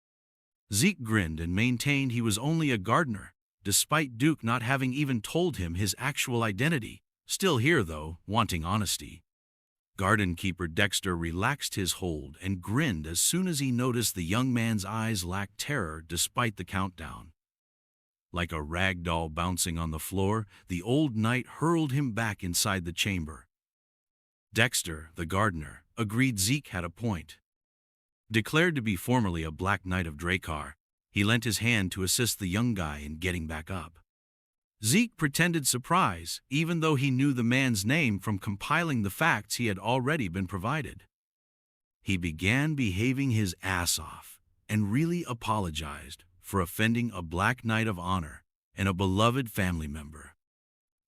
Zeke grinned and maintained he was only a gardener, despite Duke not having even told him his actual identity. Still here, though, wanting honesty. Garden keeper Dexter relaxed his hold and grinned as soon as he noticed the young man's eyes lacked terror despite the countdown. Like a rag doll bouncing on the floor, the old knight hurled him back inside the chamber. Dexter, the gardener, agreed Zeke had a point. Declared to be formerly a Black Knight of Drakar, he lent his hand to assist the young guy in getting back up. Zeke pretended surprise, even though he knew the man's name from compiling the facts he had already been provided. He began behaving his ass off and really apologized for offending a Black Knight of Honor and a beloved family member.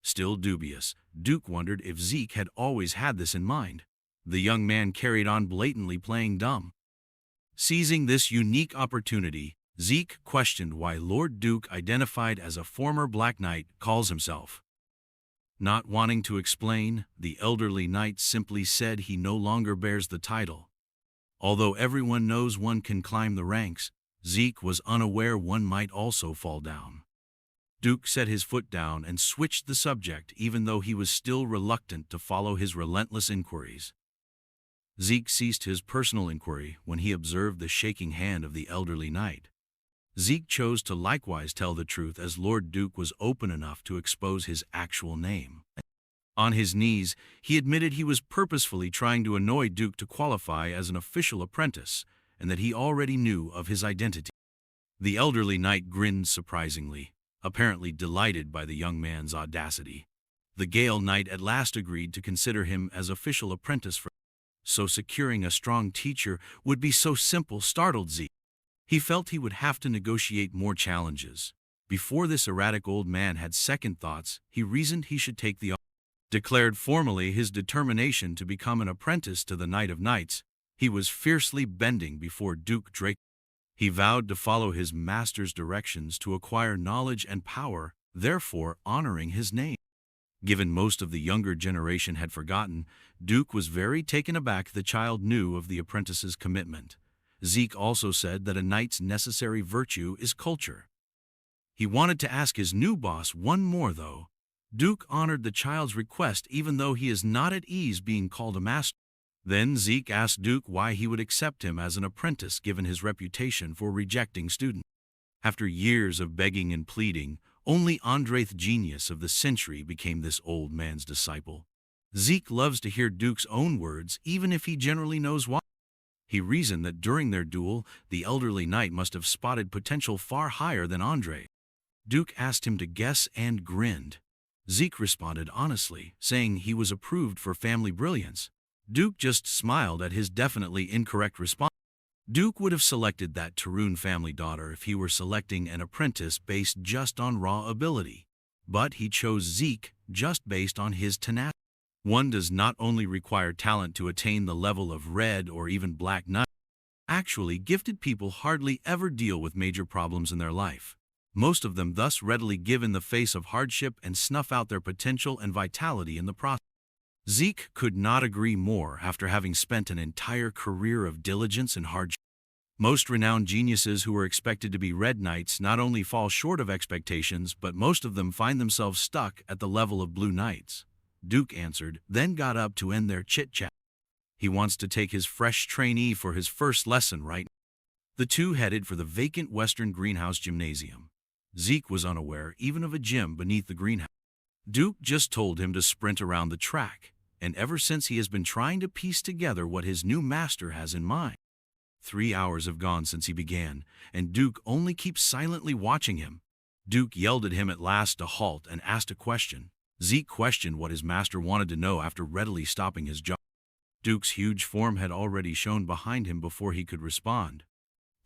Still dubious, Duke wondered if Zeke had always had this in mind. The young man carried on blatantly playing dumb. Seizing this unique opportunity, Zeke questioned why Lord Duke, identified as a former Black Knight, calls himself. Not wanting to explain, the elderly knight simply said he no longer bears the title. Although everyone knows one can climb the ranks, Zeke was unaware one might also fall down. Duke set his foot down and switched the subject even though he was still reluctant to follow his relentless inquiries. Zeke ceased his personal inquiry when he observed the shaking hand of the elderly knight. Zeke chose to likewise tell the truth as Lord Duke was open enough to expose his actual name. On his knees, he admitted he was purposefully trying to annoy Duke to qualify as an official apprentice, and that he already knew of his identity. The elderly knight grinned surprisingly, apparently delighted by the young man's audacity. The Gale Knight at last agreed to consider him as official apprentice for so securing a strong teacher would be so simple startled Zeke. He felt he would have to negotiate more challenges. Before this erratic old man had second thoughts, he reasoned he should take the declared formally his determination to become an apprentice to the Knight of Knights. He was fiercely bending before Duke Drake. He vowed to follow his master's directions to acquire knowledge and power, therefore honoring his name. Given most of the younger generation had forgotten, Duke was very taken aback the child knew of the apprentice's commitment. Zeke also said that a knight's necessary virtue is culture. He wanted to ask his new boss one more, though. Duke honored the child's request even though he is not at ease being called a master. Then Zeke asked Duke why he would accept him as an apprentice given his reputation for rejecting students. After years of begging and pleading, only Andreth genius of the century became this old man's disciple. Zeke loves to hear Duke's own words even if he generally knows why. He reasoned that during their duel, the elderly knight must have spotted potential far higher than Andre. Duke asked him to guess and grinned. Zeke responded honestly, saying he was approved for family brilliance. Duke just smiled at his definitely incorrect response. Duke would have selected that Tarun family daughter if he were selecting an apprentice based just on raw ability. But he chose Zeke just based on his tenacity. One does not only require talent to attain the level of red or even black knight. Actually, gifted people hardly ever deal with major problems in their life. Most of them thus readily give in the face of hardship and snuff out their potential and vitality in the process. Zeke could not agree more after having spent an entire career of diligence and hardship. Most renowned geniuses who are expected to be red knights not only fall short of expectations, but most of them find themselves stuck at the level of blue knights. Duke answered, then got up to end their chit-chat. He wants to take his fresh trainee for his first lesson right now. The two headed for the vacant Western Greenhouse Gymnasium. Zeke was unaware even of a gym beneath the greenhouse. Duke just told him to sprint around the track, and ever since he has been trying to piece together what his new master has in mind. 3 hours have gone since he began, and Duke only keeps silently watching him. Duke yelled at him at last to halt and asked a question. Zeke questioned what his master wanted to know after readily stopping his jaw. Duke's huge form had already shown behind him before he could respond.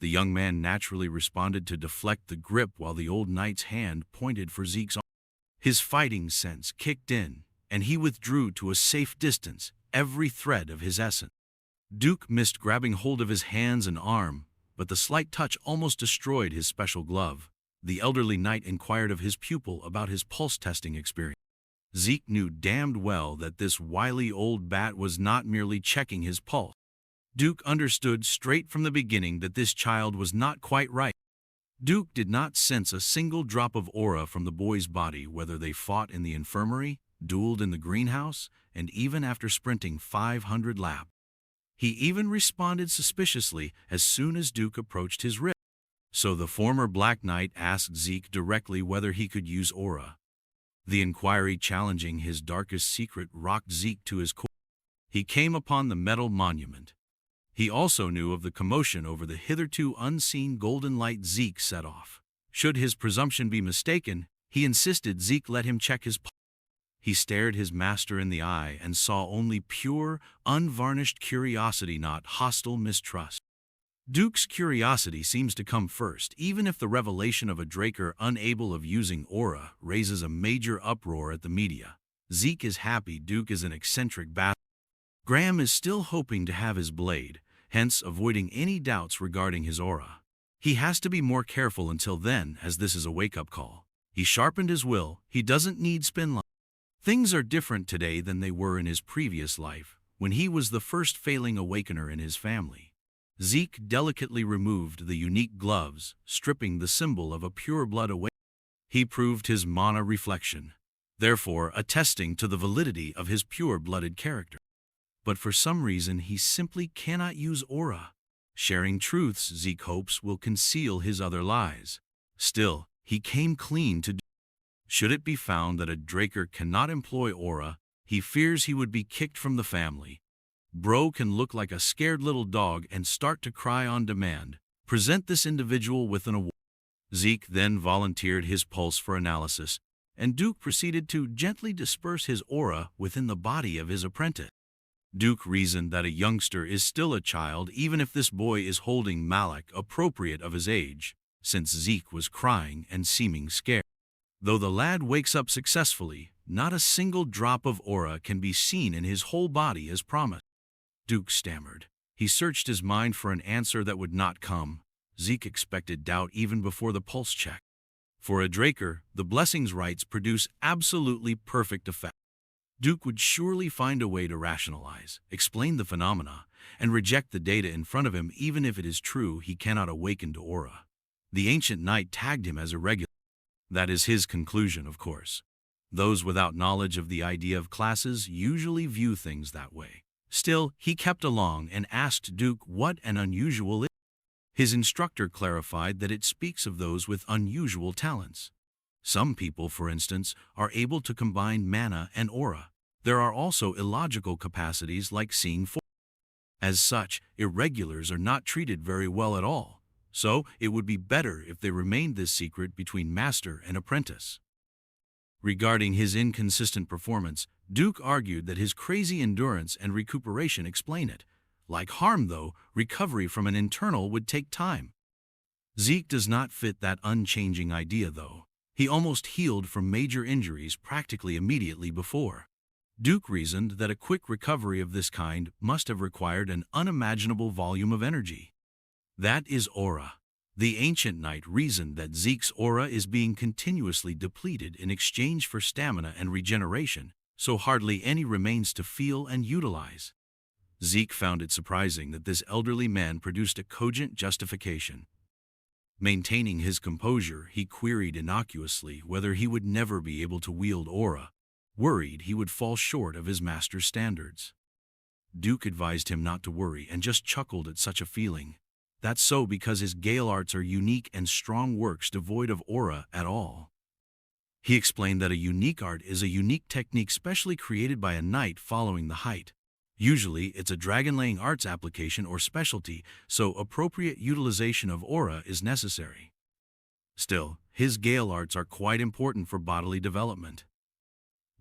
The young man naturally responded to deflect the grip while the old knight's hand pointed for Zeke's arm. His fighting sense kicked in, and he withdrew to a safe distance, every thread of his essence. Duke missed grabbing hold of his hands and arm, but the slight touch almost destroyed his special glove. The elderly knight inquired of his pupil about his pulse-testing experience. Zeke knew damned well that this wily old bat was not merely checking his pulse. Duke understood straight from the beginning that this child was not quite right. Duke did not sense a single drop of aura from the boy's body, whether they fought in the infirmary, dueled in the greenhouse, and even after sprinting 500 laps. He even responded suspiciously as soon as Duke approached his rib. So the former Black Knight asked Zeke directly whether he could use aura. The inquiry challenging his darkest secret rocked Zeke to his core. He came upon the metal monument. He also knew of the commotion over the hitherto unseen golden light Zeke set off. Should his presumption be mistaken, he insisted Zeke let him check his pulse. He stared his master in the eye and saw only pure, unvarnished curiosity, not hostile mistrust. Duke's curiosity seems to come first, even if the revelation of a Draker unable of using aura raises a major uproar at the media. Zeke is happy Duke is an eccentric bastard. Graham is still hoping to have his blade, hence avoiding any doubts regarding his aura. He has to be more careful until then, as this is a wake-up call. He sharpened his will. He doesn't need spin line. Things are different today than they were in his previous life, when he was the first failing awakener in his family. Zeke delicately removed the unique gloves, stripping the symbol of a pure blood away. He proved his mana reflection, therefore attesting to the validity of his pure-blooded character. But for some reason he simply cannot use aura. Sharing truths Zeke hopes will conceal his other lies. Still, he came clean to do. Should it be found that a Draker cannot employ aura, he fears he would be kicked from the family. Bro can look like a scared little dog and start to cry on demand. Present this individual with an award. Zeke then volunteered his pulse for analysis, and Duke proceeded to gently disperse his aura within the body of his apprentice. Duke reasoned that a youngster is still a child even if this boy is holding malak appropriate of his age, since Zeke was crying and seeming scared. Though the lad wakes up successfully, not a single drop of aura can be seen in his whole body as promised. Duke stammered. He searched his mind for an answer that would not come. Zeke expected doubt even before the pulse check. For a Draker, the blessings rites produce absolutely perfect effect. Duke would surely find a way to rationalize, explain the phenomena, and reject the data in front of him even if it is true he cannot awaken to aura. The ancient knight tagged him as irregular. That is his conclusion, of course. Those without knowledge of the idea of classes usually view things that way. Still, he kept along and asked Duke what an unusual is. His instructor clarified that it speaks of those with unusual talents. Some people, for instance, are able to combine mana and aura. There are also illogical capacities like seeing fortune. As such, irregulars are not treated very well at all, so it would be better if they remained this secret between master and apprentice. Regarding his inconsistent performance, Duke argued that his crazy endurance and recuperation explain it. Like harm, though, recovery from an internal would take time. Zeke does not fit that unchanging idea, though. He almost healed from major injuries practically immediately before. Duke reasoned that a quick recovery of this kind must have required an unimaginable volume of energy. That is aura. The ancient knight reasoned that Zeke's aura is being continuously depleted in exchange for stamina and regeneration, so hardly any remains to feel and utilize. Zeke found it surprising that this elderly man produced a cogent justification. Maintaining his composure, he queried innocuously whether he would never be able to wield aura, worried he would fall short of his master's standards. Duke advised him not to worry and just chuckled at such a feeling. That's so because his Gale arts are unique and strong works devoid of aura at all. He explained that a unique art is a unique technique specially created by a knight following the height. Usually, it's a dragon-laying arts application or specialty, so appropriate utilization of aura is necessary. Still, his Gale arts are quite important for bodily development.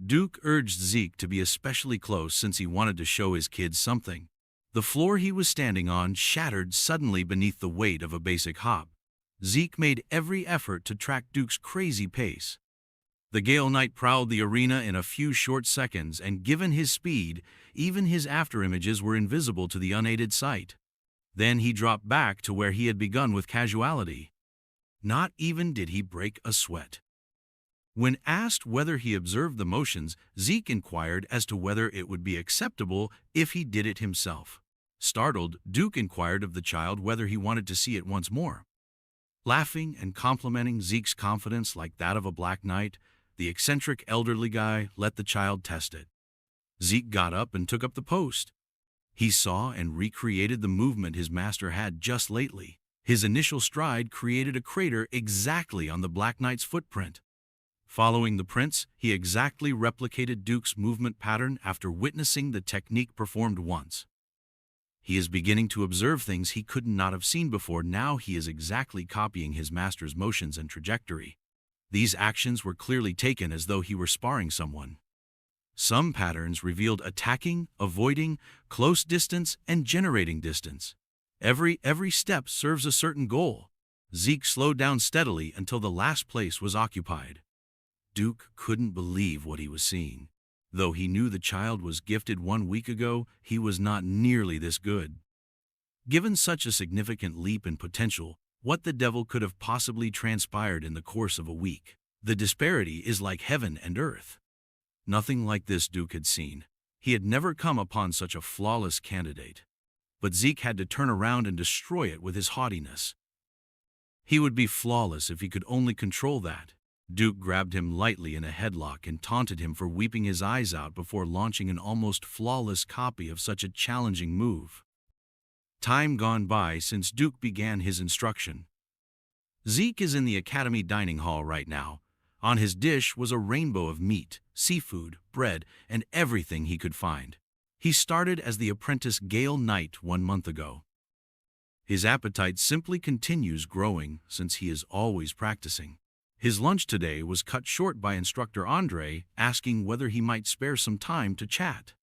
Duke urged Zeke to be especially close since he wanted to show his kids something. The floor he was standing on shattered suddenly beneath the weight of a basic hop. Zeke made every effort to track Duke's crazy pace. The Gale Knight prowled the arena in a few short seconds, and given his speed, even his afterimages were invisible to the unaided sight. Then he dropped back to where he had begun with casuality. Not even did he break a sweat. When asked whether he observed the motions, Zeke inquired as to whether it would be acceptable if he did it himself. Startled, Duke inquired of the child whether he wanted to see it once more. Laughing and complimenting Zeke's confidence like that of a black knight, the eccentric elderly guy let the child test it. Zeke got up and took up the post. He saw and recreated the movement his master had just lately. His initial stride created a crater exactly on the black knight's footprint. Following the prints, he exactly replicated Duke's movement pattern after witnessing the technique performed once. He is beginning to observe things he could not have seen before. Now he is exactly copying his master's motions and trajectory. These actions were clearly taken as though he were sparring someone. Some patterns revealed attacking, avoiding, close distance, and generating distance. Every step serves a certain goal. Zeke slowed down steadily until the last place was occupied. Duke couldn't believe what he was seeing. Though he knew the child was gifted 1 week ago, he was not nearly this good. Given such a significant leap in potential, what the devil could have possibly transpired in the course of a week? The disparity is like heaven and earth. Nothing like this Duke had seen. He had never come upon such a flawless candidate. but Zeke had to turn around and destroy it with his haughtiness. He would be flawless if he could only control that. Duke grabbed him lightly in a headlock and taunted him for weeping his eyes out before launching an almost flawless copy of such a challenging move. Time gone by since Duke began his instruction. Zeke is in the academy dining hall right now. On his dish was a rainbow of meat, seafood, bread, and everything he could find. He started as the apprentice Gale Knight 1 month ago. His appetite simply continues growing since he is always practicing. His lunch today was cut short by instructor Andre asking whether he might spare some time to chat.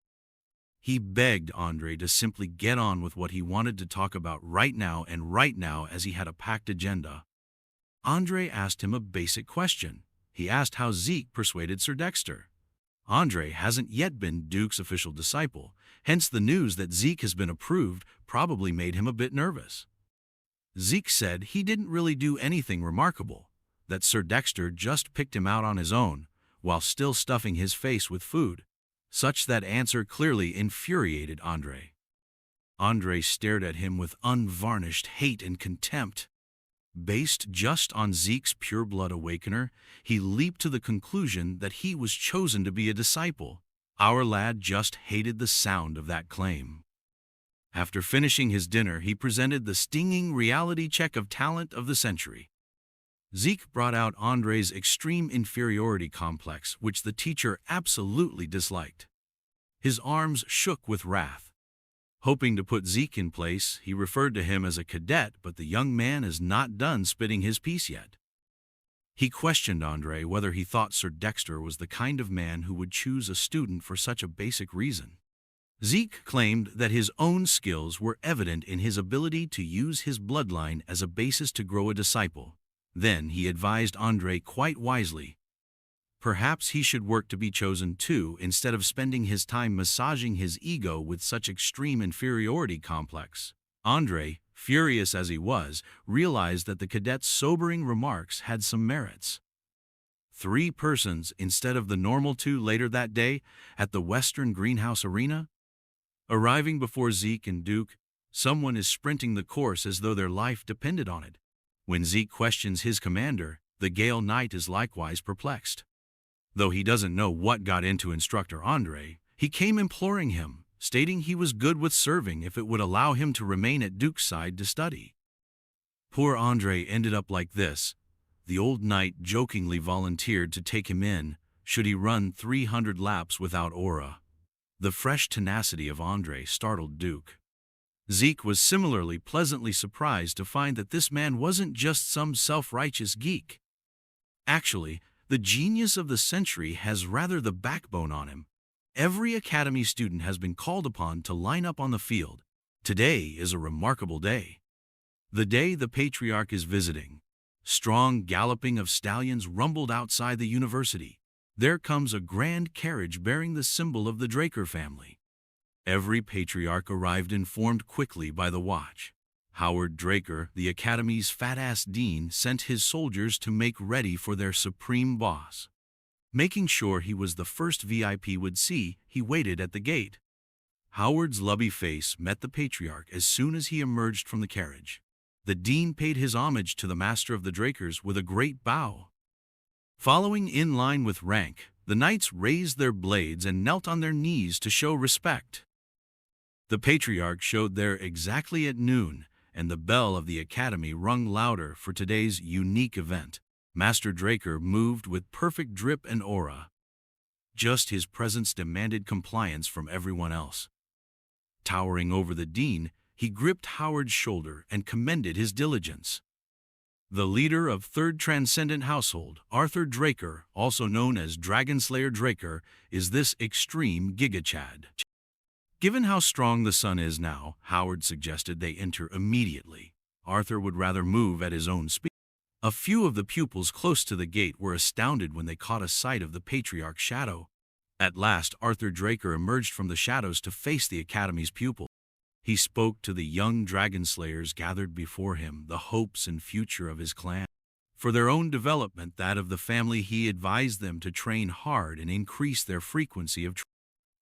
He begged Andre to simply get on with what he wanted to talk about right now as he had a packed agenda. Andre asked him a basic question. He asked how Zeke persuaded Sir Dexter. Andre hasn't yet been Duke's official disciple, hence the news that Zeke has been approved probably made him a bit nervous. Zeke said he didn't really do anything remarkable, that Sir Dexter just picked him out on his own, while still stuffing his face with food. Such that answer clearly infuriated Andre. Andre stared at him with unvarnished hate and contempt. Based just on Zeke's pureblood awakener, he leaped to the conclusion that he was chosen to be a disciple. Our lad just hated the sound of that claim. After finishing his dinner, he presented the stinging reality check of talent of the century. Zeke brought out Andre's extreme inferiority complex, which the teacher absolutely disliked. His arms shook with wrath. Hoping to put Zeke in place, he referred to him as a cadet, but the young man is not done spitting his piece yet. He questioned Andre whether he thought Sir Dexter was the kind of man who would choose a student for such a basic reason. Zeke claimed that his own skills were evident in his ability to use his bloodline as a basis to grow a disciple. Then he advised Andre quite wisely. Perhaps he should work to be chosen too, instead of spending his time massaging his ego with such extreme inferiority complex. Andre, furious as he was, realized that the cadet's sobering remarks had some merits. 3 persons instead of the normal 2 later that day at the Western Greenhouse Arena. Arriving before Zeke and Duke, someone is sprinting the course as though their life depended on it. When Zeke questions his commander, the Gale Knight is likewise perplexed. Though he doesn't know what got into instructor Andre, he came imploring him, stating he was good with serving if it would allow him to remain at Duke's side to study. Poor Andre ended up like this. The old knight jokingly volunteered to take him in, should he run 300 laps without aura. The fresh tenacity of Andre startled Duke. Zeke was similarly pleasantly surprised to find that this man wasn't just some self-righteous geek. Actually, the genius of the century has rather the backbone on him. Every academy student has been called upon to line up on the field. Today is a remarkable day. The day the patriarch is visiting. Strong galloping of stallions rumbled outside the university. There comes a grand carriage bearing the symbol of the Draker family. Every patriarch arrived informed quickly by the watch. Howard Draker, the academy's fat-ass dean, sent his soldiers to make ready for their supreme boss. Making sure he was the first VIP would see, he waited at the gate. Howard's lubby face met the patriarch as soon as he emerged from the carriage. The dean paid his homage to the master of the Drakers with a great bow. Following in line with rank, the knights raised their blades and knelt on their knees to show respect. The patriarch showed there exactly at noon, and the bell of the academy rung louder for today's unique event. Master Draker moved with perfect drip and aura. Just his presence demanded compliance from everyone else. Towering over the dean, he gripped Howard's shoulder and commended his diligence. The leader of Third Transcendent Household, Arthur Draker, also known as Dragonslayer Draker, is this extreme gigachad. Given how strong the sun is now, Howard suggested they enter immediately. Arthur would rather move at his own speed. A few of the pupils close to the gate were astounded when they caught a sight of the patriarch's shadow. At last, Arthur Draker emerged from the shadows to face the academy's pupils. He spoke to the young dragon slayers gathered before him, the hopes and future of his clan. For their own development, that of the family, he advised them to train hard and increase their frequency of training.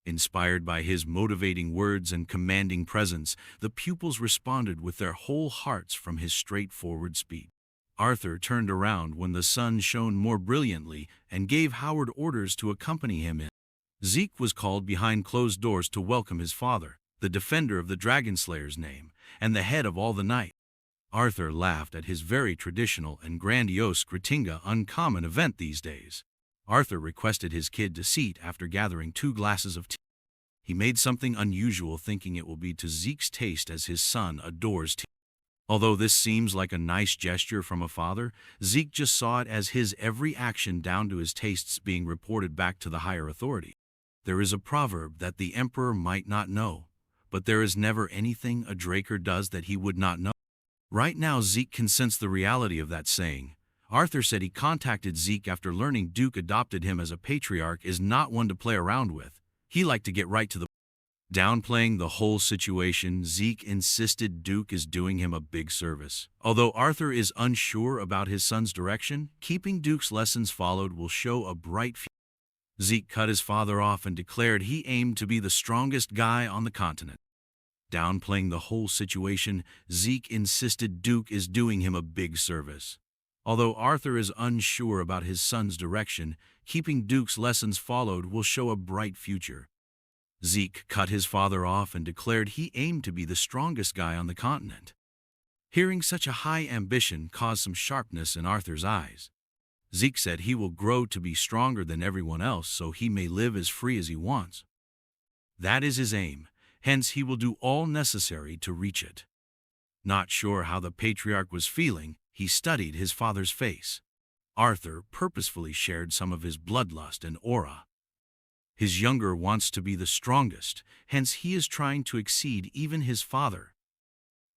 Inspired by his motivating words and commanding presence, the pupils responded with their whole hearts from his straightforward speech. Arthur turned around when the sun shone more brilliantly and gave Howard orders to accompany him in. Zeke was called behind closed doors to welcome his father, the defender of the Dragonslayer's name, and the head of all the knights. Arthur laughed at his very traditional and grandiose Gratinga uncommon event these days. Arthur requested his kid to seat after gathering 2 glasses of tea. He made something unusual, thinking it will be to Zeke's taste as his son adores tea. Although this seems like a nice gesture from a father, Zeke just saw it as his every action down to his tastes being reported back to the higher authority. There is a proverb that the emperor might not know, but there is never anything a Draker does that he would not know. Right now Zeke can sense the reality of that saying. Arthur said he contacted Zeke after learning Duke adopted him as a patriarch is not one to play around with. He liked to get right to the downplaying the whole situation. Zeke insisted Duke is doing him a big service. Although Arthur is unsure about his son's direction, keeping Duke's lessons followed will show a bright future. Zeke cut his father off and declared he aimed to be the strongest guy on the continent. Downplaying the whole situation, Zeke insisted Duke is doing him a big service. Although Arthur is unsure about his son's direction, keeping Duke's lessons followed will show a bright future. Zeke cut his father off and declared he aimed to be the strongest guy on the continent. Hearing such a high ambition caused some sharpness in Arthur's eyes. Zeke said he will grow to be stronger than everyone else so he may live as free as he wants. That is his aim, hence he will do all necessary to reach it. Not sure how the patriarch was feeling, he studied his father's face. Arthur purposefully shared some of his bloodlust and aura. His younger wants to be the strongest, hence he is trying to exceed even his father.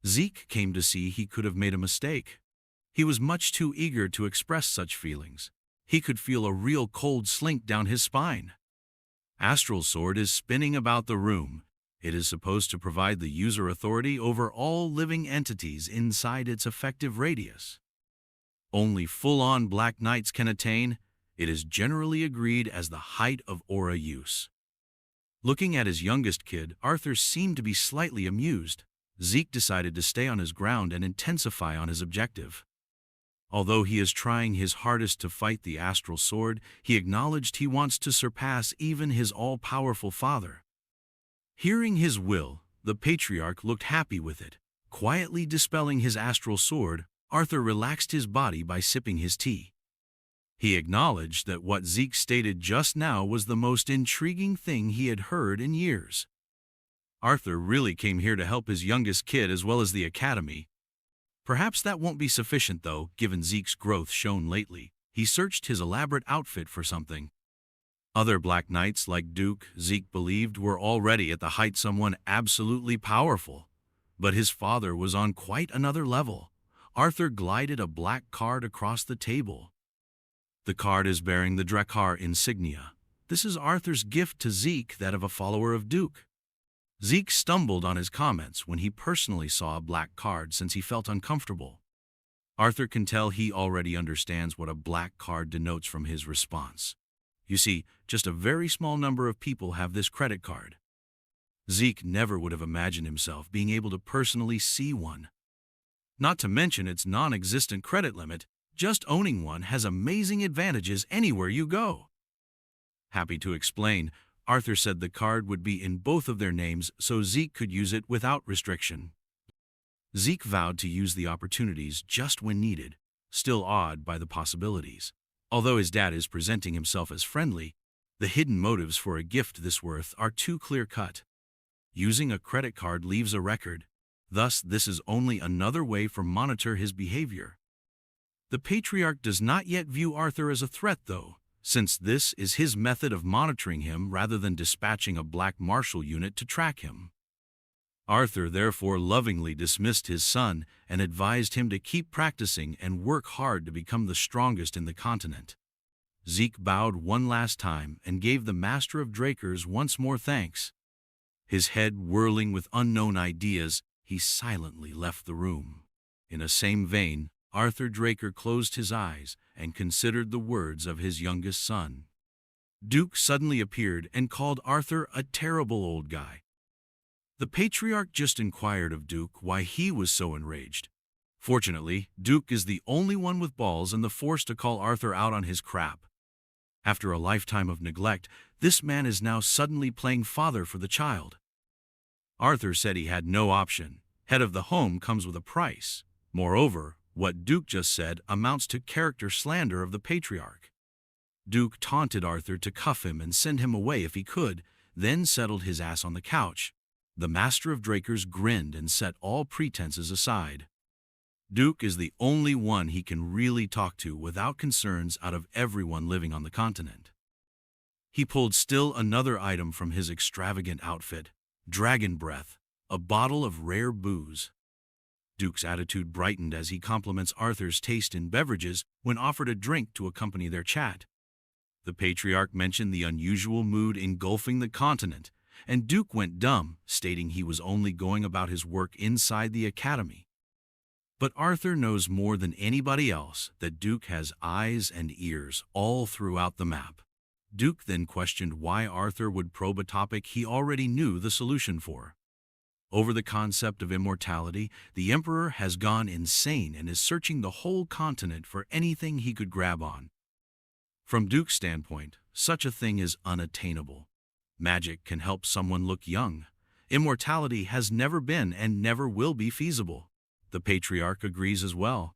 Zeke came to see he could have made a mistake. He was much too eager to express such feelings. He could feel a real cold slink down his spine. Astral Sword is spinning about the room. It is supposed to provide the user authority over all living entities inside its effective radius. Only full-on Black Knights can attain. It is generally agreed as the height of aura use. Looking at his youngest kid, Arthur seemed to be slightly amused. Zeke decided to stay on his ground and intensify on his objective. Although he is trying his hardest to fight the Astral Sword, he acknowledged he wants to surpass even his all-powerful father. Hearing his will, the patriarch looked happy with it. Quietly dispelling his Astral Sword, Arthur relaxed his body by sipping his tea. He acknowledged that what Zeke stated just now was the most intriguing thing he had heard in years. Arthur really came here to help his youngest kid as well as the academy. Perhaps that won't be sufficient though, given Zeke's growth shown lately. He searched his elaborate outfit for something. Other Black Knights like Duke, Zeke believed, were already at the height someone absolutely powerful. But his father was on quite another level. Arthur glided a black card across the table. The card is bearing the Drakkar insignia. This is Arthur's gift to Zeke, that of a follower of Duke. Zeke stumbled on his comments when he personally saw a black card since he felt uncomfortable. Arthur can tell he already understands what a black card denotes from his response. You see, just a very small number of people have this credit card. Zeke never would have imagined himself being able to personally see one. Not to mention its non-existent credit limit, just owning one has amazing advantages anywhere you go. Happy to explain, Arthur said the card would be in both of their names so Zeke could use it without restriction. Zeke vowed to use the opportunities just when needed, still awed by the possibilities. Although his dad is presenting himself as friendly, the hidden motives for a gift this worth are too clear-cut. Using a credit card leaves a record. Thus, this is only another way to monitor his behavior. The patriarch does not yet view Arthur as a threat, though, since this is his method of monitoring him rather than dispatching a black marshal unit to track him. Arthur therefore lovingly dismissed his son and advised him to keep practicing and work hard to become the strongest in the continent. Zeke bowed one last time and gave the Master of Drakers once more thanks. His head whirling with unknown ideas, he silently left the room. In a same vein, Arthur Draker closed his eyes and considered the words of his youngest son. Duke suddenly appeared and called Arthur a terrible old guy. The patriarch just inquired of Duke why he was so enraged. Fortunately, Duke is the only one with balls and the force to call Arthur out on his crap. After a lifetime of neglect, this man is now suddenly playing father for the child. Arthur said he had no option. Head of the home comes with a price. Moreover, what Duke just said amounts to character slander of the patriarch. Duke taunted Arthur to cuff him and send him away if he could, then settled his ass on the couch. The master of Drakers grinned and set all pretenses aside. Duke is the only one he can really talk to without concerns out of everyone living on the continent. He pulled still another item from his extravagant outfit, dragon breath, a bottle of rare booze. Duke's attitude brightened as he compliments Arthur's taste in beverages when offered a drink to accompany their chat. The patriarch mentioned the unusual mood engulfing the continent, and Duke went dumb, stating he was only going about his work inside the academy. But Arthur knows more than anybody else that Duke has eyes and ears all throughout the map. Duke then questioned why Arthur would probe a topic he already knew the solution for. Over the concept of immortality, the Emperor has gone insane and is searching the whole continent for anything he could grab on. From Duke's standpoint, such a thing is unattainable. Magic can help someone look young. Immortality has never been and never will be feasible. The patriarch agrees as well.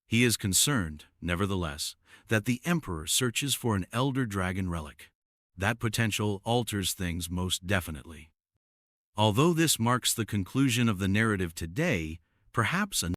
He is concerned, nevertheless, that the Emperor searches for an elder dragon relic. That potential alters things most definitely. Although this marks the conclusion of the narrative today, perhaps